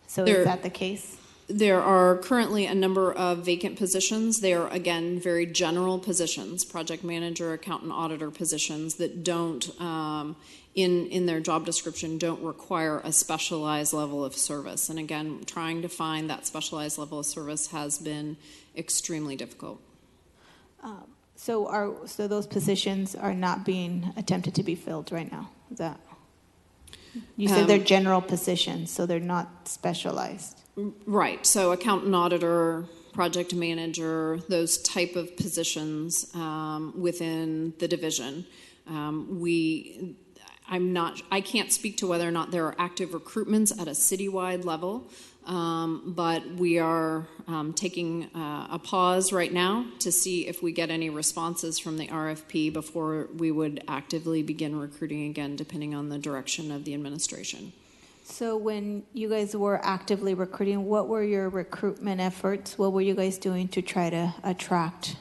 So is that the case? There are currently a number of vacant positions. They are, again, very general positions, project manager, accountant, auditor positions that don't, in their job description, don't require a specialized level of service. And again, trying to find that specialized level of service has been extremely difficult. So those positions are not being attempted to be filled right now? Is that? You said they're general positions, so they're not specialized. Right. So accountant, auditor, project manager, those type of positions within the division. I can't speak to whether or not there are active recruitments at a citywide level, but we are taking a pause right now to see if we get any responses from the RFP before we would actively begin recruiting again, depending on the direction of the administration. So when you guys were actively recruiting, what were your recruitment efforts? What were you guys doing to try to attract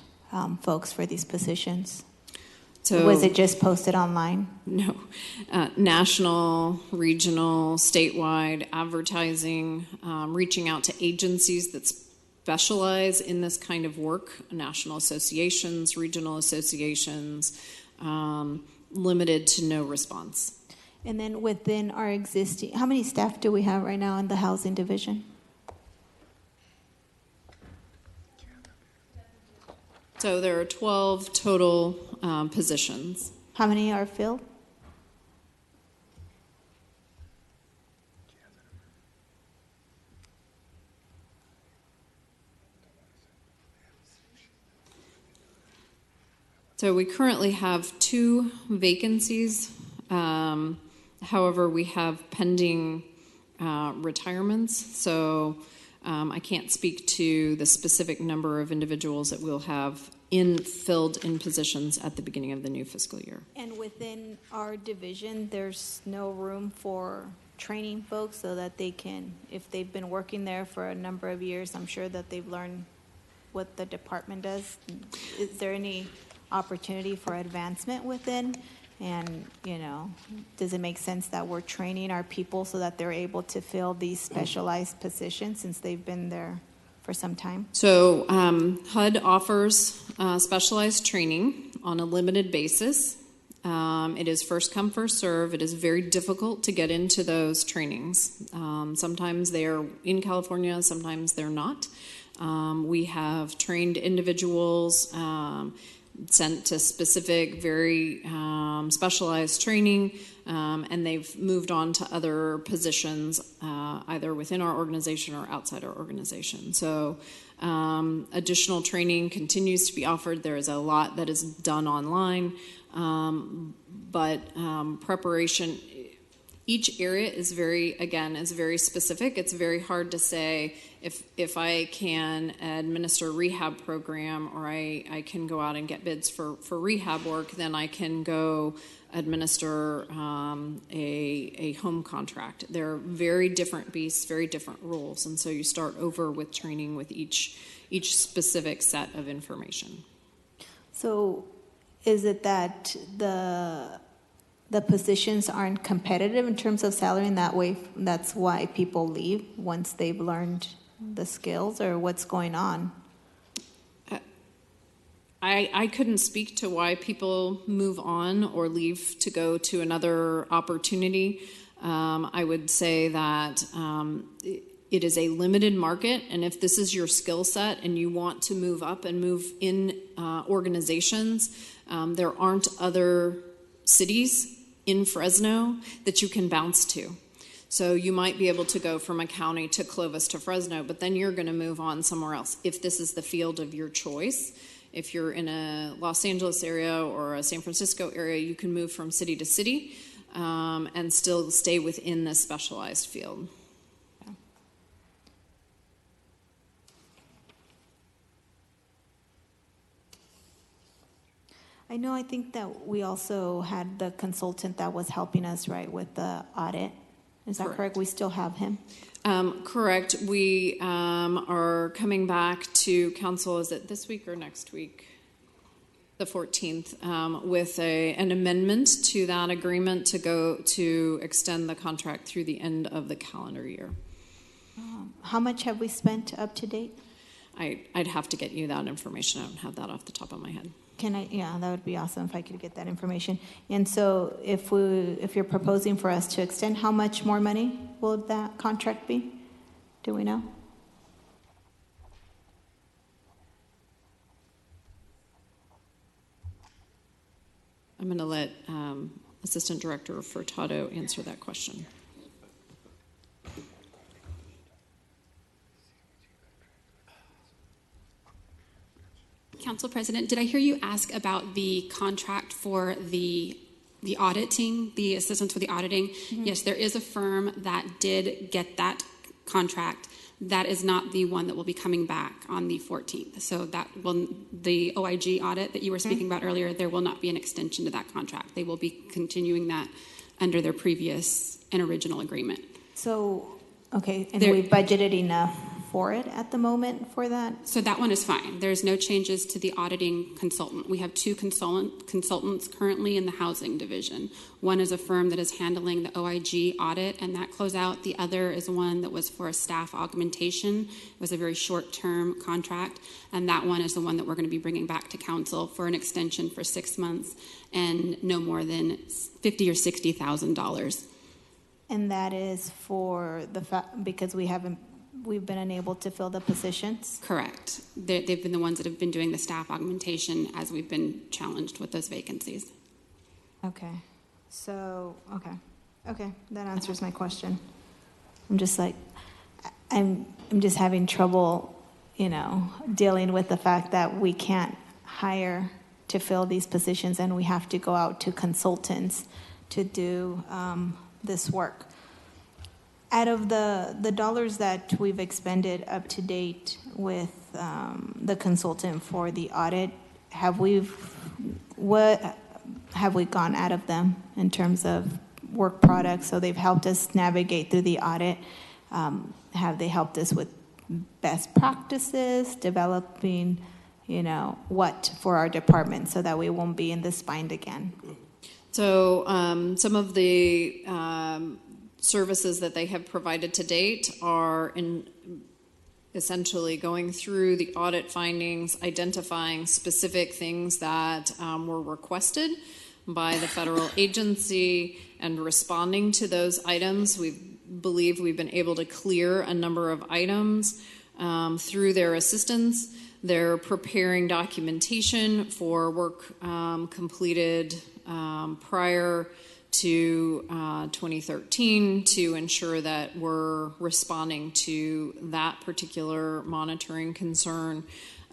folks for these positions? So was it just posted online? No. National, regional, statewide advertising, reaching out to agencies that specialize in this kind of work, national associations, regional associations, limited to no response. And then within our existing, how many staff do we have right now in the housing division? So there are 12 total positions. How many are filled? So we currently have 2 vacancies. However, we have pending retirements, so I can't speak to the specific number of individuals that we'll have filled in positions at the beginning of the new fiscal year. And within our division, there's no room for training folks so that they can, if they've been working there for a number of years, I'm sure that they've learned what the department does. Is there any opportunity for advancement within? And, does it make sense that we're training our people so that they're able to fill these specialized positions since they've been there for some time? So HUD offers specialized training on a limited basis. It is first come, first serve. It is very difficult to get into those trainings. Sometimes they're in California, sometimes they're not. We have trained individuals sent to specific, very specialized training, and they've moved on to other positions, either within our organization or outside our organization. So additional training continues to be offered. There is a lot that is done online, but preparation, each area is very specific. It's very hard to say if I can administer a rehab program, or I can go out and get bids for rehab work, then I can go administer a home contract. They're very different beasts, very different rules, and so you start over with training with each specific set of information. So is it that the positions aren't competitive in terms of salary, and that's why people leave once they've learned the skills, or what's going on? I couldn't speak to why people move on or leave to go to another opportunity. I would say that it is a limited market, and if this is your skill set and you want to move up and move in organizations, there aren't other cities in Fresno that you can bounce to. So you might be able to go from a county to Clovis to Fresno, but then you're going to move on somewhere else if this is the field of your choice. If you're in a Los Angeles area or a San Francisco area, you can move from city to city and still stay within this specialized field. I think that we also had the consultant that was helping us, right, with the audit. Is that correct? We still have him? Correct. We are coming back to council, is it this week or next week? The 14th, with an amendment to that agreement to extend the contract through the end of the calendar year. How much have we spent up to date? I'd have to get you that information. I don't have that off the top of my head. Yeah, that would be awesome if I could get that information. And so if you're proposing for us to extend, how much more money will that contract be? Do we know? I'm going to let Assistant Director Furtado answer that question. Council President, did I hear you ask about the contract for the auditing, the assistance for the auditing? Mm-hmm. Yes, there is a firm that did get that contract. That is not the one that will be coming back on the 14th. So the OIG audit that you were speaking about earlier, there will not be an extension to that contract. They will be continuing that under their previous and original agreement. So, okay, and we budgeted enough for it at the moment for that? So that one is fine. There's no changes to the auditing consultant. We have two consultants currently in the housing division. One is a firm that is handling the OIG audit and that closeout. The other is one that was for a staff augmentation. It was a very short-term contract, and that one is the one that we're going to be bringing back to council for an extension for 6 months and no more than $50,000 or $60,000. And that is for because we've been unable to fill the positions? Correct. They've been the ones that have been doing the staff augmentation as we've been challenged with those vacancies. Okay. So, okay, that answers my question. I'm just I'm just having trouble, dealing with the fact that we can't hire to fill these positions and we have to go out to consultants to do this work. Out of the dollars that we've expended up to date with the consultant for the audit, what have we gone out of them in terms of work products? So they've helped us navigate through the audit. Have they helped us with best practices, developing, what for our department so that we won't be in this bind again? So some of the services that they have provided to date are essentially going through the audit findings, identifying specific things that were requested by the federal agency and responding to those items. We believe we've been able to clear a number of items. through their assistants. They're preparing documentation for work completed prior to 2013 to ensure that we're responding to that particular monitoring concern.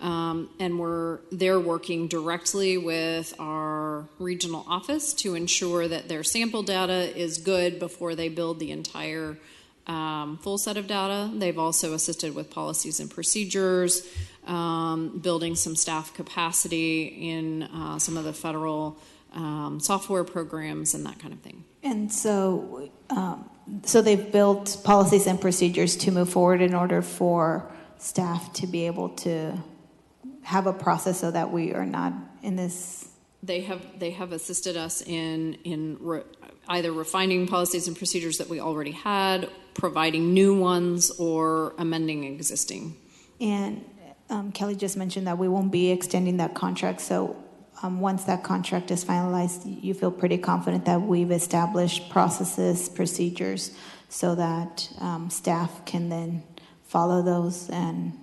And they're working directly with our regional office to ensure that their sample data is good before they build the entire full set of data. They've also assisted with policies and procedures, building some staff capacity in some of the federal software programs and that kind of thing. And so, so they've built policies and procedures to move forward in order for staff to be able to have a process so that we are not in this. They have assisted us in either refining policies and procedures that we already had, providing new ones, or amending existing. And Kelly just mentioned that we won't be extending that contract. So once that contract is finalized, you feel pretty confident that we've established processes, procedures, so that staff can then follow those. And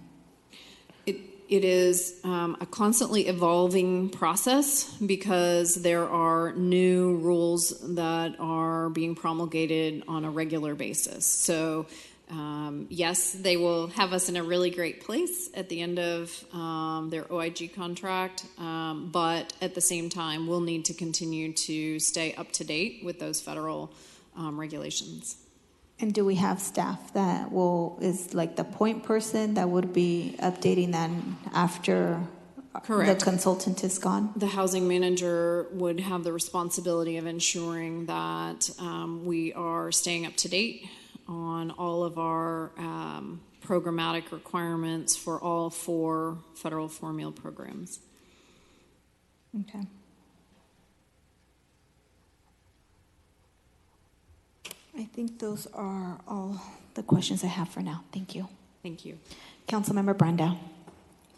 it is a constantly evolving process because there are new rules that are being promulgated on a regular basis. So yes, they will have us in a really great place at the end of their OIG contract, but at the same time, we'll need to continue to stay up to date with those federal regulations. And do we have staff that is like the point person that would be updating that after Correct. the consultant is gone? The housing manager would have the responsibility of ensuring that we are staying up to date on all of our programmatic requirements for all 4 federal formula programs. Okay. I think those are all the questions I have for now. Thank you. Thank you. Councilmember Brandau.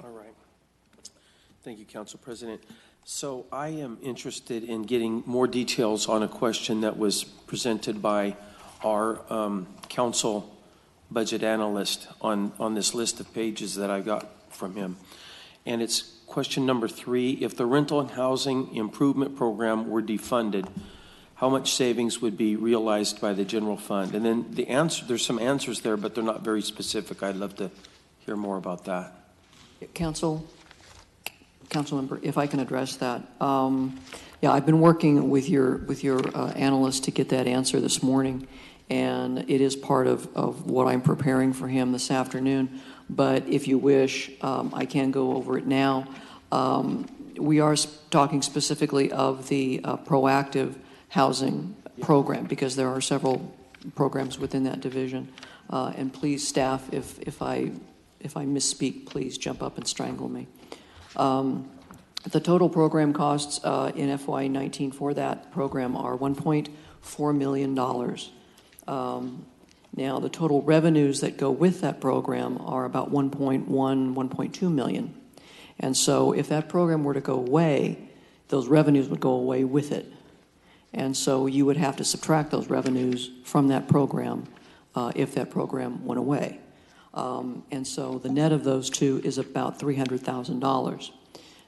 All right. Thank you, Council President. So I am interested in getting more details on a question that was presented by our council budget analyst on this list of pages that I got from him. And it's question number 3. If the rental and housing improvement program were defunded, how much savings would be realized by the general fund? And then the answer, there's some answers there, but they're not very specific. I'd love to hear more about that. Councilmember, if I can address that. Yeah, I've been working with your analyst to get that answer this morning, and it is part of what I'm preparing for him this afternoon. But if you wish, I can go over it now. We are talking specifically of the proactive housing program, because there are several programs within that division. And please, staff, if I misspeak, please jump up and strangle me. The total program costs in FY19 for that program are $1.4 million. Now, the total revenues that go with that program are about 1.2 million. And so if that program were to go away, those revenues would go away with it. And so you would have to subtract those revenues from that program if that program went away. And so the net of those two is about $300,000.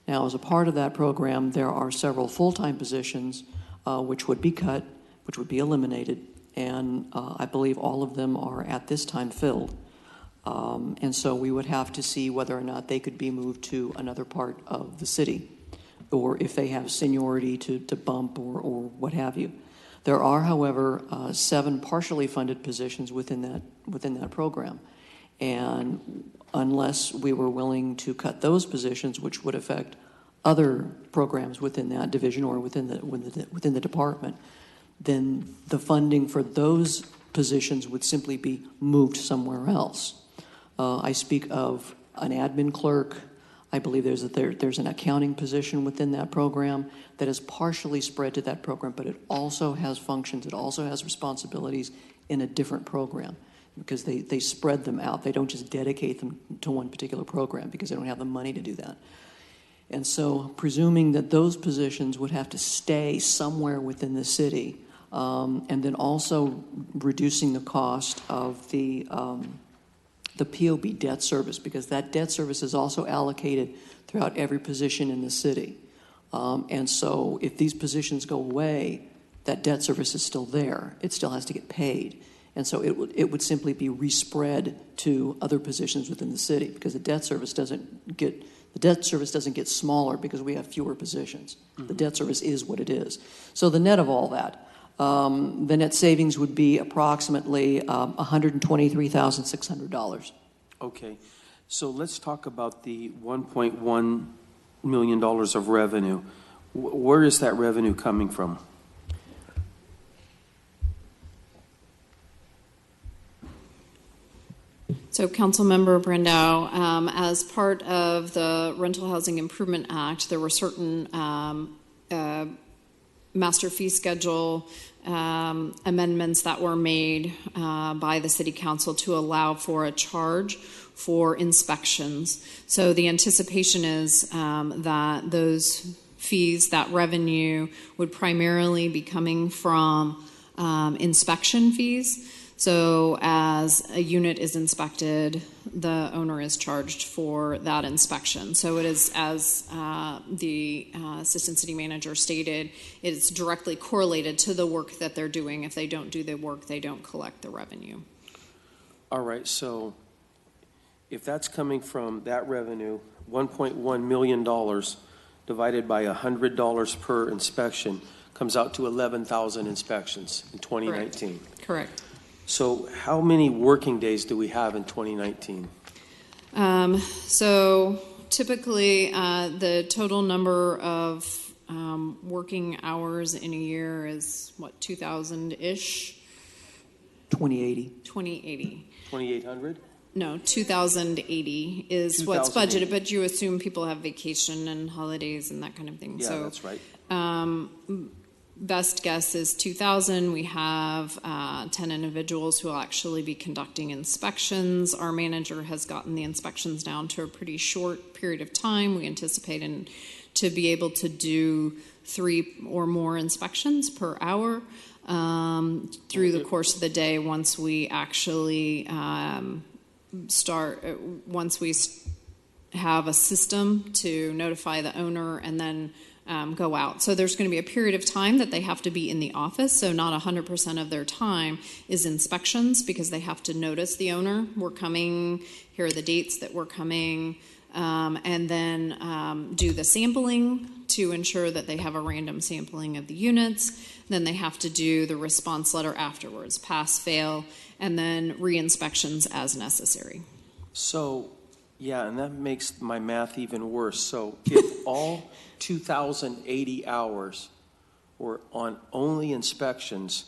Now, as a part of that program, there are several full-time positions which would be cut, which would be eliminated, and I believe all of them are at this time filled. And so we would have to see whether or not they could be moved to another part of the city, or if they have seniority to bump or what have you. There are, however, 7 partially funded positions within that program. And unless we were willing to cut those positions, which would affect other programs within that division or within the department, then the funding for those positions would simply be moved somewhere else. I speak of an admin clerk. I believe there's an accounting position within that program that is partially spread to that program, but it also has functions, it also has responsibilities in a different program, because they spread them out. They don't just dedicate them to one particular program because they don't have the money to do that. And so presuming that those positions would have to stay somewhere within the city, and then also reducing the cost of the the POB debt service, because that debt service is also allocated throughout every position in the city. And so if these positions go away, that debt service is still there. It still has to get paid. And so it would simply be respread to other positions within the city, because the debt service doesn't get smaller because we have fewer positions. Mm-hmm. The debt service is what it is. So the net of all that, the net savings would be approximately $123,600. Okay, so let's talk about the $1.1 million of revenue. Where is that revenue coming from? So, Councilmember Brandau, as part of the Rental Housing Improvement Act, there were certain master fee schedule amendments that were made by the City Council to allow for a charge for inspections. So the anticipation is that those fees, that revenue, would primarily be coming from inspection fees. So as a unit is inspected, the owner is charged for that inspection. So it is, as the Assistant City Manager stated, it's directly correlated to the work that they're doing. If they don't do the work, they don't collect the revenue. All right, so if that's coming from that revenue, $1.1 million divided by $100 per inspection comes out to 11,000 inspections in 2019. Correct. So how many working days do we have in 2019? So typically the total number of working hours in a year is, what, 2,000-ish? 2080. 2080. 2,800? No, 2,080 is what's budgeted, but you assume people have vacation and holidays and that kind of thing. Yeah, so that's right. Best guess is 2,000. We have 10 individuals who will actually be conducting inspections. Our manager has gotten the inspections down to a pretty short period of time. We anticipate to be able to do 3 or more inspections per hour through the course of the day once we actually once we have a system to notify the owner and then go out. So there's going to be a period of time that they have to be in the office. So not 100% of their time is inspections, because they have to notice the owner. We're coming, here are the dates that we're coming, and then do the sampling to ensure that they have a random sampling of the units. Then they have to do the response letter afterwards, pass, fail, and then re-inspections as necessary. So, yeah, and that makes my math even worse. So if all 2,080 hours were on only inspections,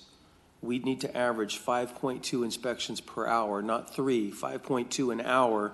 we'd need to average 5.2 inspections per hour, not 3, 5.2 an hour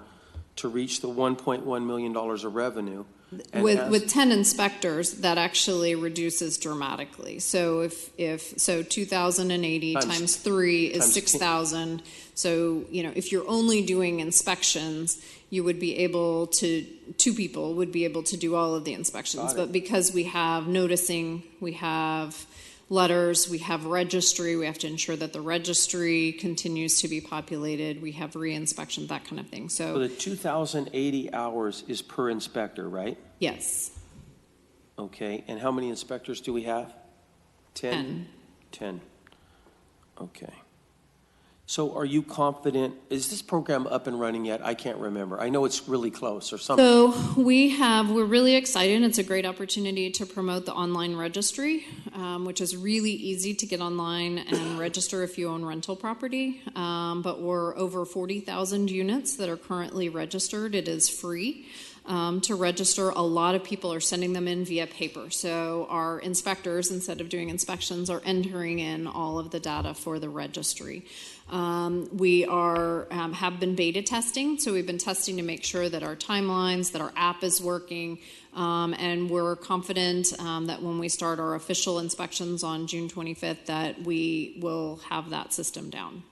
to reach the $1.1 million of revenue. And with 10 inspectors, that actually reduces dramatically. So if 2,080 times 3 is 6,000. So, if you're only doing inspections, you would be able to, 2 people would be able to do all of the inspections. But because we have noticing, we have letters, we have registry, we have to ensure that the registry continues to be populated, we have re-inspection, that kind of thing. So the 2,080 hours is per inspector, right? Yes. Okay, and how many inspectors do we have? 10? 10. Okay. So are you confident, is this program up and running yet? I can't remember. I know it's really close or something. So we're really excited. It's a great opportunity to promote the online registry, which is really easy to get online and register if you own rental property. But we're over 40,000 units that are currently registered. It is free. To register, a lot of people are sending them in via paper. So our inspectors, instead of doing inspections, are entering in all of the data for the registry. We have been beta testing, so we've been testing to make sure that our timelines, that our app is working, and we're confident that when we start our official inspections on June 25th, that we will have that system down.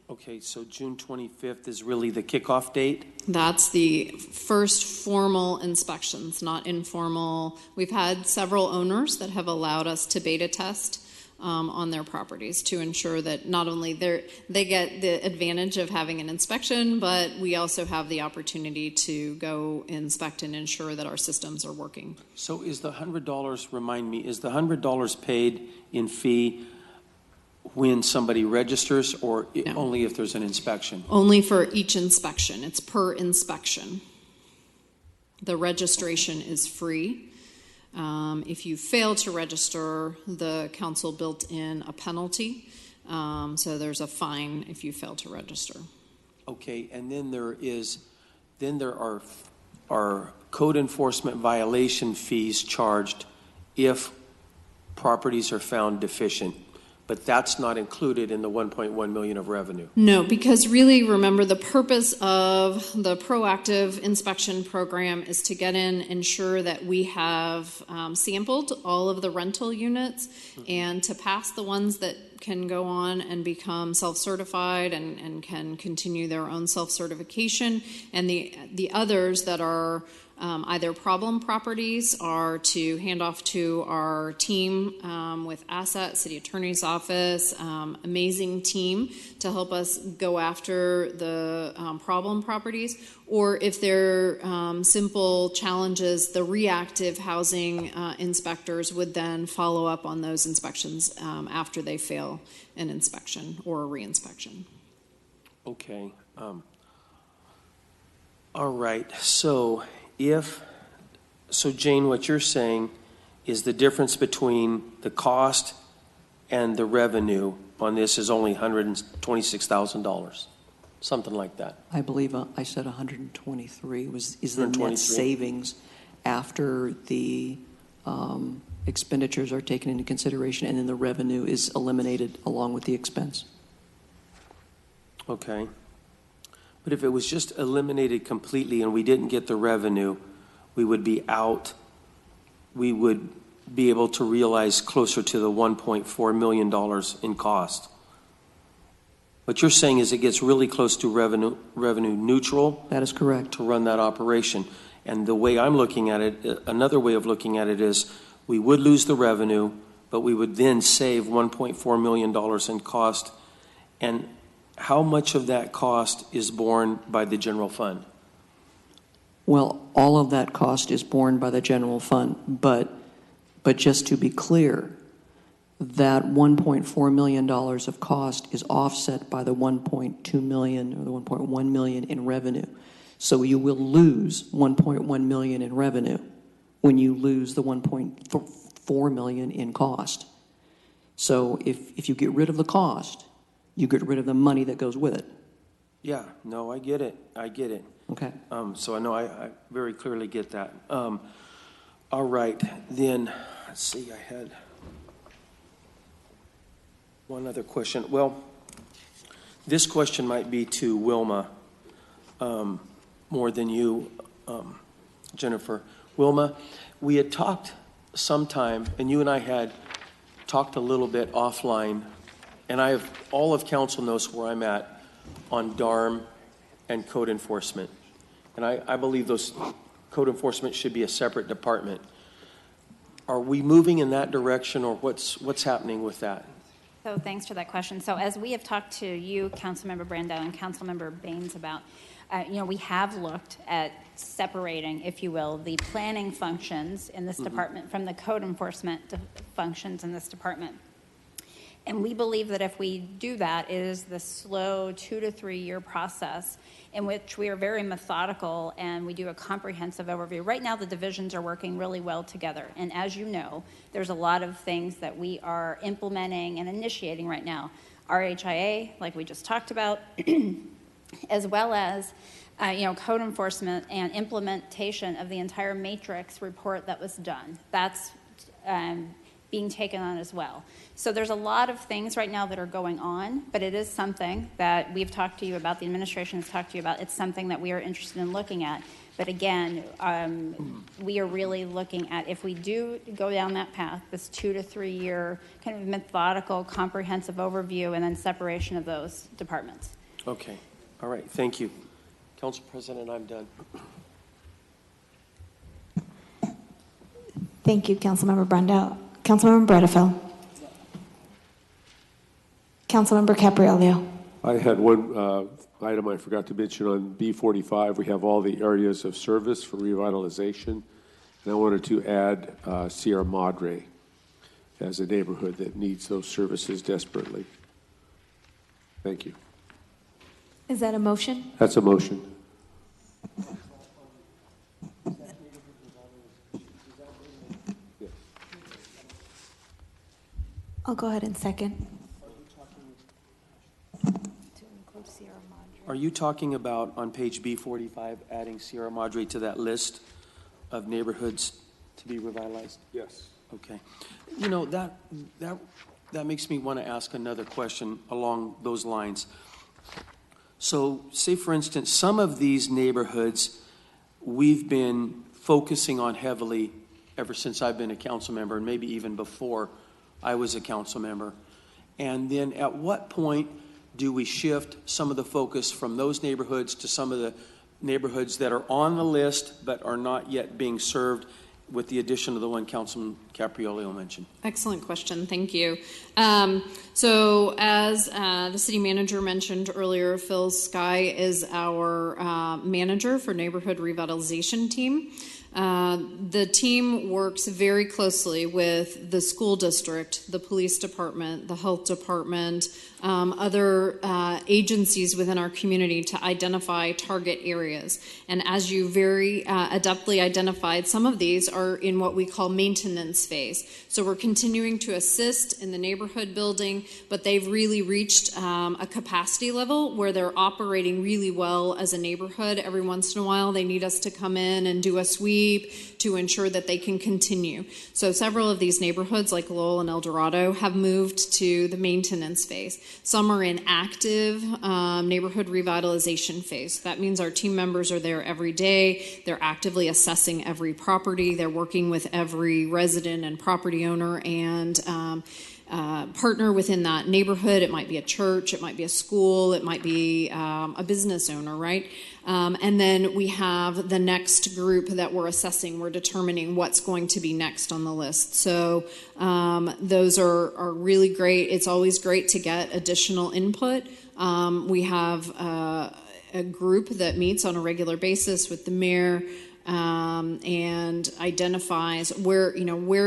Okay, so June 25th is really the kickoff date? That's the first formal inspections, not informal. We've had several owners that have allowed us to beta test on their properties to ensure that not only they get the advantage of having an inspection, but we also have the opportunity to go inspect and ensure that our systems are working. So is the $100, remind me, is the $100 paid in fee when somebody registers, or only if there's an inspection? Only for each inspection. It's per inspection. The registration is free. If you fail to register, the council built in a penalty. So there's a fine if you fail to register. Okay, and then there are code enforcement violation fees charged if properties are found deficient, but that's not included in the 1.1 million of revenue. No, because really, remember, the purpose of the proactive inspection program is to get in, ensure that we have sampled all of the rental units, and to pass the ones that can go on and become self-certified and can continue their own self-certification, and the others that are either problem properties are to hand off to our team with Asset, City Attorney's Office, amazing team to help us go after the problem properties. Or if they're simple challenges, the reactive housing inspectors would then follow up on those inspections after they fail an inspection or a reinspection. Okay. All right. So Jane, what you're saying is the difference between the cost and the revenue on this is only $126,000, something like that. I believe I said 123 is the net savings after the expenditures are taken into consideration, and then the revenue is eliminated along with the expense. Okay. But if it was just eliminated completely and we didn't get the revenue, we would be out. We would be able to realize closer to the $1.4 million in cost. What you're saying is it gets really close to revenue neutral. That is correct. To run that operation. And the way I'm looking at it, another way of looking at it is we would lose the revenue, but we would then save $1.4 million in cost. And how much of that cost is borne by the general fund? Well, all of that cost is borne by the general fund, but just to be clear, that $1.4 million of cost is offset by the $1.2 million or the $1.1 million in revenue. So you will lose $1.1 million in revenue when you lose the $1.4 million in cost. So if you get rid of the cost, you get rid of the money that goes with it. Yeah, no, I get it. Okay. So I know I very clearly get that. All right, then, let's see, I had one other question. Well, this question might be to Wilma more than you, Jennifer. Wilma, we had talked sometime, and you and I had talked a little bit offline, and all of council knows where I'm at on DARM and code enforcement. And I believe those code enforcement should be a separate department. Are we moving in that direction, or what's happening with that? So thanks for that question. So as we have talked to you, Councilmember Brandau and Councilmember Baines about, we have looked at separating, if you will, the planning functions in this department from the code enforcement functions in this department. And we believe that if we do that, it is the slow 2 to 3 year process in which we are very methodical and we do a comprehensive overview. Right now, the divisions are working really well together. And as you know, there's a lot of things that we are implementing and initiating right now. RHIA, like we just talked about, as well as code enforcement and implementation of the entire matrix report that was done. That's being taken on as well. So there's a lot of things right now that are going on, but it is something that we've talked to you about, the administration has talked to you about. It's something that we are interested in looking at. But again, we are really looking at, if we do go down that path, this 2 to 3 year kind of methodical, comprehensive overview, and then separation of those departments. Okay. All right. Thank you. Council President, I'm done. Thank you, Councilmember Brandau. Councilmember Bredefeld. Councilmember Caprielio. I had one item I forgot to mention on B45. We have all the areas of service for revitalization, and I wanted to add Sierra Madre as a neighborhood that needs those services desperately. Thank you. Is that a motion? That's a motion. I'll go ahead and second. Are you talking about on page B45 adding Sierra Madre to that list of neighborhoods to be revitalized? Yes. Okay. You know, that makes me want to ask another question along those lines. So say, for instance, some of these neighborhoods we've been focusing on heavily ever since I've been a council member, and maybe even before I was a council member. And then at what point do we shift some of the focus from those neighborhoods to some of the neighborhoods that are on the list but are not yet being served, with the addition of the one Councilman Caprielio mentioned? Excellent question. Thank you. So as the city manager mentioned earlier, Phil Sky is our manager for neighborhood revitalization team. The team works very closely with the school district, the police department, the health department, other agencies within our community to identify target areas. And as you very adeptly identified, some of these are in what we call maintenance phase. So we're continuing to assist in the neighborhood building, but they've really reached a capacity level where they're operating really well as a neighborhood. Every once in a while, they need us to come in and do a sweep to ensure that they can continue. So several of these neighborhoods, like Lowell and El Dorado, have moved to the maintenance phase. Some are in active neighborhood revitalization phase. That means our team members are there every day. They're actively assessing every property. They're working with every resident and property owner and partner within that neighborhood. It might be a church, it might be a school, it might be a business owner, right? And then we have the next group that we're assessing. We're determining what's going to be next on the list. So those are really great. It's always great to get additional input. We have a group that meets on a regular basis with the mayor, and identifies where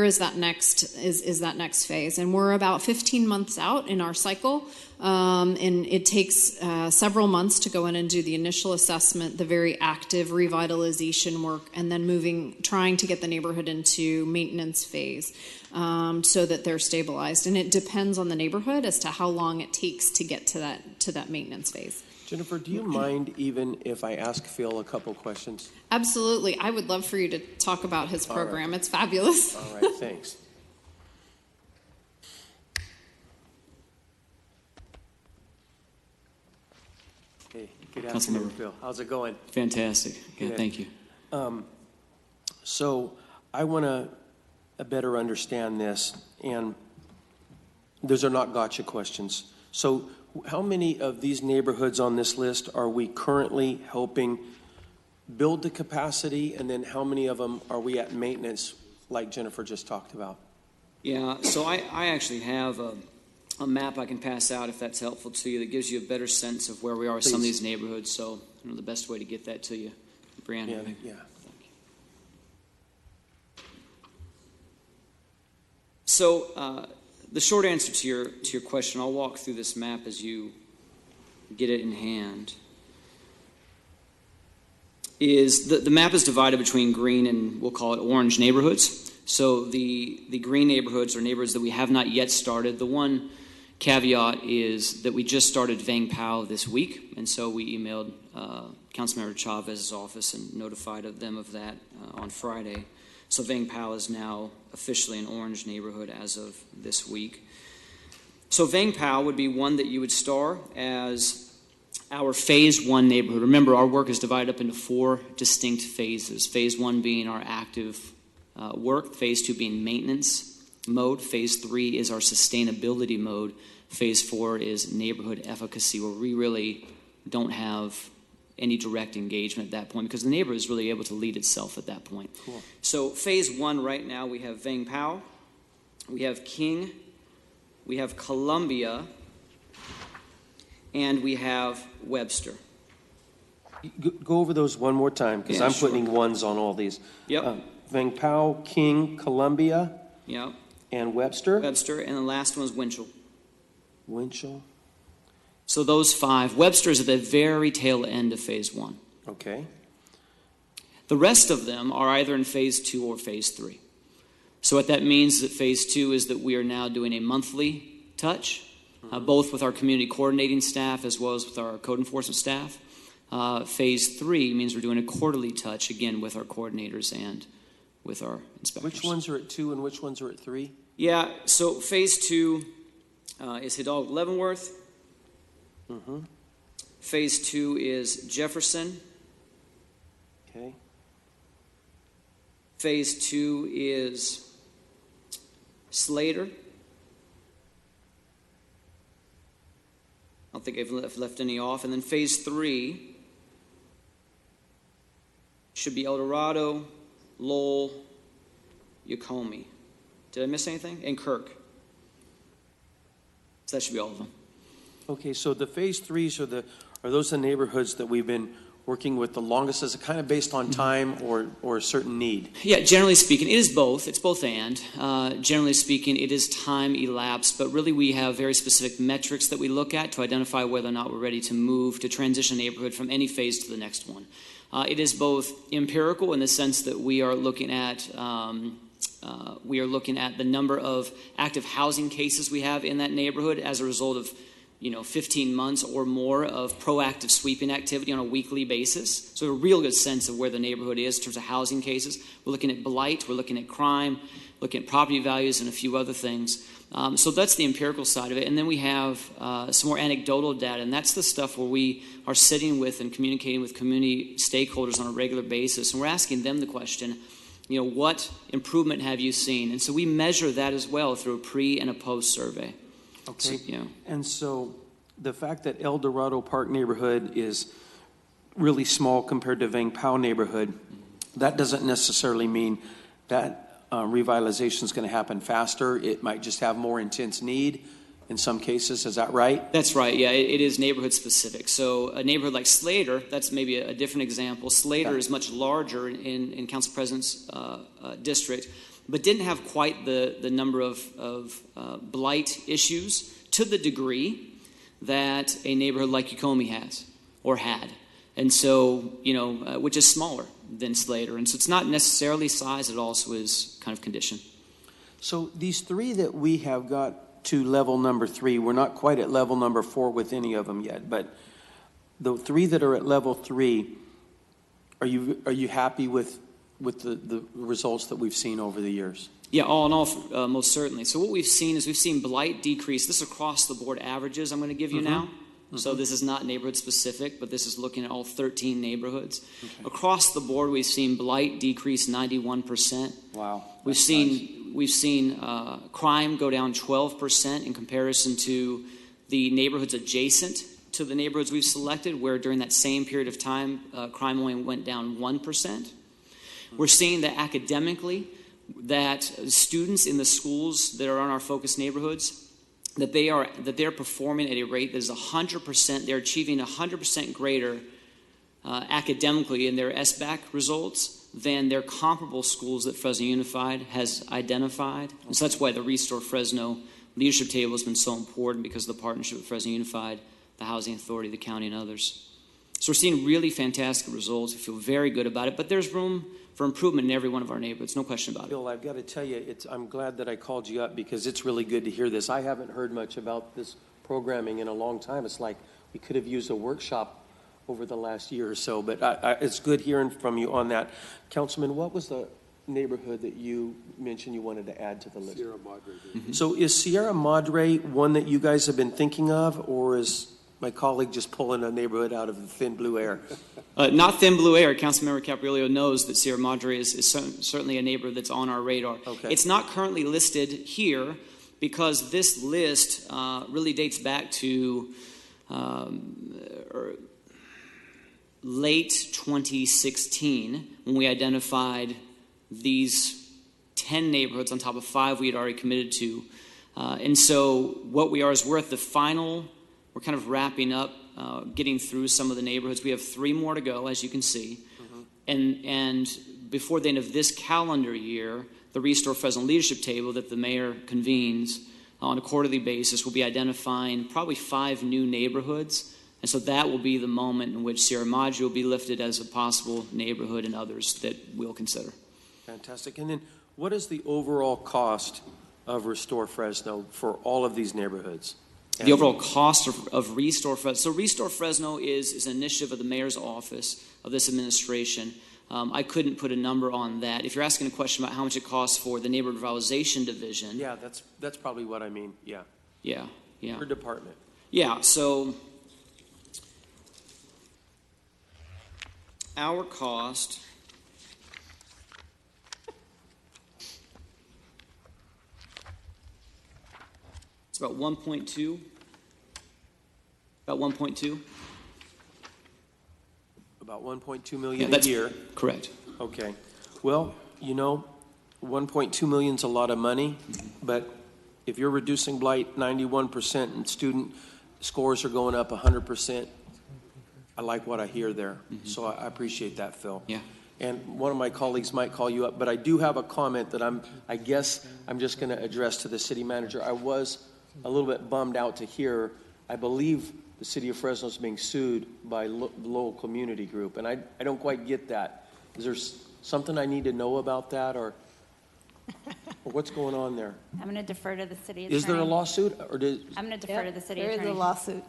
is that next phase. And we're about 15 months out in our cycle, and it takes several months to go in and do the initial assessment, the very active revitalization work, and then trying to get the neighborhood into maintenance phase so that they're stabilized. And it depends on the neighborhood as to how long it takes to get to that maintenance phase. Jennifer, do you mind even if I ask Phil a couple questions? Absolutely. I would love for you to talk about his program. All right. It's fabulous. All right, thanks. Hey, good afternoon, Phil. How's it going? Fantastic. Yeah, thank you. So I want to better understand this, and those are not gotcha questions. So how many of these neighborhoods on this list are we currently helping build the capacity, and then how many of them are we at maintenance, like Jennifer just talked about? Yeah, so I actually have a map I can pass out if that's helpful to you that gives you a better sense of where we are with some of these neighborhoods. So I don't know the best way to get that to you. Brianna. Yeah. So the short answer to your question, I'll walk through this map as you get it in hand, is the map is divided between green and we'll call it orange neighborhoods. So the green neighborhoods are neighborhoods that we have not yet started. The one caveat is that we just started Vang Pao this week, and so we emailed Councilmember Chavez's office and notified them of that on Friday. So Vang Pao is now officially an orange neighborhood as of this week. So Vang Pao would be one that you would star as our phase one neighborhood. Remember, our work is divided up into 4 distinct phases. Phase 1 being our active work, phase 2 being maintenance mode, phase 3 is our sustainability mode, phase 4 is neighborhood efficacy, where we really don't have any direct engagement at that point because the neighborhood is really able to lead itself at that point. Cool. So phase 1 right now, we have Vang Pao, we have King, we have Columbia, and we have Webster. Go over those one more time, because Yeah, I'm sure. putting ones on all these. Yep. Vang Pao, King, Columbia, Yep. and Webster. Webster, and the last one is Winchell. Winchell. So those 5. Webster is at the very tail end of phase 1. Okay. The rest of them are either in phase 2 or phase 3. So what that means that phase 2 is that we are now doing a monthly touch, both with our community coordinating staff as well as with our code enforcement staff. Phase 3 means we're doing a quarterly touch, again, with our coordinators and with our inspectors. Which ones are at 2 and which ones are at 3? Yeah, so phase 2 is Hidalgo Leavenworth. Mm-hmm. Phase 2 is Jefferson. Okay. Phase 2 is Slater. I don't think I've left any off. And then phase 3 should be El Dorado, Lowell, Yacomi. Did I miss anything? And Kirk. So that should be all of them. Okay, so the phase 3s are those the neighborhoods that we've been working with the longest? Is it kind of based on time or a certain need? Yeah, generally speaking, it is both. It's both and. Generally speaking, it is time elapsed, but really we have very specific metrics that we look at to identify whether or not we're ready to move to transition a neighborhood from any phase to the next one. It is both empirical in the sense that we are looking at the number of active housing cases we have in that neighborhood as a result of 15 months or more of proactive sweeping activity on a weekly basis. So a real good sense of where the neighborhood is in terms of housing cases. We're looking at blight, we're looking at crime, looking at property values and a few other things. So that's the empirical side of it. And then we have some more anecdotal data, and that's the stuff where we are sitting with and communicating with community stakeholders on a regular basis. And we're asking them the question, what improvement have you seen? And so we measure that as well through a pre and a post survey. Okay. So, And so the fact that El Dorado Park neighborhood is really small compared to Vang Pao neighborhood, that doesn't necessarily mean that revitalization is going to happen faster. It might just have more intense need in some cases. Is that right? That's right. Yeah, it is neighborhood specific. So a neighborhood like Slater, that's maybe a different example. Slater is much larger in Council President's district, but didn't have quite the number of blight issues to the degree that a neighborhood like Yacomi has or had. And so, which is smaller than Slater. And so it's not necessarily size, it also is kind of condition. So these 3 that we have got to level number 3, we're not quite at level number 4 with any of them yet, but the 3 that are at level 3, are you happy with the results that we've seen over the years? Yeah, all in all, most certainly. So what we've seen is blight decrease. This is across the board averages I'm going to give you now. So this is not neighborhood specific, but this is looking at all 13 neighborhoods. Okay. Across the board, we've seen blight decrease 91%. Wow. We've seen crime go down 12% in comparison to the neighborhoods adjacent to the neighborhoods we've selected, where during that same period of time, crime only went down 1%. We're seeing that academically, that students in the schools that are on our focus neighborhoods, that they are performing at a rate that is 100%. They're achieving 100% greater academically in their SBAC results than their comparable schools that Fresno Unified has identified. And so that's why the Restore Fresno leadership table has been so important, because of the partnership with Fresno Unified, the Housing Authority, the county, and others. So we're seeing really fantastic results. We feel very good about it, but there's room for improvement in every one of our neighborhoods, no question about it. Bill, I've got to tell you, I'm glad that I called you up, because it's really good to hear this. I haven't heard much about this programming in a long time. It's like we could have used a workshop over the last year or so, but it's good hearing from you on that. Councilman, what was the neighborhood that you mentioned you wanted to add to the list? Sierra Madre. Mm-hmm. So is Sierra Madre one that you guys have been thinking of, or is my colleague just pulling a neighborhood out of the thin blue air? Not thin blue air. Councilmember Caprillo knows that Sierra Madre is certainly a neighborhood that's on our radar. Okay. It's not currently listed here because this list really dates back to late 2016, when we identified these 10 neighborhoods on top of 5 we had already committed to. And so what we are is we're at the final we're kind of wrapping up, getting through some of the neighborhoods. We have 3 more to go, as you can see. And before the end of this calendar year, the Restore Fresno Leadership Table that the mayor convenes on a quarterly basis will be identifying probably 5 new neighborhoods. And so that will be the moment in which Sierra Madre will be lifted as a possible neighborhood, and others that we'll consider. Fantastic. And then what is the overall cost of Restore Fresno for all of these neighborhoods? The overall cost of Restore Fresno. So Restore Fresno is an initiative of the mayor's office, of this administration. I couldn't put a number on that. If you're asking a question about how much it costs for the neighborhood revitalization division. Yeah, that's probably what I mean. Yeah. Yeah. Your department. Yeah, so our cost it's about 1.2. About 1.2. About 1.2 million that's a year. Correct. Okay. Well, 1.2 million is a lot of money, but if you're reducing blight 91% and student scores are going up 100%, I like what I hear there. So I appreciate that, Phil. Yeah. And one of my colleagues might call you up, but I do have a comment that I guess I'm just going to address to the city manager. I was a little bit bummed out to hear, I believe the city of Fresno is being sued by the Lowell Community Group, and I don't quite get that. Is there something I need to know about that, or what's going on there? I'm going to defer to the city attorney. Is there a lawsuit, or I'm going to defer to the city There attorney. is a lawsuit.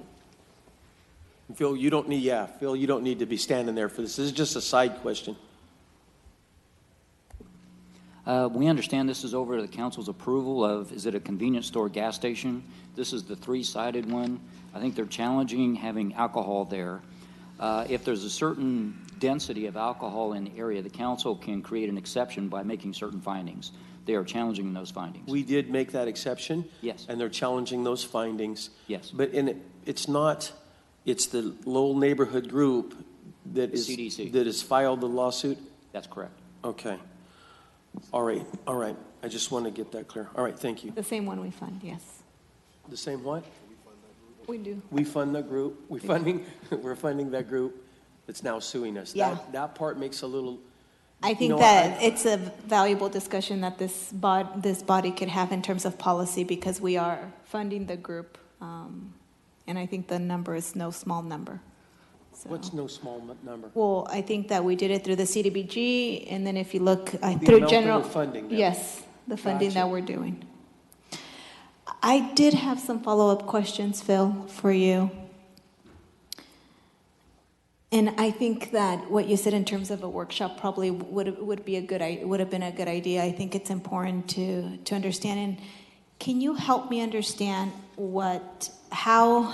Phil, you don't need to be standing there for this. This is just a side question. We understand this is over the council's approval of, is it a convenience store gas station? This is the 3-sided one. I think they're challenging having alcohol there. If there's a certain density of alcohol in the area, the council can create an exception by making certain findings. They are challenging those findings. We did make that exception. Yes. And they're challenging those findings. Yes. But it's the Lowell Neighborhood Group that is CDC. that has filed the lawsuit? That's correct. Okay. All right. I just want to get that clear. All right, thank you. The same one we fund, yes. The same what? We do. We fund the group. We're funding that group that's now suing us. Yeah. That part makes a little. I think that it's a valuable discussion that this body could have in terms of policy, because we are funding the group, and I think the number is no small number. So. What's no small number? Well, I think that we did it through the CDBG, and then if you look The through amount general that we're funding now. yes, the funding Gotcha. that we're doing. I did have some follow-up questions, Phil, for you. And I think that what you said in terms of a workshop probably would have been a good idea. I think it's important to understand. And can you help me understand how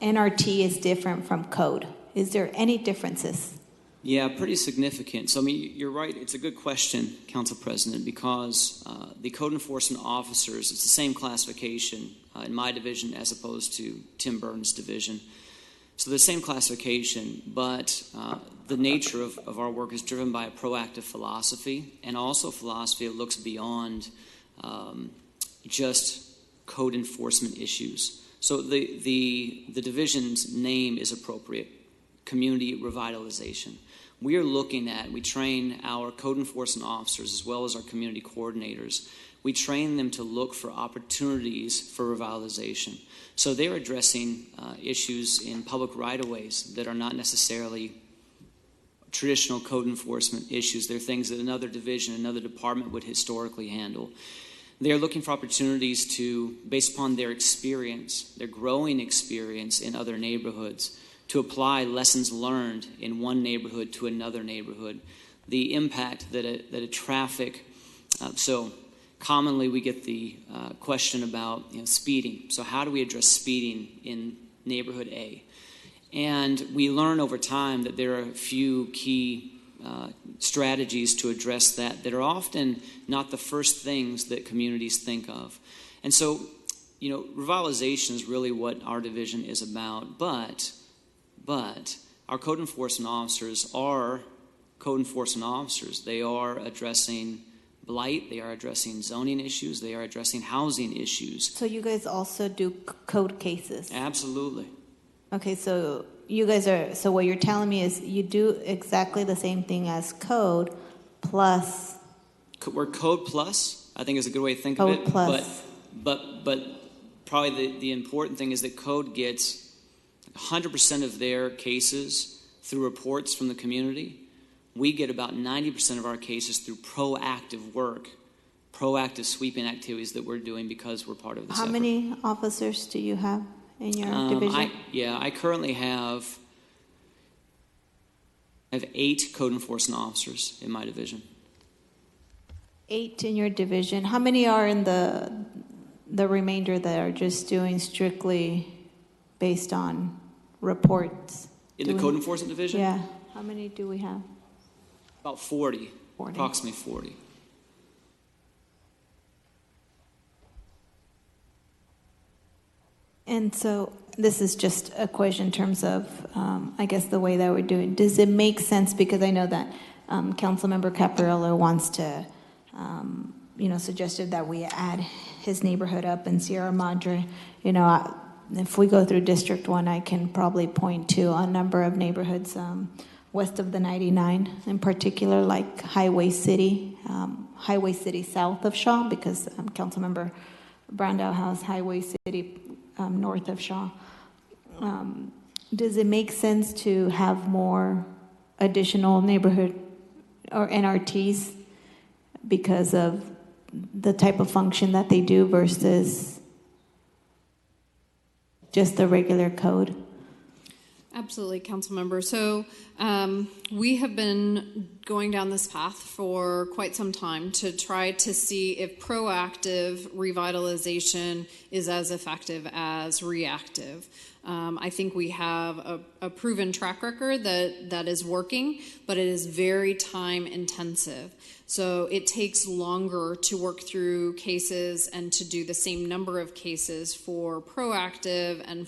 NRT is different from code? Is there any differences? Yeah, pretty significant. So, you're right. It's a good question, Council President, because the code enforcement officers, it's the same classification in my division as opposed to Tim Burton's division. So the same classification, but the nature of our work is driven by a proactive philosophy, and also a philosophy that looks beyond just code enforcement issues. So the division's name is appropriate, community revitalization. We train our code enforcement officers as well as our community coordinators. We train them to look for opportunities for revitalization. So they're addressing issues in public right-of-ways that are not necessarily traditional code enforcement issues. They're things that another division, another department would historically handle. They're looking for opportunities to, based upon their experience, their growing experience in other neighborhoods, to apply lessons learned in one neighborhood to another neighborhood. The impact that a traffic, so commonly we get the question about speeding. So how do we address speeding in neighborhood A? And we learn over time that there are a few key strategies to address that are often not the first things that communities think of. And so, revitalization is really what our division is about, but our code enforcement officers are code enforcement officers. They are addressing blight, they are addressing zoning issues, they are addressing housing issues. So you guys also do code cases? Absolutely. Okay, so you guys are, so what you're telling me is you do exactly the same thing as code plus. We're code plus, I think is a good way to think Code of it. plus. But probably the important thing is that code gets 100% of their cases through reports from the community. We get about 90% of our cases through proactive work, proactive sweeping activities that we're doing because we're part of this How effort. many officers do you have in your division? I currently have 8 code enforcement officers in my division. 8 in your division. How many are in the remainder that are just doing strictly based on reports? In the code enforcement division? Yeah. How many do we have? About 40. 40. Approximately 40. And so this is just a question in terms of, I guess, the way that we're doing. Does it make sense? Because I know that Councilmember Caparillo wants to, suggested that we add his neighborhood up in Sierra Madre. If we go through District 1, I can probably point to a number of neighborhoods west of the 99, in particular, like Highway City south of Shaw, because Councilmember Brandau has Highway City north of Shaw. Does it make sense to have more additional neighborhood or NRTs because of the type of function that they do versus just the regular code? Absolutely, Councilmember. So we have been going down this path for quite some time to try to see if proactive revitalization is as effective as reactive. I think we have a proven track record that is working, but it is very time intensive. So it takes longer to work through cases and to do the same number of cases for proactive and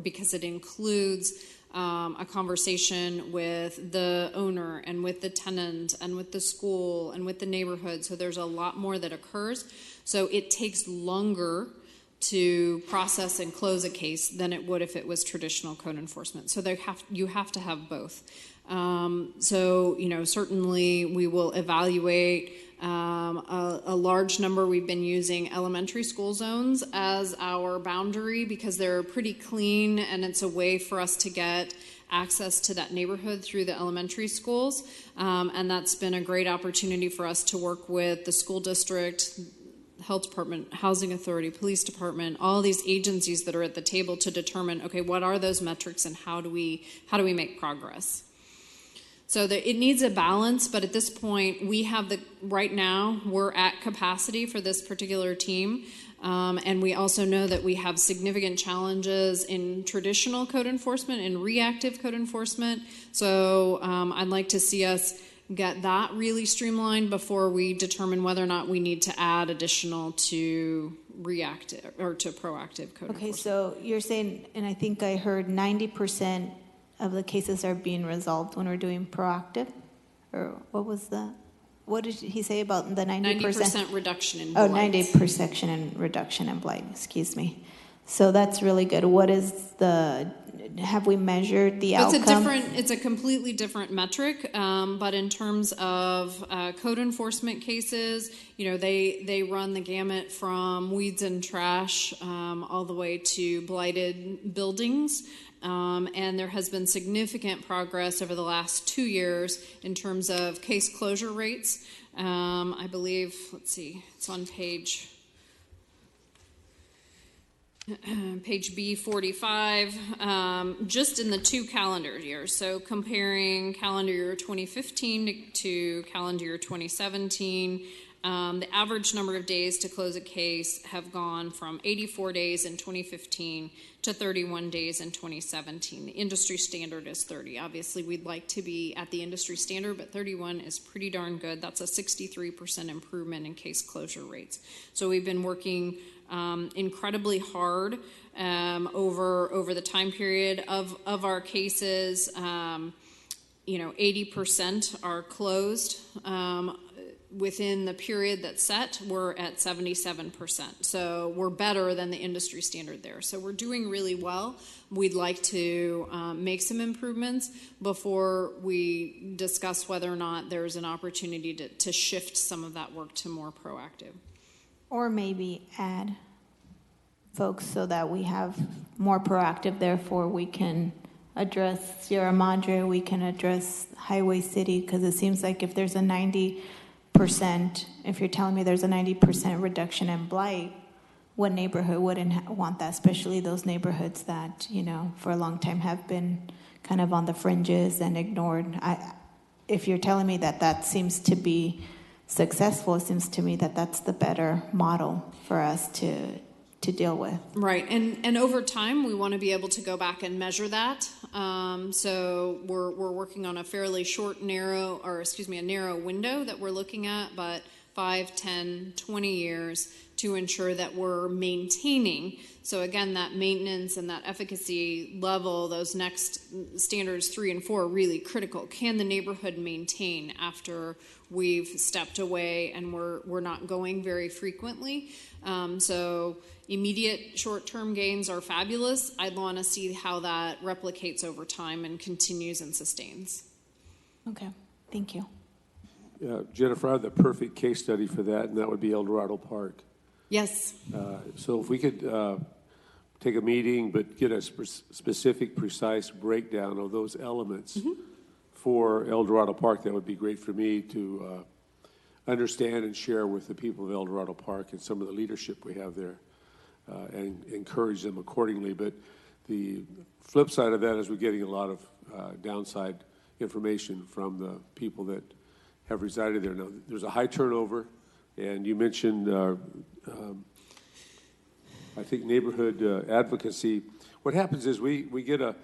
because it includes a conversation with the owner and with the tenant and with the school and with the neighborhood. So there's a lot more that occurs. So it takes longer to process and close a case than it would if it was traditional code enforcement. So you have to have both. Certainly we will evaluate a large number. We've been using elementary school zones as our boundary because they're pretty clean and it's a way for us to get access to that neighborhood through the elementary schools. And that's been a great opportunity for us to work with the school district, health department, housing authority, police department, all these agencies that are at the table to determine, okay, what are those metrics and how do we make progress? So it needs a balance, but at this point, right now, we're at capacity for this particular team. And we also know that we have significant challenges in traditional code enforcement and reactive code enforcement. So I'd like to see us get that really streamlined before we determine whether or not we need to add additional to reactive or to proactive code enforcement. Okay, so you're saying, and I think I heard 90% of the cases are being resolved when we're doing proactive? Or what was that? What did he say about the 90%? 90% reduction in blight. 90% and reduction in blight, excuse me. So that's really good. Have we measured the outcome? It's a completely different metric, but in terms of code enforcement cases, they run the gamut from weeds and trash all the way to blighted buildings. And there has been significant progress over the last 2 years in terms of case closure rates. I believe, it's on page B45, just in the 2 calendar years. So comparing calendar year 2015 to calendar year 2017, the average number of days to close a case have gone from 84 days in 2015 to 31 days in 2017. The industry standard is 30. Obviously, we'd like to be at the industry standard, but 31 is pretty darn good. That's a 63% improvement in case closure rates. So we've been working incredibly hard over the time period of our cases. 80% are closed within the period that's set, we're at 77%. So we're better than the industry standard there. So we're doing really well. We'd like to make some improvements before we discuss whether or not there's an opportunity to shift some of that work to more proactive. Or maybe add folks so that we have more proactive, therefore we can address Sierra Madre, we can address Highway City, because it seems like if there's a 90%, if you're telling me there's a 90% reduction in blight, what neighborhood wouldn't want that, especially those neighborhoods that, you know, for a long time have been kind of on the fringes and ignored. If you're telling me that that seems to be successful, it seems to me that that's the better model for us to deal with. Right, and over time, we want to be able to go back and measure that. So we're working on a fairly narrow window that we're looking at, but 5, 10, 20 years to ensure that we're maintaining. So again, that maintenance and that efficacy level, those next standards 3 and 4 are really critical. Can the neighborhood maintain after we've stepped away and we're not going very frequently? So immediate short-term gains are fabulous. I'd want to see how that replicates over time and continues and sustains. Okay, thank you. Jennifer, I have the perfect case study for that, and that would be El Dorado Park. Yes. So if we could take a meeting, but get a specific, precise breakdown of those elements for El Dorado Park, that would be great for me to understand and share with the people of El Dorado Park and some of the leadership we have there, and encourage them accordingly. But the flip side of that is we're getting a lot of downside information from the people that have resided there. Now, there's a high turnover, and you mentioned, I think, neighborhood advocacy. What happens is we get a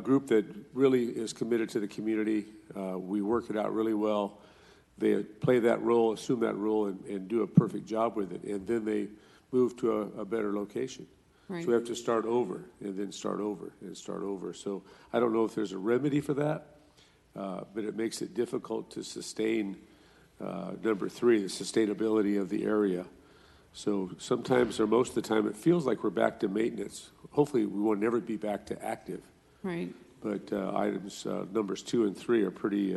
group that really is committed to the community. We work it out really well. They play that role, assume that role, and do a perfect job with it, and then they move to a better location. Right. So we have to start over, and then start over, and start over. So I don't know if there's a remedy for that. But it makes it difficult to sustain number 3, the sustainability of the area. So sometimes, or most of the time, it feels like we're back to maintenance. Hopefully, we will never be back to active. Right. But items numbers 2 and 3 are pretty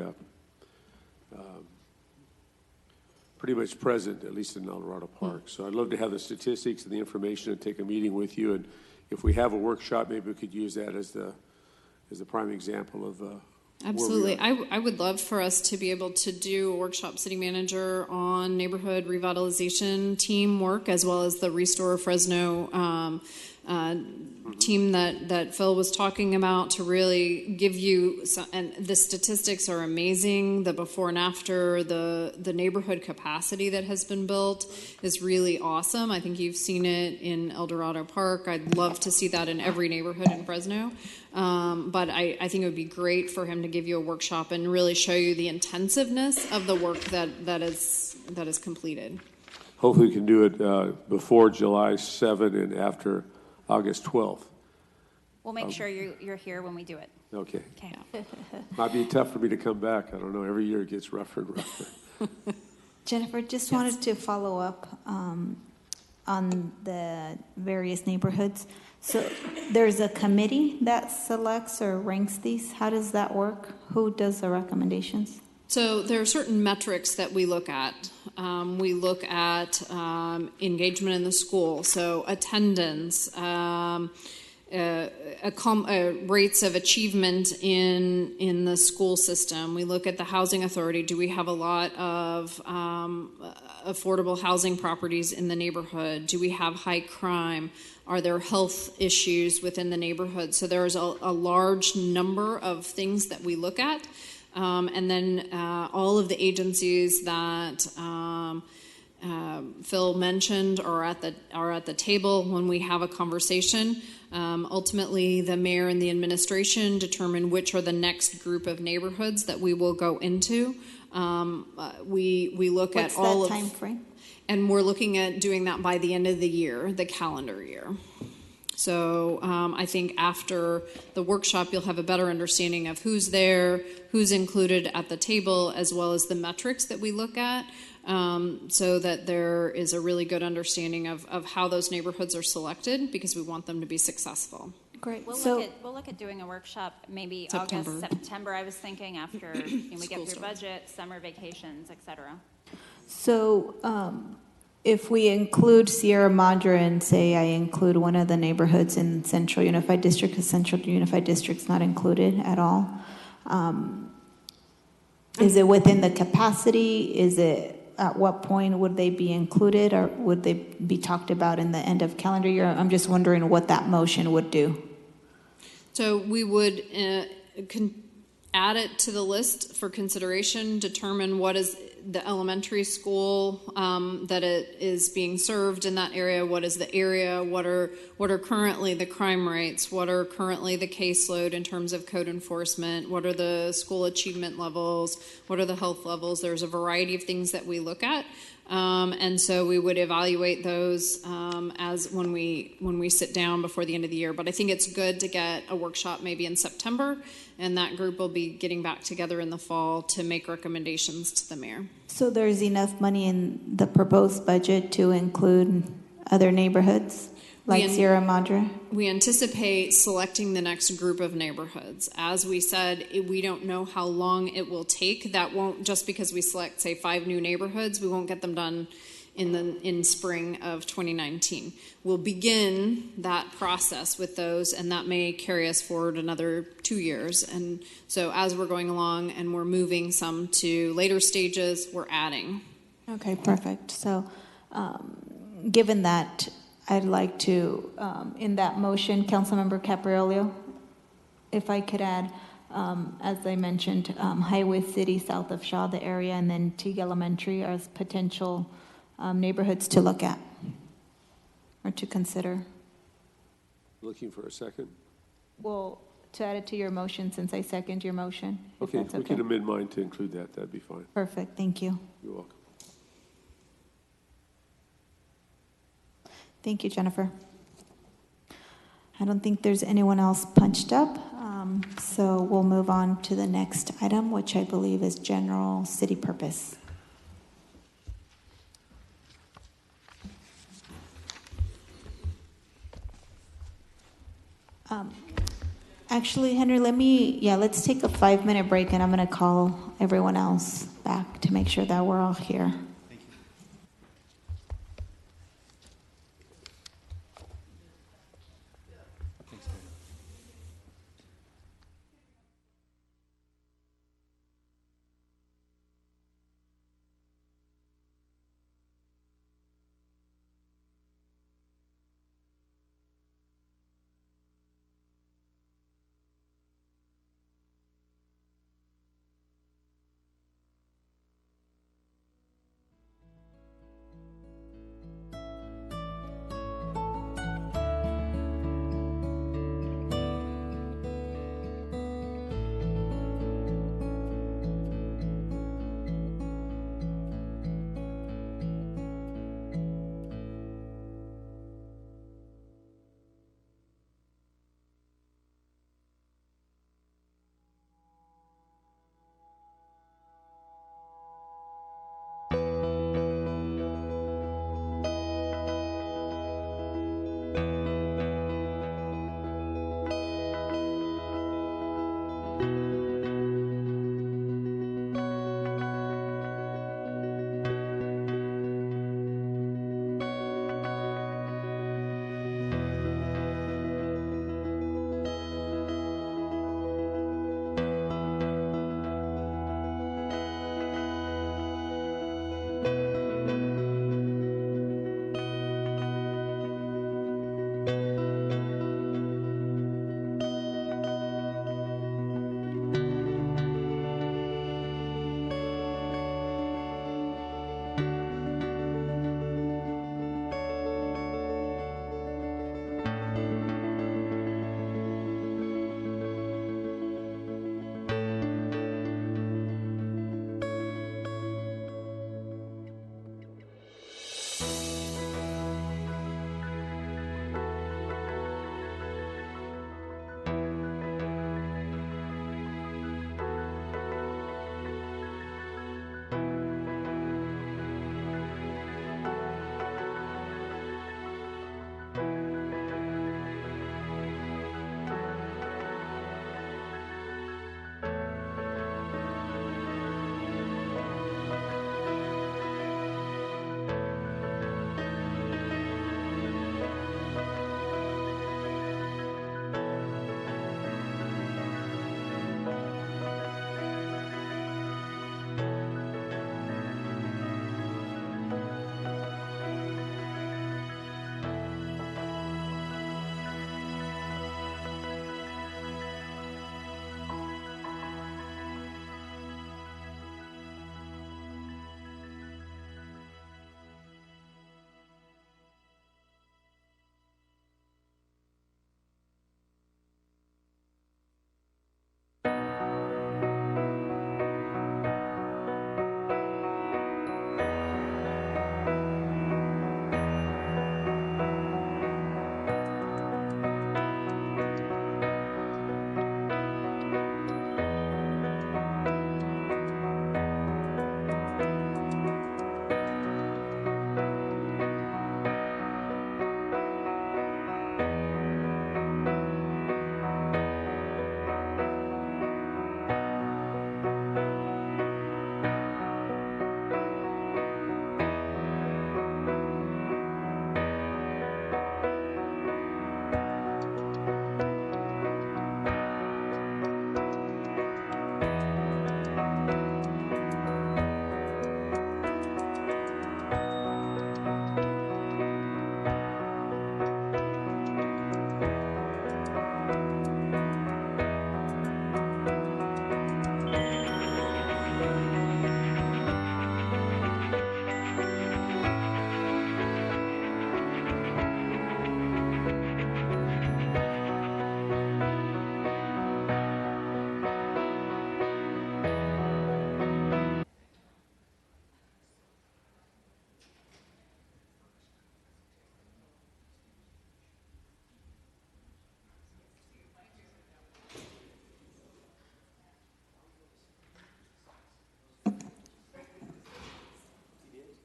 much present, at least in El Dorado Park. So I'd love to have the statistics and the information and take a meeting with you. And if we have a workshop, maybe we could use that as the prime example of. Absolutely. I would love for us to be able to do a workshop, city manager, on neighborhood revitalization team work, as well as the Restore Fresno team that Phil was talking about, to really give you some, and the statistics are amazing. The before and after, the neighborhood capacity that has been built is really awesome. I think you've seen it in El Dorado Park. I'd love to see that in every neighborhood in Fresno. But I think it would be great for him to give you a workshop and really show you the intensiveness of the work that is completed. Hopefully we can do it before July 7 and after August 12th. We'll make sure you're here when we do it. Okay. Okay. Might be tough for me to come back. I don't know. Every year it gets rougher and rougher. Jennifer, just wanted to follow up on the various neighborhoods. So there's a committee that selects or ranks these. How does that work? Who does the recommendations? So there are certain metrics that we look at. We look at engagement in the school, so attendance, rates of achievement in the school system. We look at the housing authority. Do we have a lot of affordable housing properties in the neighborhood? Do we have high crime? Are there health issues within the neighborhood? So there's a large number of things that we look at. And then all of the agencies that Phil mentioned are at the table when we have a conversation. Ultimately, the mayor and the administration determine which are the next group of neighborhoods that we will go into. We look at all of. What's that time frame? And we're looking at doing that by the end of the year, the calendar year. So I think after the workshop, you'll have a better understanding of who's there, who's included at the table, as well as the metrics that we look at. so that there is a really good understanding of how those neighborhoods are selected, because we want them to be successful. Great. We'll look at doing a workshop, maybe September. August, September. I was thinking after we get School through starts. budget, summer vacations, et cetera. So, if we include Sierra Madre and say I include one of the neighborhoods in Central Unified District, because Central Unified District's not included at all, is it within the capacity? Is it, at what point would they be included, or would they be talked about in the end of calendar year? I'm just wondering what that motion would do. So we would add it to the list for consideration, determine what is the elementary school that it is being served in that area, what is the area, what are currently the crime rates, what are currently the caseload in terms of code enforcement, what are the school achievement levels, what are the health levels. There's a variety of things that we look at. And so we would evaluate those as when we sit down before the end of the year. But I think it's good to get a workshop maybe in September, and that group will be getting back together in the fall to make recommendations to the mayor. So there's enough money in the proposed budget to include other neighborhoods like Sierra Madre? We anticipate selecting the next group of neighborhoods. As we said, we don't know how long it will take. That won't, just because we select, say, 5 new neighborhoods, we won't get them done in spring of 2019. We'll begin that process with those, and that may carry us forward another 2 years. And so as we're going along and we're moving some to later stages, we're adding. Okay, perfect. So given that, I'd like to, in that motion, Councilmember Capriolio, if I could add, as I mentioned, Highway City south of Shaw, the area, and then Teague Elementary as potential neighborhoods to look at or to consider. Looking for a second? Well, to add it to your motion, since I second your motion. if Okay, that's we can amend mine to include that. That'd be fine. Perfect, thank you. You're welcome. Thank you, Jennifer. I don't think there's anyone else punched up, so we'll move on to the next item, which I believe is general city purpose. Actually, Henry, let's take a 5-minute break, and I'm going to call everyone else back to make sure that we're all here.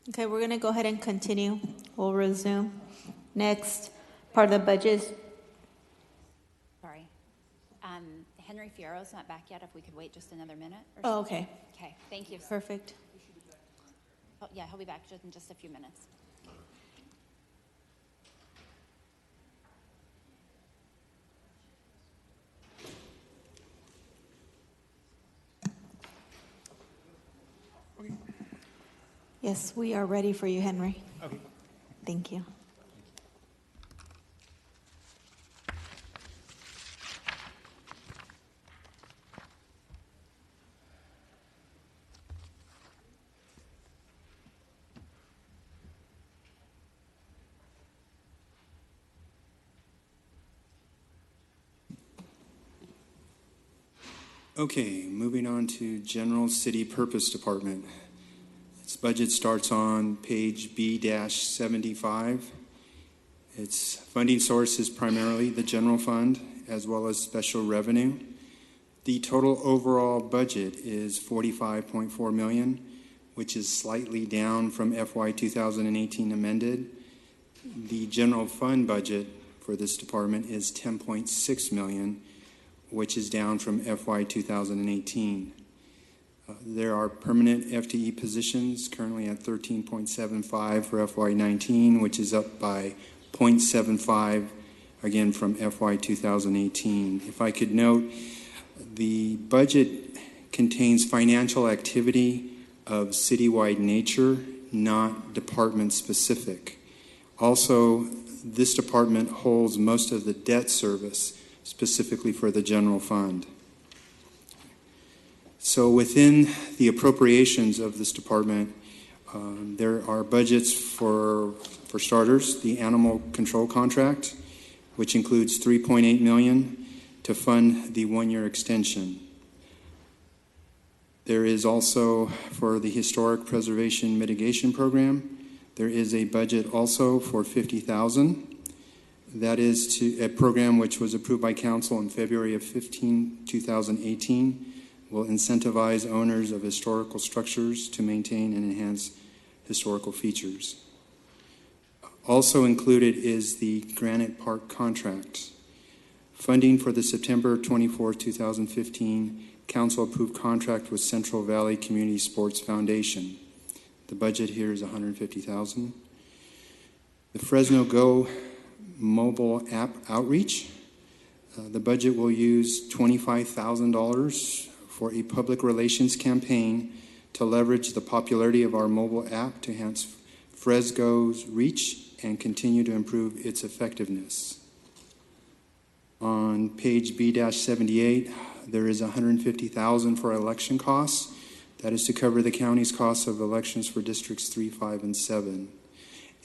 Okay, we're going to go ahead and continue. We'll resume. Next part of the budget is Sorry. Henry Fierro's not back yet. If we could wait just another minute or so. Oh, okay. Okay, thank you. Perfect. Oh, yeah, he'll be back just in just a few minutes. Yes, we are ready for you, Henry. Okay. Thank you. Okay, moving on to General City Purpose Department. Its budget starts on page B-75. Its funding source is primarily the general fund as well as special revenue. The total overall budget is $45.4 million, which is slightly down from FY 2018 amended. The general fund budget for this department is $10.6 million, which is down from FY 2018. There are permanent FTE positions currently at 13.75 for FY 19, which is up by 0.75 again from FY 2018. If I could note, the budget contains financial activity of citywide nature, not department specific. Also, this department holds most of the debt service specifically for the general fund. So within the appropriations of this department, there are budgets for starters, the animal control contract, which includes $3.8 million to fund the one-year extension. There is also for the historic preservation mitigation program, there is a budget also for $50,000. That is to a program which was approved by council in February of 2018, will incentivize owners of historical structures to maintain and enhance historical features. Also included is the Granite Park contract. Funding for the September 24, 2015 council-approved contract with Central Valley Community Sports Foundation. The budget here is $150,000. The Fresno Go mobile app outreach. The budget will use $25,000 for a public relations campaign to leverage the popularity of our mobile app to enhance Fresgo's reach and continue to improve its effectiveness. On page B-78, there is $150,000 for election costs. That is to cover the county's costs of elections for districts 3, 5, and 7,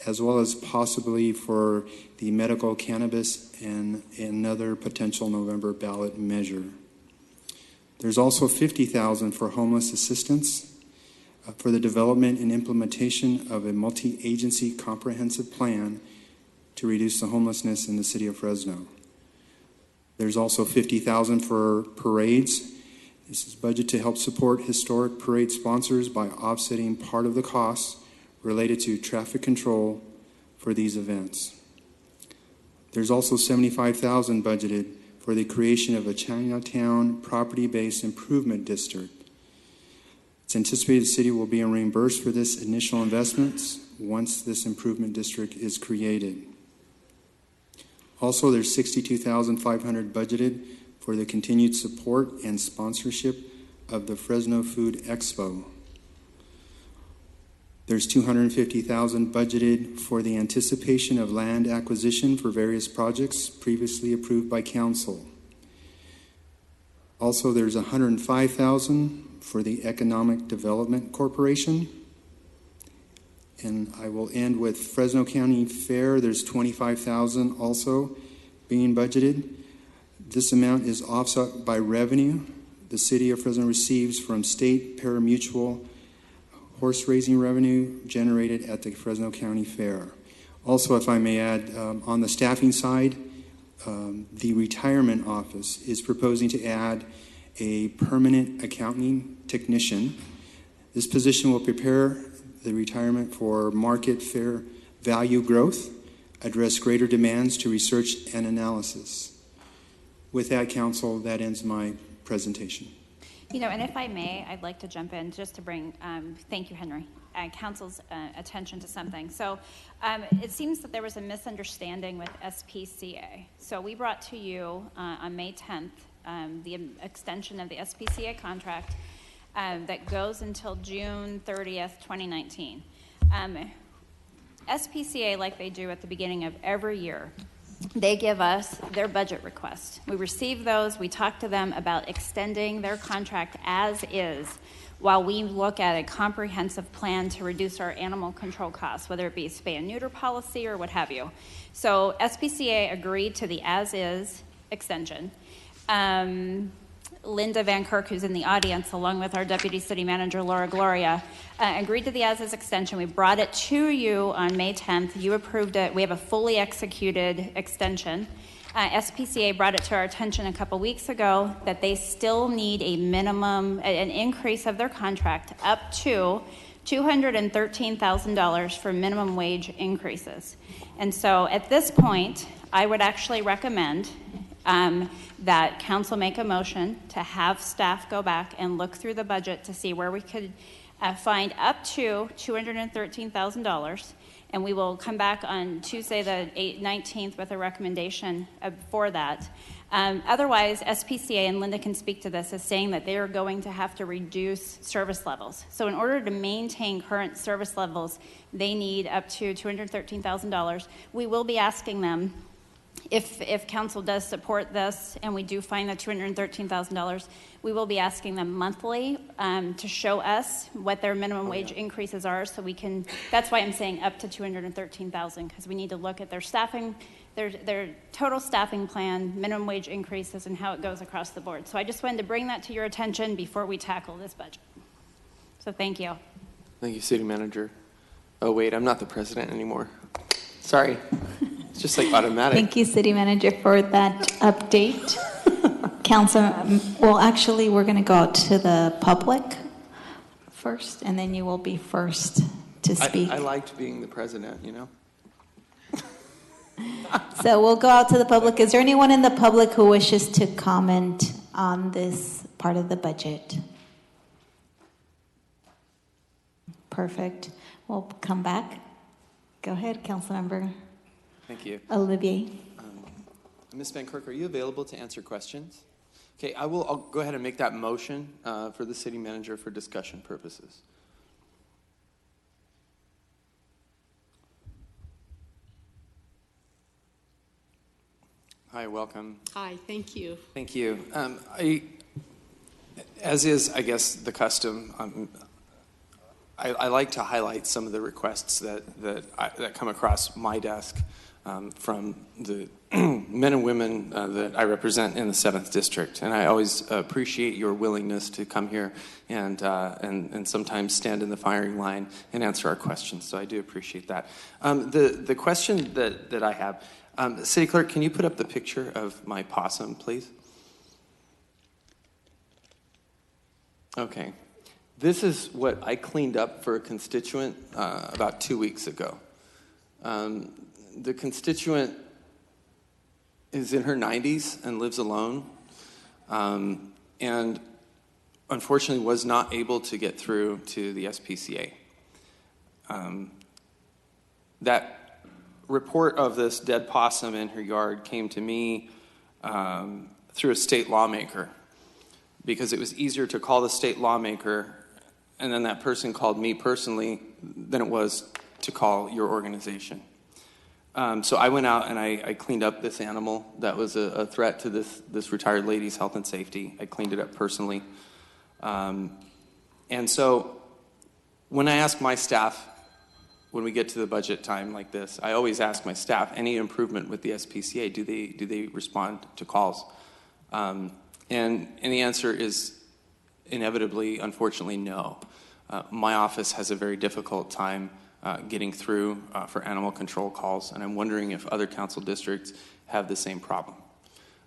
as well as possibly for the medical cannabis and another potential November ballot measure. There's also $50,000 for homeless assistance for the development and implementation of a multi-agency comprehensive plan to reduce the homelessness in the city of Fresno. There's also $50,000 for parades. This is budget to help support historic parade sponsors by offsetting part of the costs related to traffic control for these events. There's also $75,000 budgeted for the creation of a Chinatown property-based improvement district. It's anticipated the city will be reimbursed for this initial investments once this improvement district is created. Also, there's $62,500 budgeted for the continued support and sponsorship of the Fresno Food Expo. There's $250,000 budgeted for the anticipation of land acquisition for various projects previously approved by council. Also, there's $105,000 for the Economic Development Corporation. And I will end with Fresno County Fair. There's $25,000 also being budgeted. This amount is offset by revenue the city of Fresno receives from state pari-mutuel horse racing revenue generated at the Fresno County Fair. Also, if I may add, on the staffing side, the retirement office is proposing to add a permanent accounting technician. This position will prepare the retirement for market fair value growth, address greater demands to research and analysis. With that, Council, that ends my presentation. You know, and if I may, I'd like to jump in just to bring, thank you, Henry, Council's attention to something. So it seems that there was a misunderstanding with SPCA. So we brought to you on May 10th the extension of the SPCA contract that goes until June 30th, 2019. SPCA, like they do at the beginning of every year, they give us their budget request. We receive those. We talk to them about extending their contract as is while we look at a comprehensive plan to reduce our animal control costs, whether it be spay and neuter policy or what have you. So SPCA agreed to the as is extension. Linda Van Kirk, who's in the audience, along with our Deputy City Manager, Laura Gloria, agreed to the as-is extension. We brought it to you on May 10th. You approved it. We have a fully executed extension. SPCA brought it to our attention a couple weeks ago that they still need a minimum, an increase of their contract up to $213,000 for minimum wage increases. And so at this point, I would actually recommend that council make a motion to have staff go back and look through the budget to see where we could find up to $213,000, and we will come back on Tuesday the 19th with a recommendation for that. Otherwise, SPCA, and Linda can speak to this, is saying that they are going to have to reduce service levels. So in order to maintain current service levels, they need up to $213,000. We will be asking them, if council does support this and we do find that $213,000, we will be asking them monthly to show us what their minimum wage increases are, so we can, that's why I'm saying up to $213,000, because we need to look at their staffing, their total staffing plan, minimum wage increases, and how it goes across the board. So I just wanted to bring that to your attention before we tackle this budget. So thank you. Thank you, City Manager. Oh, wait, I'm not the president anymore. Sorry. It's just like automatic. Thank you, City Manager, for that update. Council, well, actually, we're going to go out to the public first, and then you will be first to speak. I liked being the president, you know? So we'll go out to the public. Is there anyone in the public who wishes to comment on this part of the budget? Perfect. We'll come back. Go ahead, Councilmember. Thank you. Olivier. Ms. Van Kirk, are you available to answer questions? Okay, I'll go ahead and make that motion for the City Manager for discussion purposes. Hi, welcome. Hi, thank you. Thank you. As is, I guess, the custom, I like to highlight some of the requests that come across my desk from the men and women that I represent in the 7th District. And I always appreciate your willingness to come here and sometimes stand in the firing line and answer our questions. So I do appreciate that. The question that I have, City Clerk, can you put up the picture of my possum, please? Okay. This is what I cleaned up for a constituent about 2 weeks ago. The constituent is in her 90s and lives alone, and unfortunately was not able to get through to the SPCA. That report of this dead possum in her yard came to me through a state lawmaker, because it was easier to call the state lawmaker and then that person called me personally than it was to call your organization. So I went out and I cleaned up this animal that was a threat to this retired lady's health and safety. I cleaned it up personally. And so when I ask my staff, when we get to the budget time like this, I always ask my staff, any improvement with the SPCA, do they respond to calls? And the answer is inevitably, unfortunately, no. My office has a very difficult time getting through for animal control calls, and I'm wondering if other council districts have the same problem.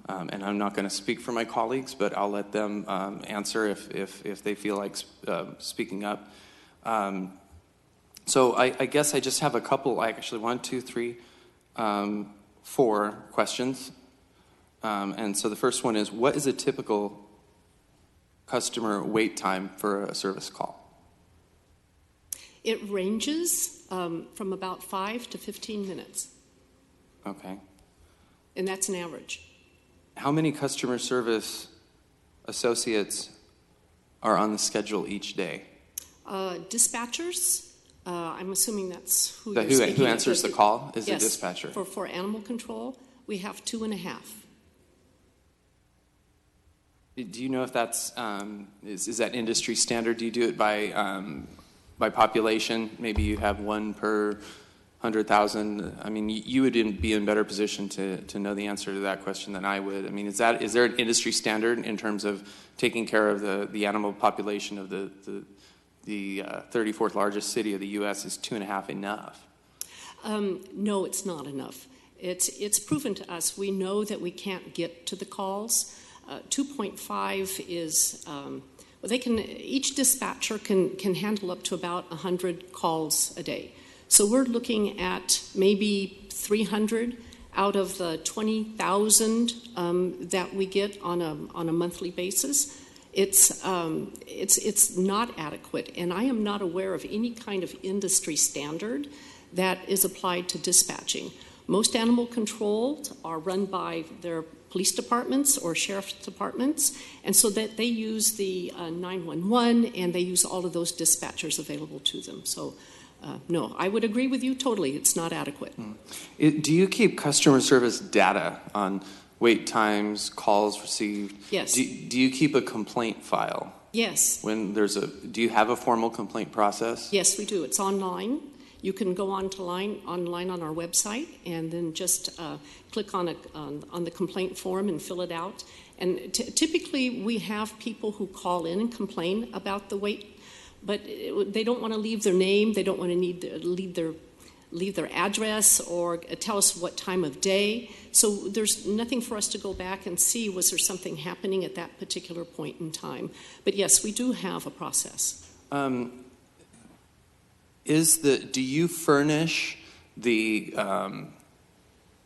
And I'm not going to speak for my colleagues, but I'll let them answer if they feel like speaking up. So I guess I just have a couple, actually 1, 2, 3, 4 questions. And so the first one is, what is a typical customer wait time for a service call? It ranges from about 5 to 15 minutes, Okay. and that's an average. How many customer service associates are on the schedule each day? Dispatchers, I'm assuming that's who The- you're who- speaking who of. answers the call is the Yes, dispatcher. For animal control, we have 2.5. Do you know if that's, is that industry standard? Do you do it by population? Maybe you have 1 per 100,000. I mean, you would be in better position to know the answer to that question than I would. I mean, is there an industry standard in terms of taking care of the animal population of the 34th largest city of the U.S.? Is 2.5 enough? No, it's not enough. It's proven to us. We know that we can't get to the calls. 2.5 is, each dispatcher can handle up to about 100 calls a day. So we're looking at maybe 300 out of the 20,000 that we get on a monthly basis. It's not adequate, and I am not aware of any kind of industry standard that is applied to dispatching. Most animal controls are run by their police departments or sheriff's departments, and so that they use the 911 and they use all of those dispatchers available to them. So no, I would agree with you totally. It's not adequate. Do you keep customer service data on wait times, calls received? Yes. Do you keep a complaint file? Yes. Do you have a formal complaint process? Yes, we do. It's online. You can go online on our website and then just click on the complaint form and fill it out. And typically we have people who call in and complain about the wait, but they don't want to leave their name. They don't want to leave their address or tell us what time of day. So there's nothing for us to go back and see, was there something happening at that particular point in time. But yes, we do have a process. Do you furnish the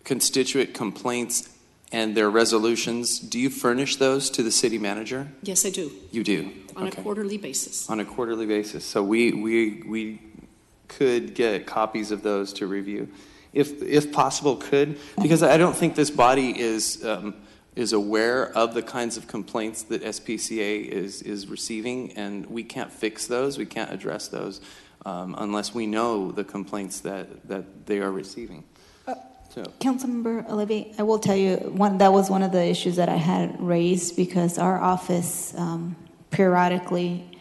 constituent complaints and their resolutions? Do you furnish those to the city manager? Yes, I do. You do? On Okay. a quarterly basis. On a quarterly basis. So we could get copies of those to review. If possible, because I don't think this body is aware of the kinds of complaints that SPCA is receiving, and we can't fix those, we can't address those unless we know the complaints that they are receiving. Councilmember Olivia, I will tell you, that was one of the issues that I had raised because our office periodically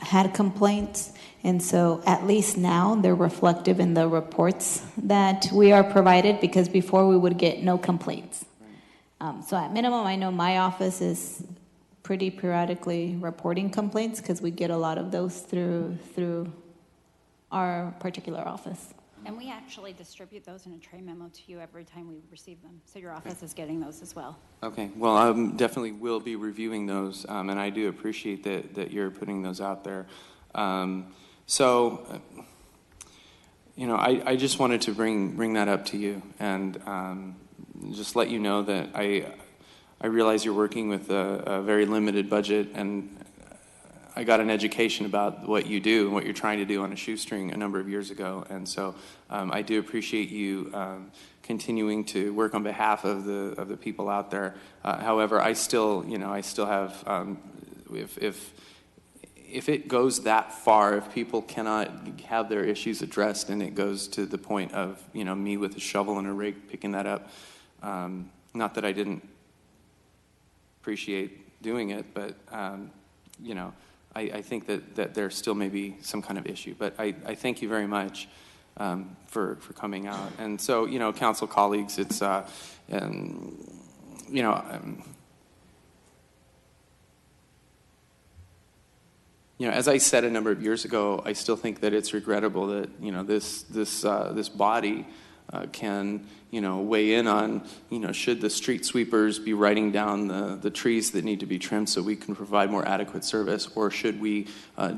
had complaints, and so at least now they're reflective in the reports that we are provided, because before we would get no complaints. So at minimum, I know my office is pretty periodically reporting complaints because we get a lot of those through our particular office. And we actually distribute those in a tray memo to you every time we receive them. So your office is getting those as well. Okay, well, I definitely will be reviewing those, and I do appreciate that you're putting those out there. I just wanted to bring that up to you and just let you know that I realize you're working with a very limited budget, and I got an education about what you do and what you're trying to do on a shoestring a number of years ago, and so I do appreciate you continuing to work on behalf of the people out there. However, I still have if it goes that far, if people cannot have their issues addressed, and it goes to the point of me with a shovel and a rake picking that up, not that I didn't appreciate doing it, but I think that there still may be some kind of issue. But I thank you very much for coming out. And so, council colleagues, it's, as I said a number of years ago, I still think that it's regrettable that, this body can, weigh in on, should the street sweepers be writing down the trees that need to be trimmed so we can provide more adequate service, or should we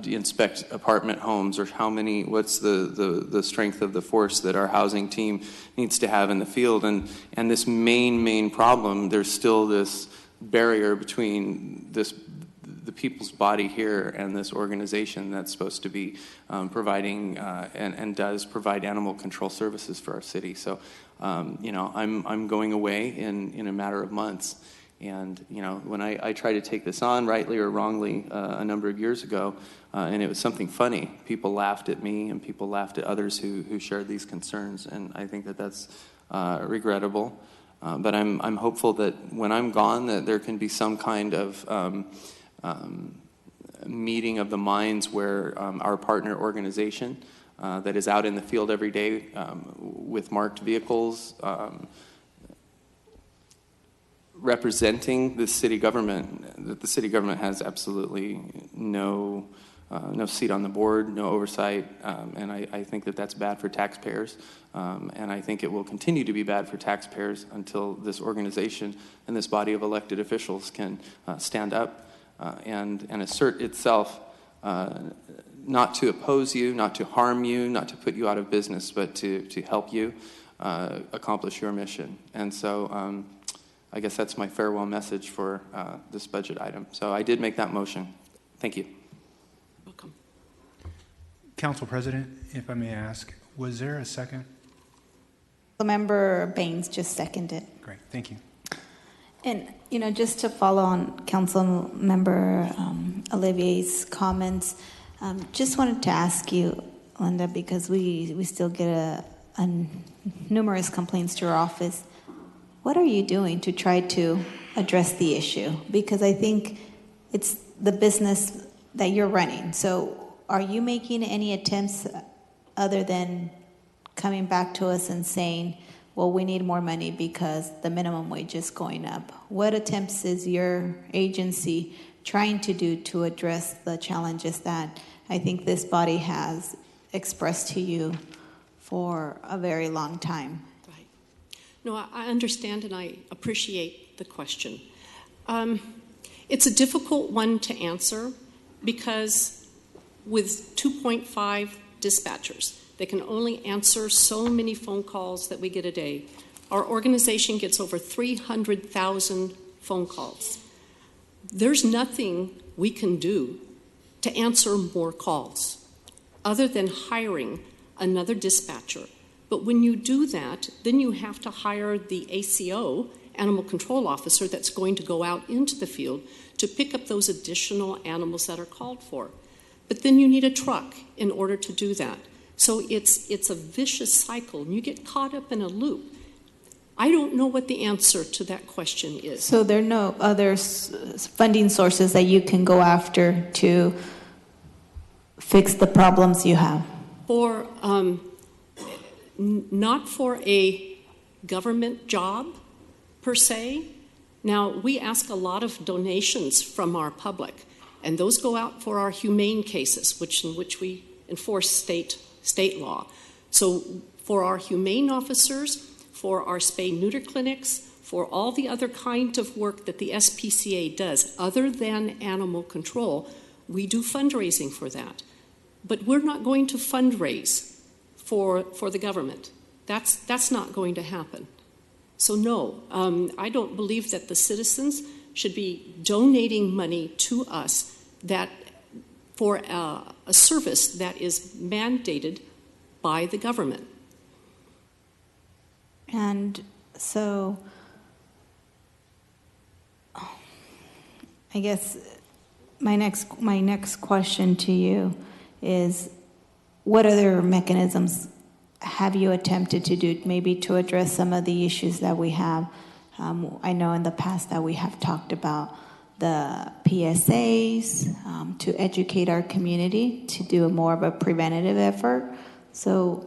inspect apartment homes, or what's the strength of the force that our housing team needs to have in the field, and this main problem, there's still this barrier between the people's body here and this organization that's supposed to be providing and does provide animal control services for our city. So, I'm going away in a matter of months. And, when I tried to take this on, rightly or wrongly, a number of years ago, and it was something funny, people laughed at me and people laughed at others who shared these concerns. And I think that that's regrettable. But I'm hopeful that when I'm gone, that there can be some kind of meeting of the minds where our partner organization that is out in the field every day with marked vehicles representing the city government, that the city government has absolutely no seat on the board, no oversight, and I think that that's bad for taxpayers, and I think it will continue to be bad for taxpayers until this organization and this body of elected officials can stand up and assert itself, not to oppose you, not to harm you, not to put you out of business, but to help you accomplish your mission. And so I guess that's my farewell message for this budget item. So I did make that motion. Thank you. Welcome. Council President, if I may ask, was there a second? Member Baines just seconded. Great, thank you. And, just to follow on Council Member Olivier's comments, just wanted to ask you, Linda, because we still get numerous complaints to our office. What are you doing to try to address the issue? Because I think it's the business that you're running. So are you making any attempts other than coming back to us and saying, well, we need more money because the minimum wage is going up? What attempts is your agency trying to do to address the challenges that I think this body has expressed to you for a very long time? Right. No, I understand and I appreciate the question. It's a difficult one to answer because with 2.5 dispatchers, they can only answer so many phone calls that we get a day. Our organization gets over 300,000 phone calls. There's nothing we can do to answer more calls other than hiring another dispatcher. But when you do that, then you have to hire the ACO, Animal Control Officer, that's going to go out into the field to pick up those additional animals that are called for. But then you need a truck in order to do that. So it's a vicious cycle, and you get caught up in a loop. I don't know what the answer to that question is. So there are no other funding sources that you can go after to fix the problems you have? For not for a government job per se. Now, we ask a lot of donations from our public, and those go out for our humane cases, in which we enforce state law. So for our humane officers, for our spay-neuter clinics, for all the other kind of work that the SPCA does, other than animal control, we do fundraising for that. But we're not going to fundraise for the government. That's not going to happen. So no, I don't believe that the citizens should be donating money to us for a service that is mandated by the government. And so, I guess my next question to you is, what other mechanisms have you attempted to do maybe to address some of the issues that we have? I know in the past that we have talked about the PSAs, to educate our community, to do more of a preventative effort. So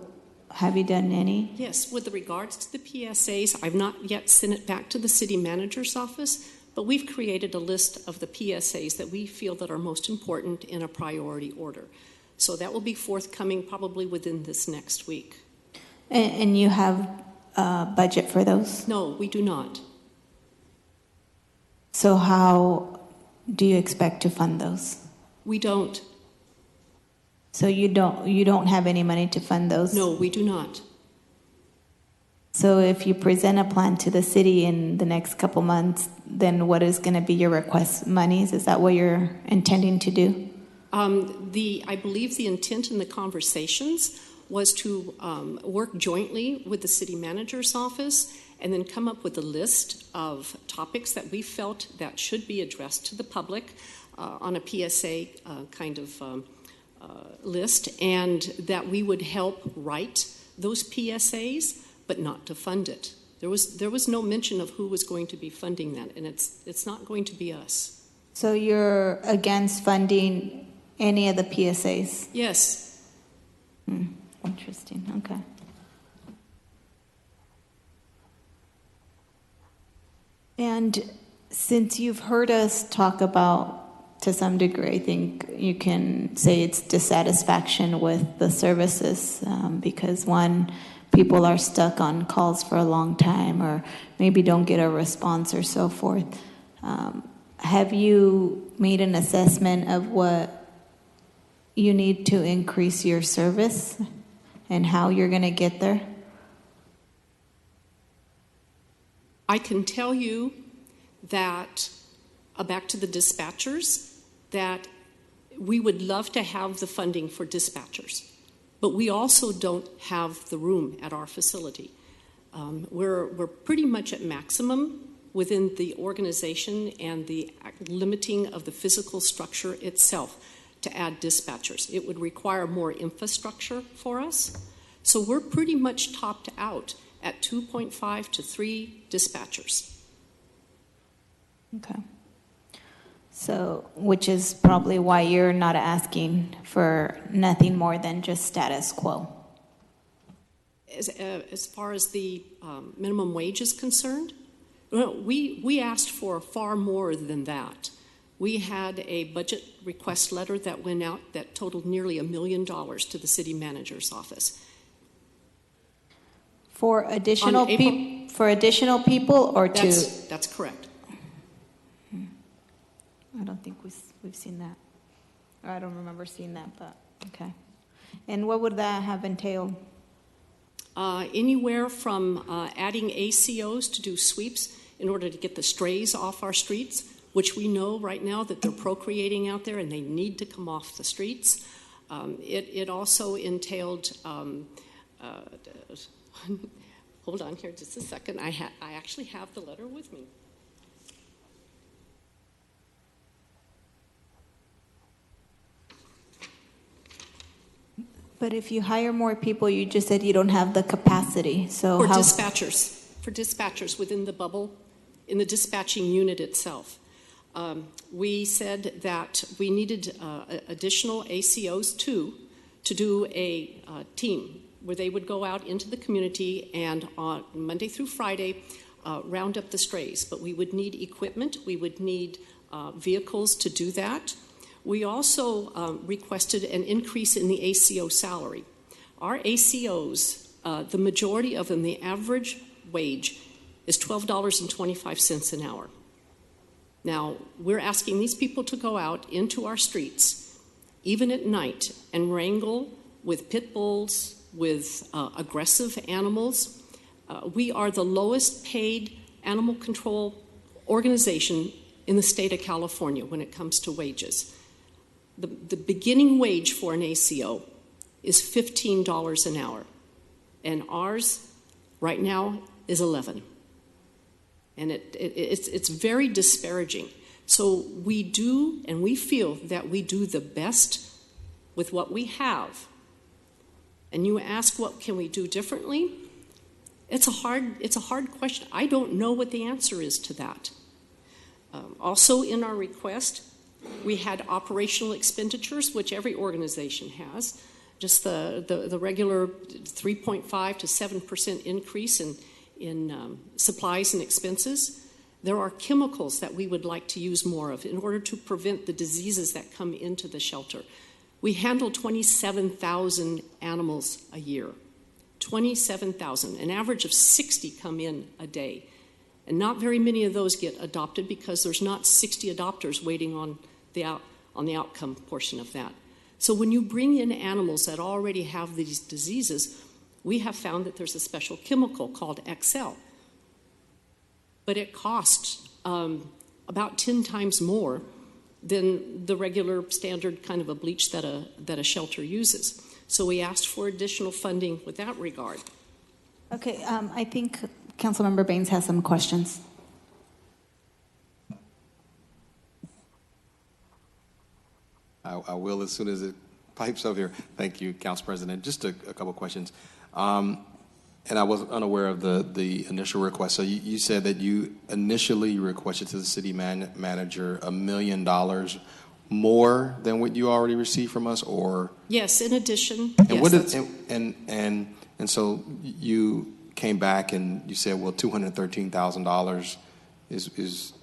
have you done any? Yes, with regards to the PSAs, I've not yet sent it back to the city manager's office, but we've created a list of the PSAs that we feel that are most important in a priority order. So that will be forthcoming probably within this next week. And you have a budget for those? No, we do not. So how do you expect to fund those? We don't. So you don't have any money to fund those? No, we do not. So if you present a plan to the city in the next couple months, then what is going to be your request monies? Is that what you're intending to do? I believe the intent in the conversations was to work jointly with the city manager's office and then come up with a list of topics that we felt that should be addressed to the public on a PSA kind of list, and that we would help write those PSAs, but not to fund it. There was no mention of who was going to be funding that, and it's not going to be us. So you're against funding any of the PSAs? Yes. Interesting. Okay. And since you've heard us talk about, to some degree, I think you can say it's dissatisfaction with the services because one, people are stuck on calls for a long time or maybe don't get a response or so forth. Have you made an assessment of what you need to increase your service and how you're going to get there? I can tell you that, back to the dispatchers, that we would love to have the funding for dispatchers, but we also don't have the room at our facility. We're pretty much at maximum within the organization and the limiting of the physical structure itself to add dispatchers. It would require more infrastructure for us. So we're pretty much topped out at 2.5 to 3 dispatchers. Okay. So, which is probably why you're not asking for nothing more than just status quo. As far as the minimum wage is concerned, we asked for far more than that. We had a budget request letter that went out that totaled nearly $1 million to the city manager's office. For additional people or to? That's correct. I don't think we've seen that. Or I don't remember seeing that, but okay. And what would that have entailed? Anywhere from adding ACOs to do sweeps in order to get the strays off our streets, which we know right now that they're procreating out there and they need to come off the streets. It also entailed, hold on here just a second, I actually have the letter with me. But if you hire more people, you just said you don't have the capacity. So for dispatchers within the bubble, in the dispatching unit itself. We said that we needed additional ACOs to do a team where they would go out into the community and on Monday through Friday round up the strays. But we would need equipment. We would need vehicles to do that. We also requested an increase in the ACO salary. Our ACOs, the majority of them, the average wage is $12.25 an hour. Now, we're asking these people to go out into our streets, even at night, and wrangle with pit bulls, with aggressive animals. We are the lowest paid animal control organization in the state of California when it comes to wages. The beginning wage for an ACO is $15 an hour, and ours right now is $11. And it's very disparaging. So we do, and we feel that we do the best with what we have. And you ask, what can we do differently? It's a hard question. I don't know what the answer is to that. Also in our request, we had operational expenditures, which every organization has, just the regular 3.5 to 7% increase in supplies and expenses. There are chemicals that we would like to use more of in order to prevent the diseases that come into the shelter. We handle 27,000 animals a year. 27,000. An average of 60 come in a day. And not very many of those get adopted because there's not 60 adopters waiting on the outcome portion of that. So when you bring in animals that already have these diseases, we have found that there's a special chemical called XL. But it costs about 10 times more than the regular standard kind of a bleach that a shelter uses. So we asked for additional funding with that regard. Okay, I think Councilmember Baines has some questions. I will as soon as it pipes up here. Thank you, Council President. Just a couple questions. And I was unaware of the initial request. So you said that you initially requested to the city manager $1 million more than what you already received from us, or? Yes, in addition. And yes, what is, and so you came back and you said, well, $213,000 is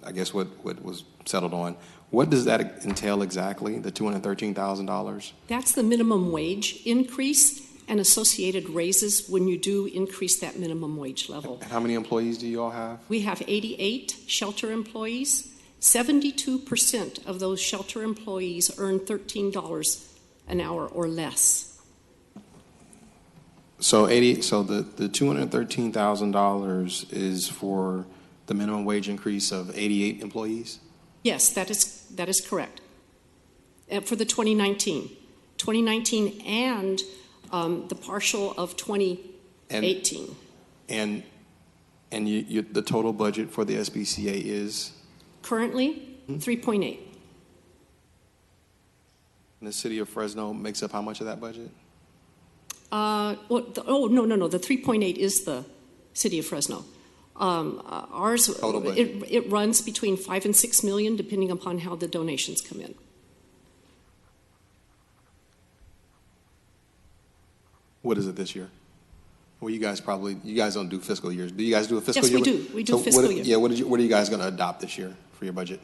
I guess what was settled on. What does that entail exactly, the $213,000? That's the minimum wage increase and associated raises when you do increase that minimum wage level. And how many employees do you all have? We have 88 shelter employees. 72% of those shelter employees earn $13 an hour or less. So the $213,000 is for the minimum wage increase of 88 employees? Yes, that is correct. For the 2019 and the partial of 2018. And the total budget for the SBCA is? Currently, 3.8. And the city of Fresno makes up how much of that budget? No. The 3.8 is the city of Fresno. Ours, total budget. It runs between 5 and 6 million, depending upon how the donations come in. What is it this year? Well, you guys don't do fiscal years. Do you guys do a fiscal year? Yes, we do. We do fiscal year. Yeah, what are you guys going to adopt this year for your budget?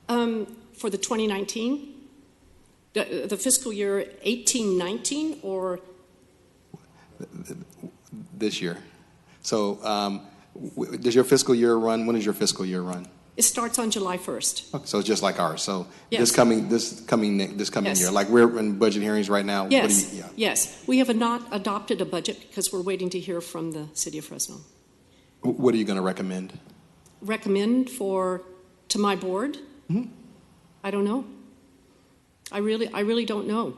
For the 2019, the fiscal year 18-19, or? This year. So does your fiscal year run? When does your fiscal year run? It starts on July 1st. Okay, so it's just like ours. So yes. this coming yes. year, like we're in budget hearings right now. Yes. Yes. We have not adopted a budget because we're waiting to hear from the city of Fresno. What are you going to recommend? Recommend to my board? Mm-hmm. I don't know. I really don't know.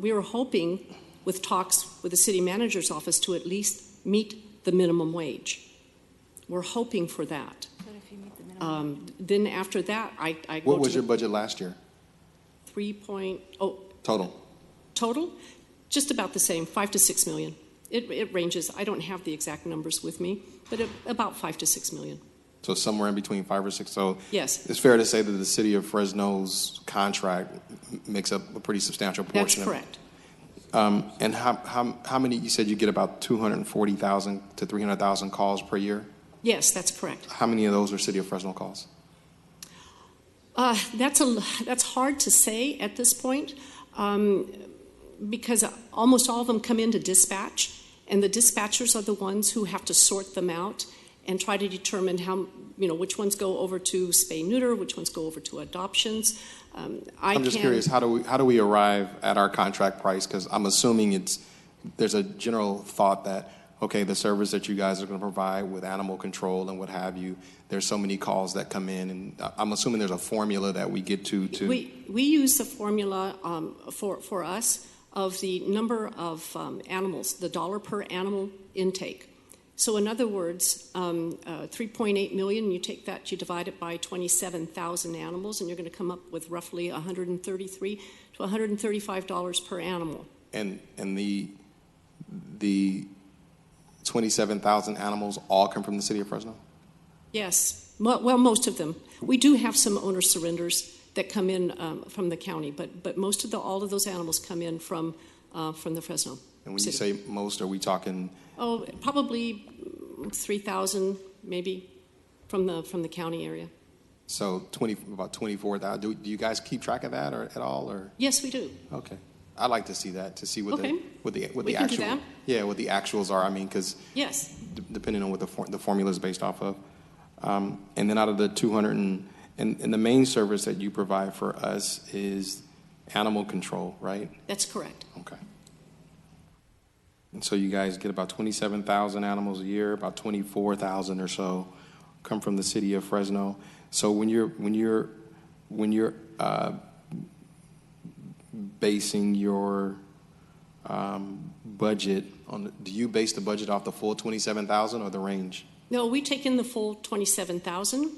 We were hoping with talks with the city manager's office to at least meet the minimum wage. We're hoping for that. Then after that, I go What was your budget last year? 3.0 Total? Just about the same, 5 to 6 million. It ranges. I don't have the exact numbers with me, but about 5 to 6 million. So somewhere in between 5 or 6. So yes, it's fair to say that the city of Fresno's contract makes up a pretty substantial portion. That's correct. And how many? You said you get about 240,000 to 300,000 calls per year. Yes, that's correct. How many of those are city of Fresno calls? That's hard to say at this point, because almost all of them come into dispatch, and the dispatchers are the ones who have to sort them out and try to determine which ones go over to spay-neuter, which ones go over to adoptions. I'm just curious, how do we arrive at our contract price? Because I'm assuming there's a general thought that, okay, the service that you guys are going to provide with animal control and what have you, there's so many calls that come in, and I'm assuming there's a formula that we get to. We use the formula for us of the number of animals, the dollar per animal intake. So in other words, 3.8 million, you take that, you divide it by 27,000 animals, and you're going to come up with roughly $133 to $135 per animal. And the 27,000 animals all come from the city of Fresno? Yes, well, most of them. We do have some owner surrenders that come in from the county, but most of all of those animals come in from the Fresno. And when you say most, are we talking? Oh, probably 3,000, maybe, from the county area. So about 24,000. Do you guys keep track of that at all? Or? Yes, we do. Okay. I'd like to see that, to see what Okay. what the We can do actual, that. yeah, what the actuals are. I mean, because Yes. depending on what the formula is based off of. And then out of the 200 and the main service that you provide for us is animal control, right? That's correct. Okay. And so you guys get about 27,000 animals a year, about 24,000 or so come from the city of Fresno. So when you're basing your budget on, do you base the budget off the full 27,000 or the range? No, we take in the full 27,000,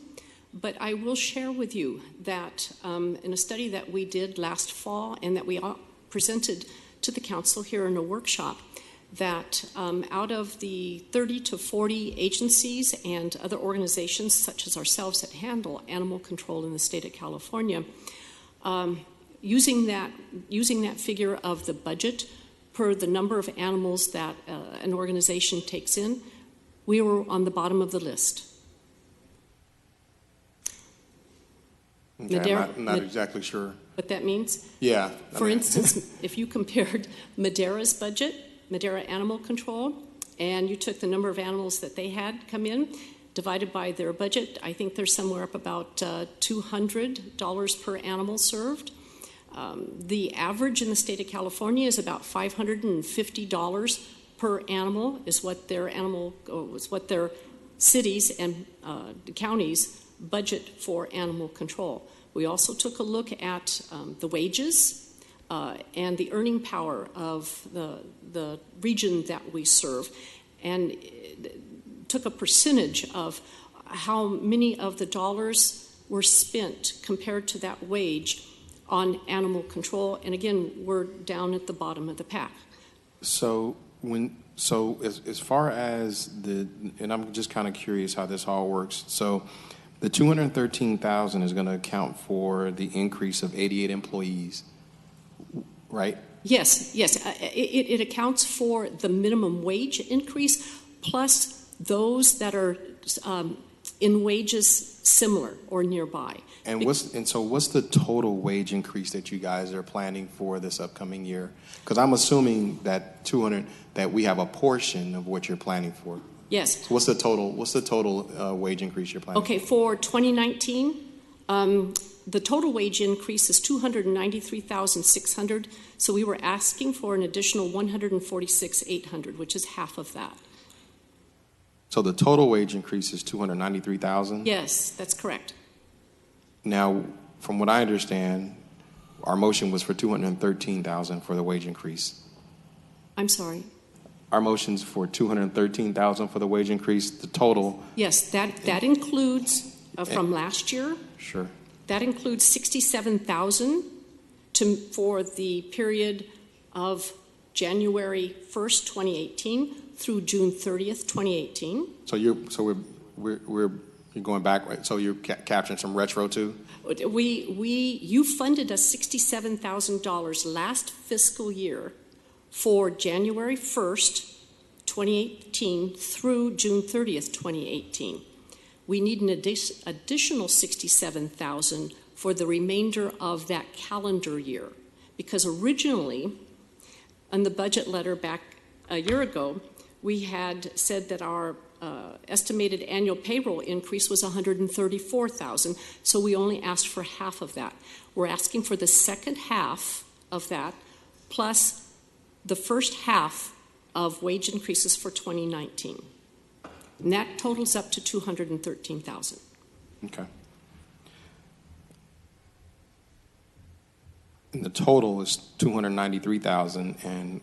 but I will share with you that in a study that we did last fall and that we presented to the council here in a workshop, that out of the 30 to 40 agencies and other organizations such as ourselves that handle animal control in the state of California, using that figure of the budget per the number of animals that an organization takes in, we were on the bottom of the list. Okay, I'm not exactly sure what that means. Yeah. For instance, if you compared Madera's budget, Madera Animal Control, and you took the number of animals that they had come in, divided by their budget, I think they're somewhere up about $200 per animal served. The average in the state of California is about $550 per animal, is what their cities and counties budget for animal control. We also took a look at the wages and the earning power of the region that we serve, and took a percentage of how many of the dollars were spent compared to that wage on animal control. And again, we're down at the bottom of the pack. So as far as and I'm just kind of curious how this all works. So the 213,000 is going to account for the increase of 88 employees, right? Yes. It accounts for the minimum wage increase plus those that are in wages similar or nearby. And so what's the total wage increase that you guys are planning for this upcoming year? Because I'm assuming that that we have a portion of what you're planning for. Yes. So what's the total wage increase you're planning? Okay, for 2019, the total wage increase is $293,600. So we were asking for an additional $146,800, which is half of that. So the total wage increase is $293,000? Yes, that's correct. Now, from what I understand, our motion was for $213,000 for the wage increase. I'm sorry. Our motion's for $213,000 for the wage increase. The total. Yes, that includes from last year. Sure. That includes $67,000 for the period of January 1st, 2018 through June 30th, 2018. We're going back, right? So you're capturing some retro too? You funded us $67,000 last fiscal year for January 1st, 2018 through June 30th, 2018. We need an additional $67,000 for the remainder of that calendar year, because originally, in the budget letter back a year ago, we had said that our estimated annual payroll increase was $134,000, so we only asked for half of that. We're asking for the second half of that, plus the first half of wage increases for 2019. And that totals up to $213,000. Okay. And the total is $293,000, and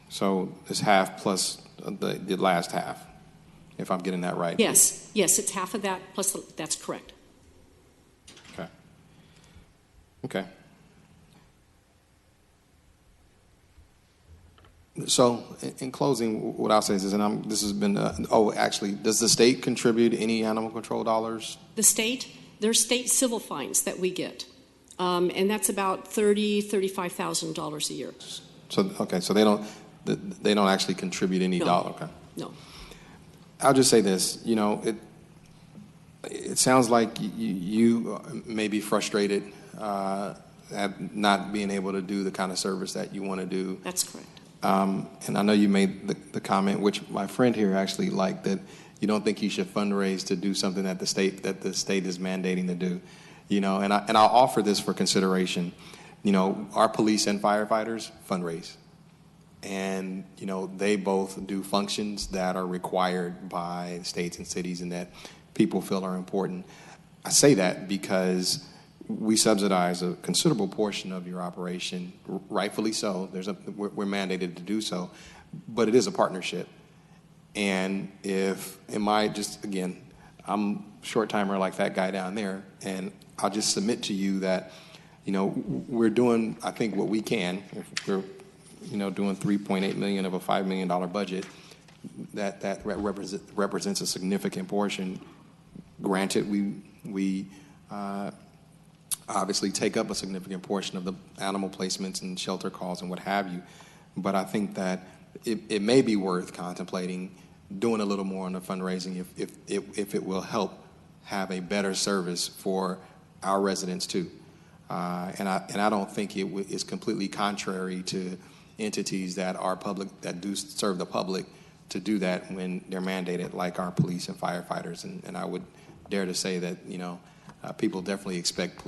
so it's half plus the last half, if I'm getting that right. Yes, it's half of that, plus that's correct. Okay. So, in closing, what I'll say is this, and this has been, actually, does the state contribute any animal control dollars? The state, there's state civil fines that we get, and that's about $35,000 a year. So, okay, so they don't actually contribute any dollar. Okay. No. I'll just say this, it sounds like you may be frustrated not being able to do the kind of service that you want to do. That's correct. And I know you made the comment, which my friend here actually liked, that you don't think you should fundraise to do something that the state is mandating to do. You know, and I'll offer this for consideration. You know, our police and firefighters fundraise. And, you know, they both do functions that are required by states and cities and that people feel are important. I say that because we subsidize a considerable portion of your operation, rightfully so. We're mandated to do so, but it is a partnership. And I'm short timer like that guy down there, and I'll just submit to you that, you know, we're doing, I think, what we can. If we're, you know, doing $3.8 million of a $5 million budget, that represents a significant portion. Granted, we obviously take up a significant portion of the animal placements and shelter calls and what have you, but I think that it may be worth contemplating doing a little more on the fundraising if it will help have a better service for our residents too. And I don't think it is completely contrary to entities that are public, that do serve the public, to do that when they're mandated, like our police and firefighters. And I would dare to say that, you know, people definitely expect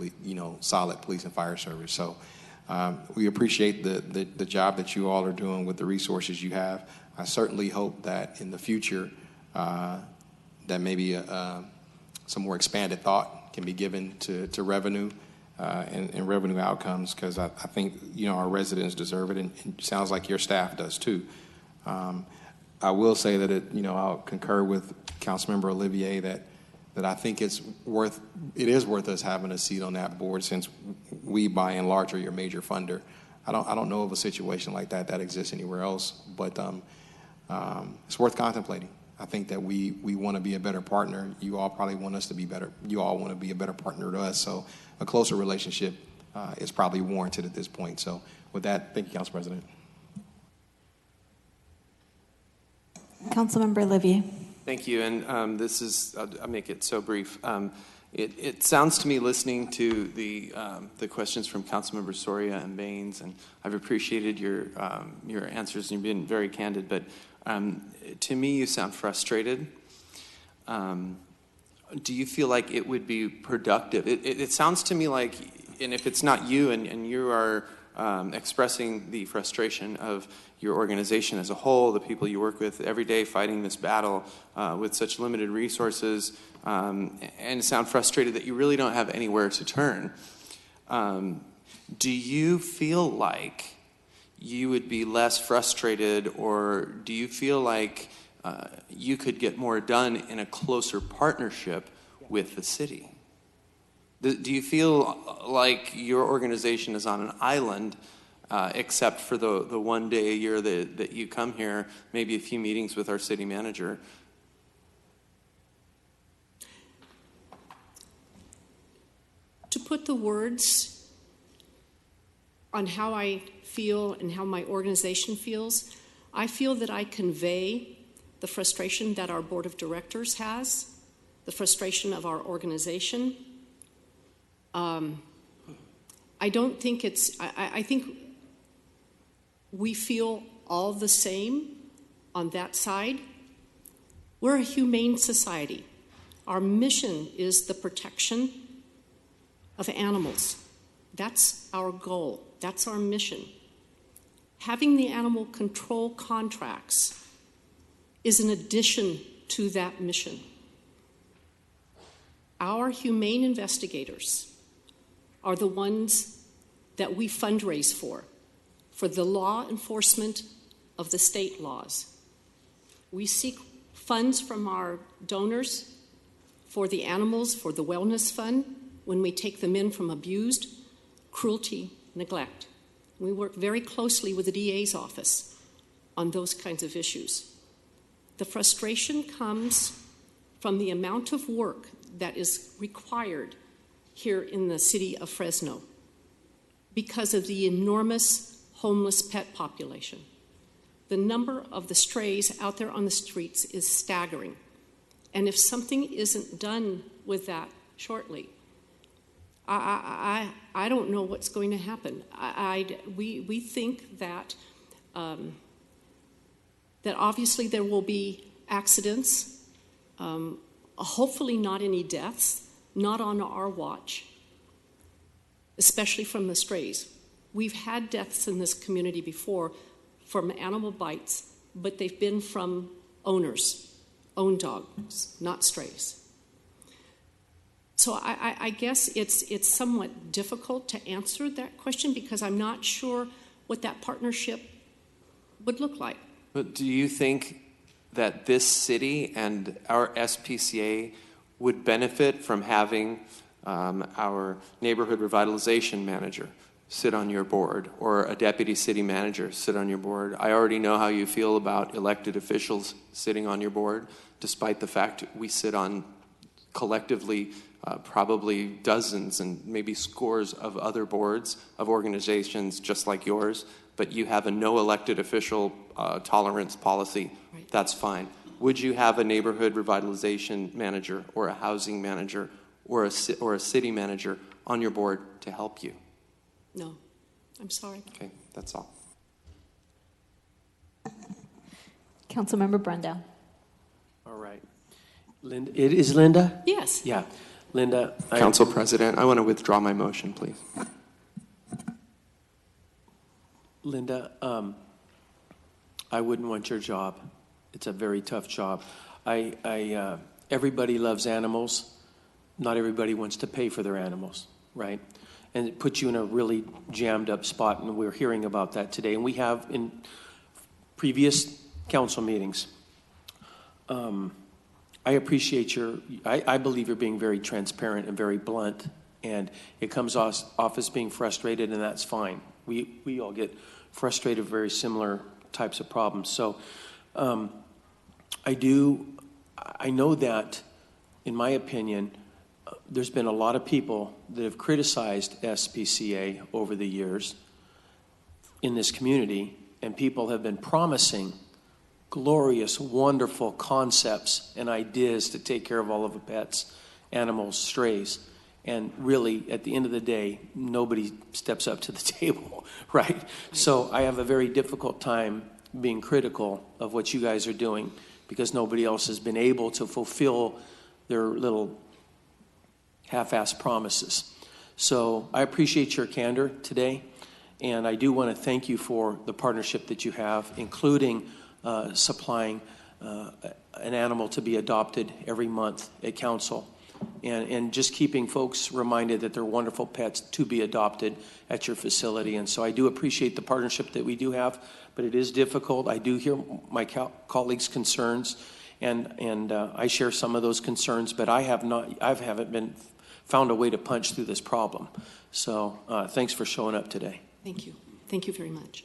solid police and fire service. So we appreciate the job that you all are doing with the resources you have. I certainly hope that in the future that maybe some more expanded thought can be given to revenue and revenue outcomes, because I think, you know, our residents deserve it, and it sounds like your staff does too. I will say that I'll concur with Councilmember Olivier that I think it is worth us having a seat on that board, since we, by and large, are your major funder. I don't know of a situation like that exists anywhere else, but it's worth contemplating. I think that we want to be a better partner. You all probably want us to be better. You all want to be a better partner to us. So a closer relationship is probably warranted at this point. So with that, thank you, Council President. Councilmember Olivier. Thank you. And I'll make it so brief. It sounds to me, listening to the questions from Councilmember Soria and Baines, and I've appreciated your answers, and you've been very candid, but to me, you sound frustrated. Do you feel like it would be productive? It sounds to me like, and if it's not you and you are expressing the frustration of your organization as a whole, the people you work with every day fighting this battle with such limited resources, and sound frustrated that you really don't have anywhere to turn. Do you feel like you would be less frustrated, or do you feel like you could get more done in a closer partnership with the city? Do you feel like your organization is on an island, except for the one day a year that you come here, maybe a few meetings with our city manager? To put the words on how I feel and how my organization feels, I feel that I convey the frustration that our board of directors has, the frustration of our organization. I don't think I think we feel all the same on that side. We're a humane society. Our mission is the protection of animals. That's our goal. That's our mission. Having the animal control contracts is an addition to that mission. Our humane investigators are the ones that we fundraise for the law enforcement of the state laws. We seek funds from our donors for the animals, for the wellness fund, when we take them in from abused, cruelty, neglect. We work very closely with the DA's office on those kinds of issues. The frustration comes from the amount of work that is required here in the city of Fresno because of the enormous homeless pet population. The number of the strays out there on the streets is staggering. And if something isn't done with that shortly, I don't know what's going to happen. We think that that obviously there will be accidents, hopefully not any deaths, not on our watch, especially from the strays. We've had deaths in this community before from animal bites, but they've been from owners, own dogs, not strays. So I guess it's somewhat difficult to answer that question because I'm not sure what that partnership would look like. But do you think that this city and our SPCA would benefit from having our neighborhood revitalization manager sit on your board or a deputy city manager sit on your board? I already know how you feel about elected officials sitting on your board, despite the fact we sit on collectively probably dozens and maybe scores of other boards of organizations just like yours, but you have a no elected official tolerance policy. Right. That's fine. Would you have a neighborhood revitalization manager or a housing manager or a city manager on your board to help you? No. I'm sorry. Okay, that's all. Councilmember Brandau. All right. Linda, it is Linda? Yes. Yeah. Linda. Council President, I want to withdraw my motion, please. Linda, I wouldn't want your job. It's a very tough job. Everybody loves animals. Not everybody wants to pay for their animals, right? And it puts you in a really jammed up spot, and we're hearing about that today. And we have in previous council meetings. I appreciate I believe you're being very transparent and very blunt, and it comes off as being frustrated, and that's fine. We all get frustrated with very similar types of problems. So I know that, in my opinion, there's been a lot of people that have criticized SPCA over the years in this community, and people have been promising glorious, wonderful concepts and ideas to take care of all of the pets, animals, strays. And really, at the end of the day, nobody steps up to the table, right? So I have a very difficult time being critical of what you guys are doing because nobody else has been able to fulfill their little half-assed promises. So I appreciate your candor today, and I do want to thank you for the partnership that you have, including supplying an animal to be adopted every month at council, and just keeping folks reminded that they're wonderful pets to be adopted at your facility. And so I do appreciate the partnership that we do have, but it is difficult. I do hear my colleagues' concerns, and I share some of those concerns, but I haven't been found a way to punch through this problem. So thanks for showing up today. Thank you. Thank you very much.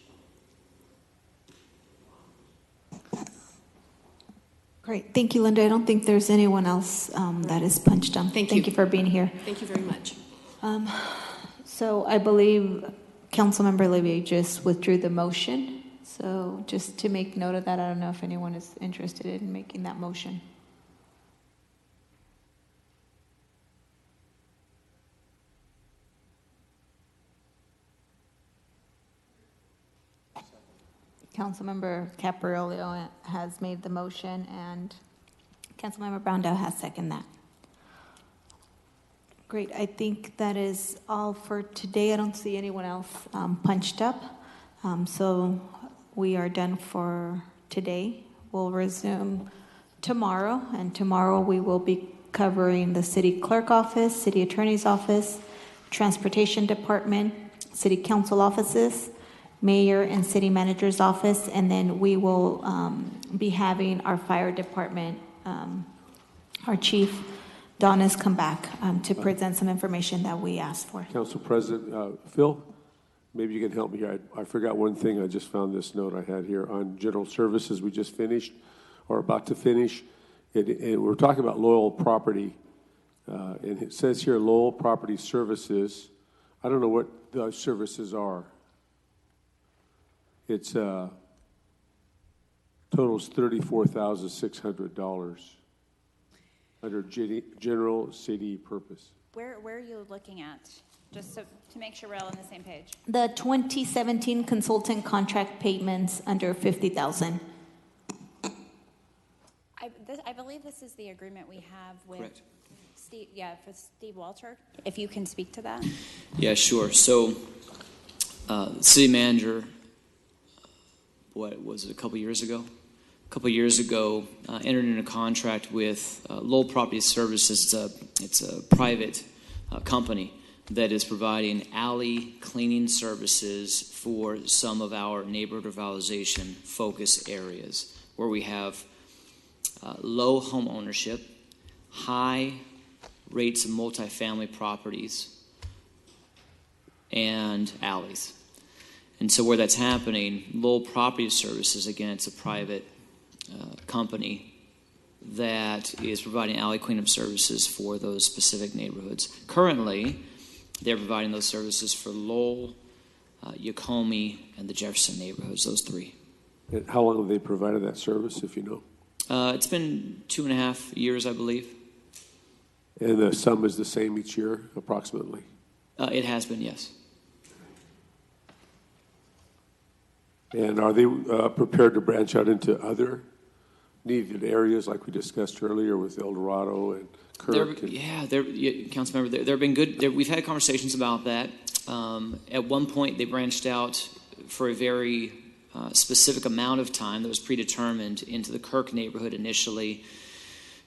Great. Thank you, Linda. I don't think there's anyone else that is punched on. Thank you for being here. Thank you very much. So I believe Councilmember Olivier just withdrew the motion. So just to make note of that, I don't know if anyone is interested in making that motion. Councilmember Capriolio has made the motion, and Councilmember Brandau has seconded that. Great. I think that is all for today. I don't see anyone else punched up. So we are done for today. We'll resume tomorrow, and tomorrow we will be covering the city clerk office, city attorney's office, transportation department, city council offices, mayor and city manager's office, and then we will be having our fire department, our chief, Donis, come back to present some information that we asked for. Council President, Phil, maybe you can help me here. I forgot one thing. I just found this note I had here on general services we just finished or about to finish. We're talking about Lowell Property, and it says here Lowell Property Services. I don't know what the services are. It's totals $34,600 under general city purpose. Where are you looking at? Just so, to make sure we're all on the same page. The 2017 consultant contract payments under 50,000. I believe this is the agreement we have with Correct. Steve, for Steve Walter. If you can speak to that. Yeah, sure. So, city manager, what was it, a couple years ago? A couple years ago, entered into a contract with Lowell Property Services. It's a private company that is providing alley cleaning services for some of our neighborhood revitalization focus areas where we have low home ownership, high rates of multifamily properties, and alleys. And so where that's happening, Lowell Property Services, again, it's a private company that is providing alley cleanup services for those specific neighborhoods. Currently, they're providing those services for Lowell, Yacomie, and the Jefferson neighborhoods, those three. And how long have they provided that service, if you know? It's been 2.5 years, I believe. And the sum is the same each year, approximately? It has been, yes. And are they prepared to branch out into other needed areas like we discussed earlier with El Dorado and Kirk? Councilmember, they've been good. We've had conversations about that. At one point, they branched out for a very specific amount of time that was predetermined into the Kirk neighborhood initially,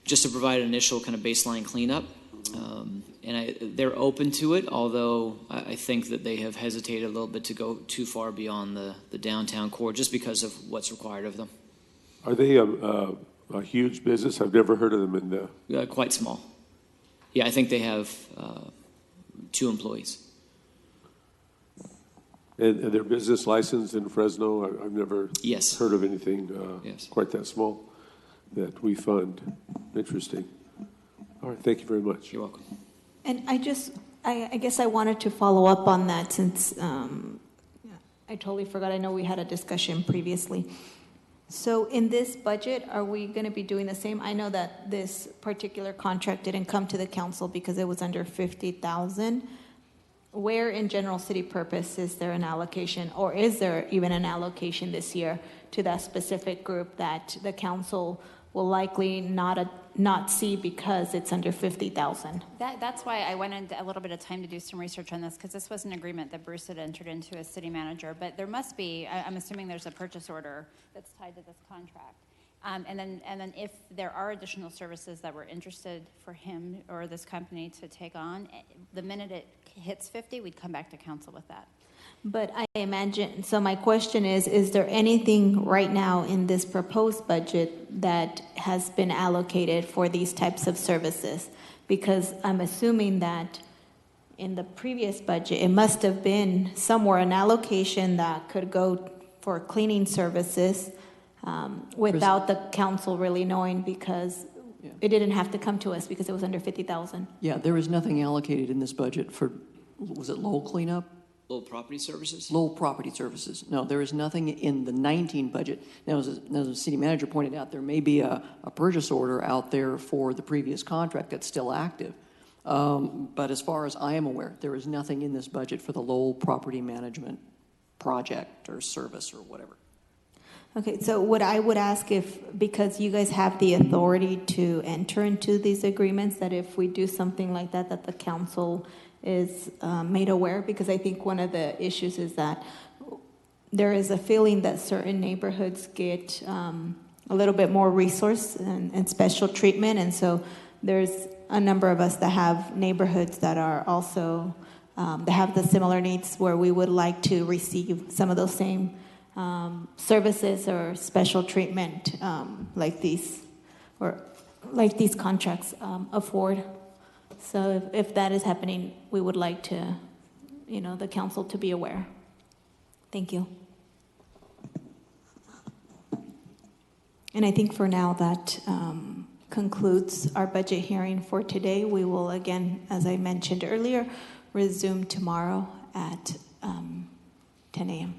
just to provide an initial kind of baseline cleanup. They're open to it, although I think that they have hesitated a little bit to go too far beyond the downtown core just because of what's required of them. Are they a huge business? I've never heard of them in the... Quite small. Yeah, I think they have 2 employees. And their business license in Fresno, I've never Yes. heard of anything Yes. quite that small that we fund. Interesting. All right, thank you very much. You're welcome. And I guess I wanted to follow up on that since I totally forgot. I know we had a discussion previously. So in this budget, are we going to be doing the same? I know that this particular contract didn't come to the council because it was under 50,000. Where in general city purpose is there an allocation, or is there even an allocation this year to that specific group that the council will likely not see because it's under 50,000? That's why I wanted a little bit of time to do some research on this, because this was an agreement that Bruce had entered into as city manager. But there must be, I'm assuming there's a purchase order that's tied to this contract. And then if there are additional services that we're interested for him or this company to take on, the minute it hits 50, we'd come back to council with that. But I imagine, so my question is there anything right now in this proposed budget that has been allocated for these types of services? Because I'm assuming that in the previous budget, it must have been somewhere an allocation that could go for cleaning services without the council really knowing, because it didn't have to come to us because it was under 50,000. Yeah, there is nothing allocated in this budget for, was it Lowell cleanup? Lowell Property Services? Lowell Property Services. No, there is nothing in the 19 budget. Now, as the city manager pointed out, there may be a purchase order out there for the previous contract that's still active. But as far as I am aware, there is nothing in this budget for the Lowell Property Management project or service or whatever. Okay, so what I would ask, if, because you guys have the authority to enter into these agreements, that if we do something like that, that the council is made aware, because I think one of the issues is that there is a feeling that certain neighborhoods get a little bit more resource and special treatment, and so there's a number of us that have neighborhoods that are also, that have the similar needs, where we would like to receive some of those same services or special treatment like these contracts afford. So if that is happening, we would like to, the council to be aware. Thank you. And I think for now that concludes our budget hearing for today. We will again, as I mentioned earlier, resume tomorrow at 10 a.m.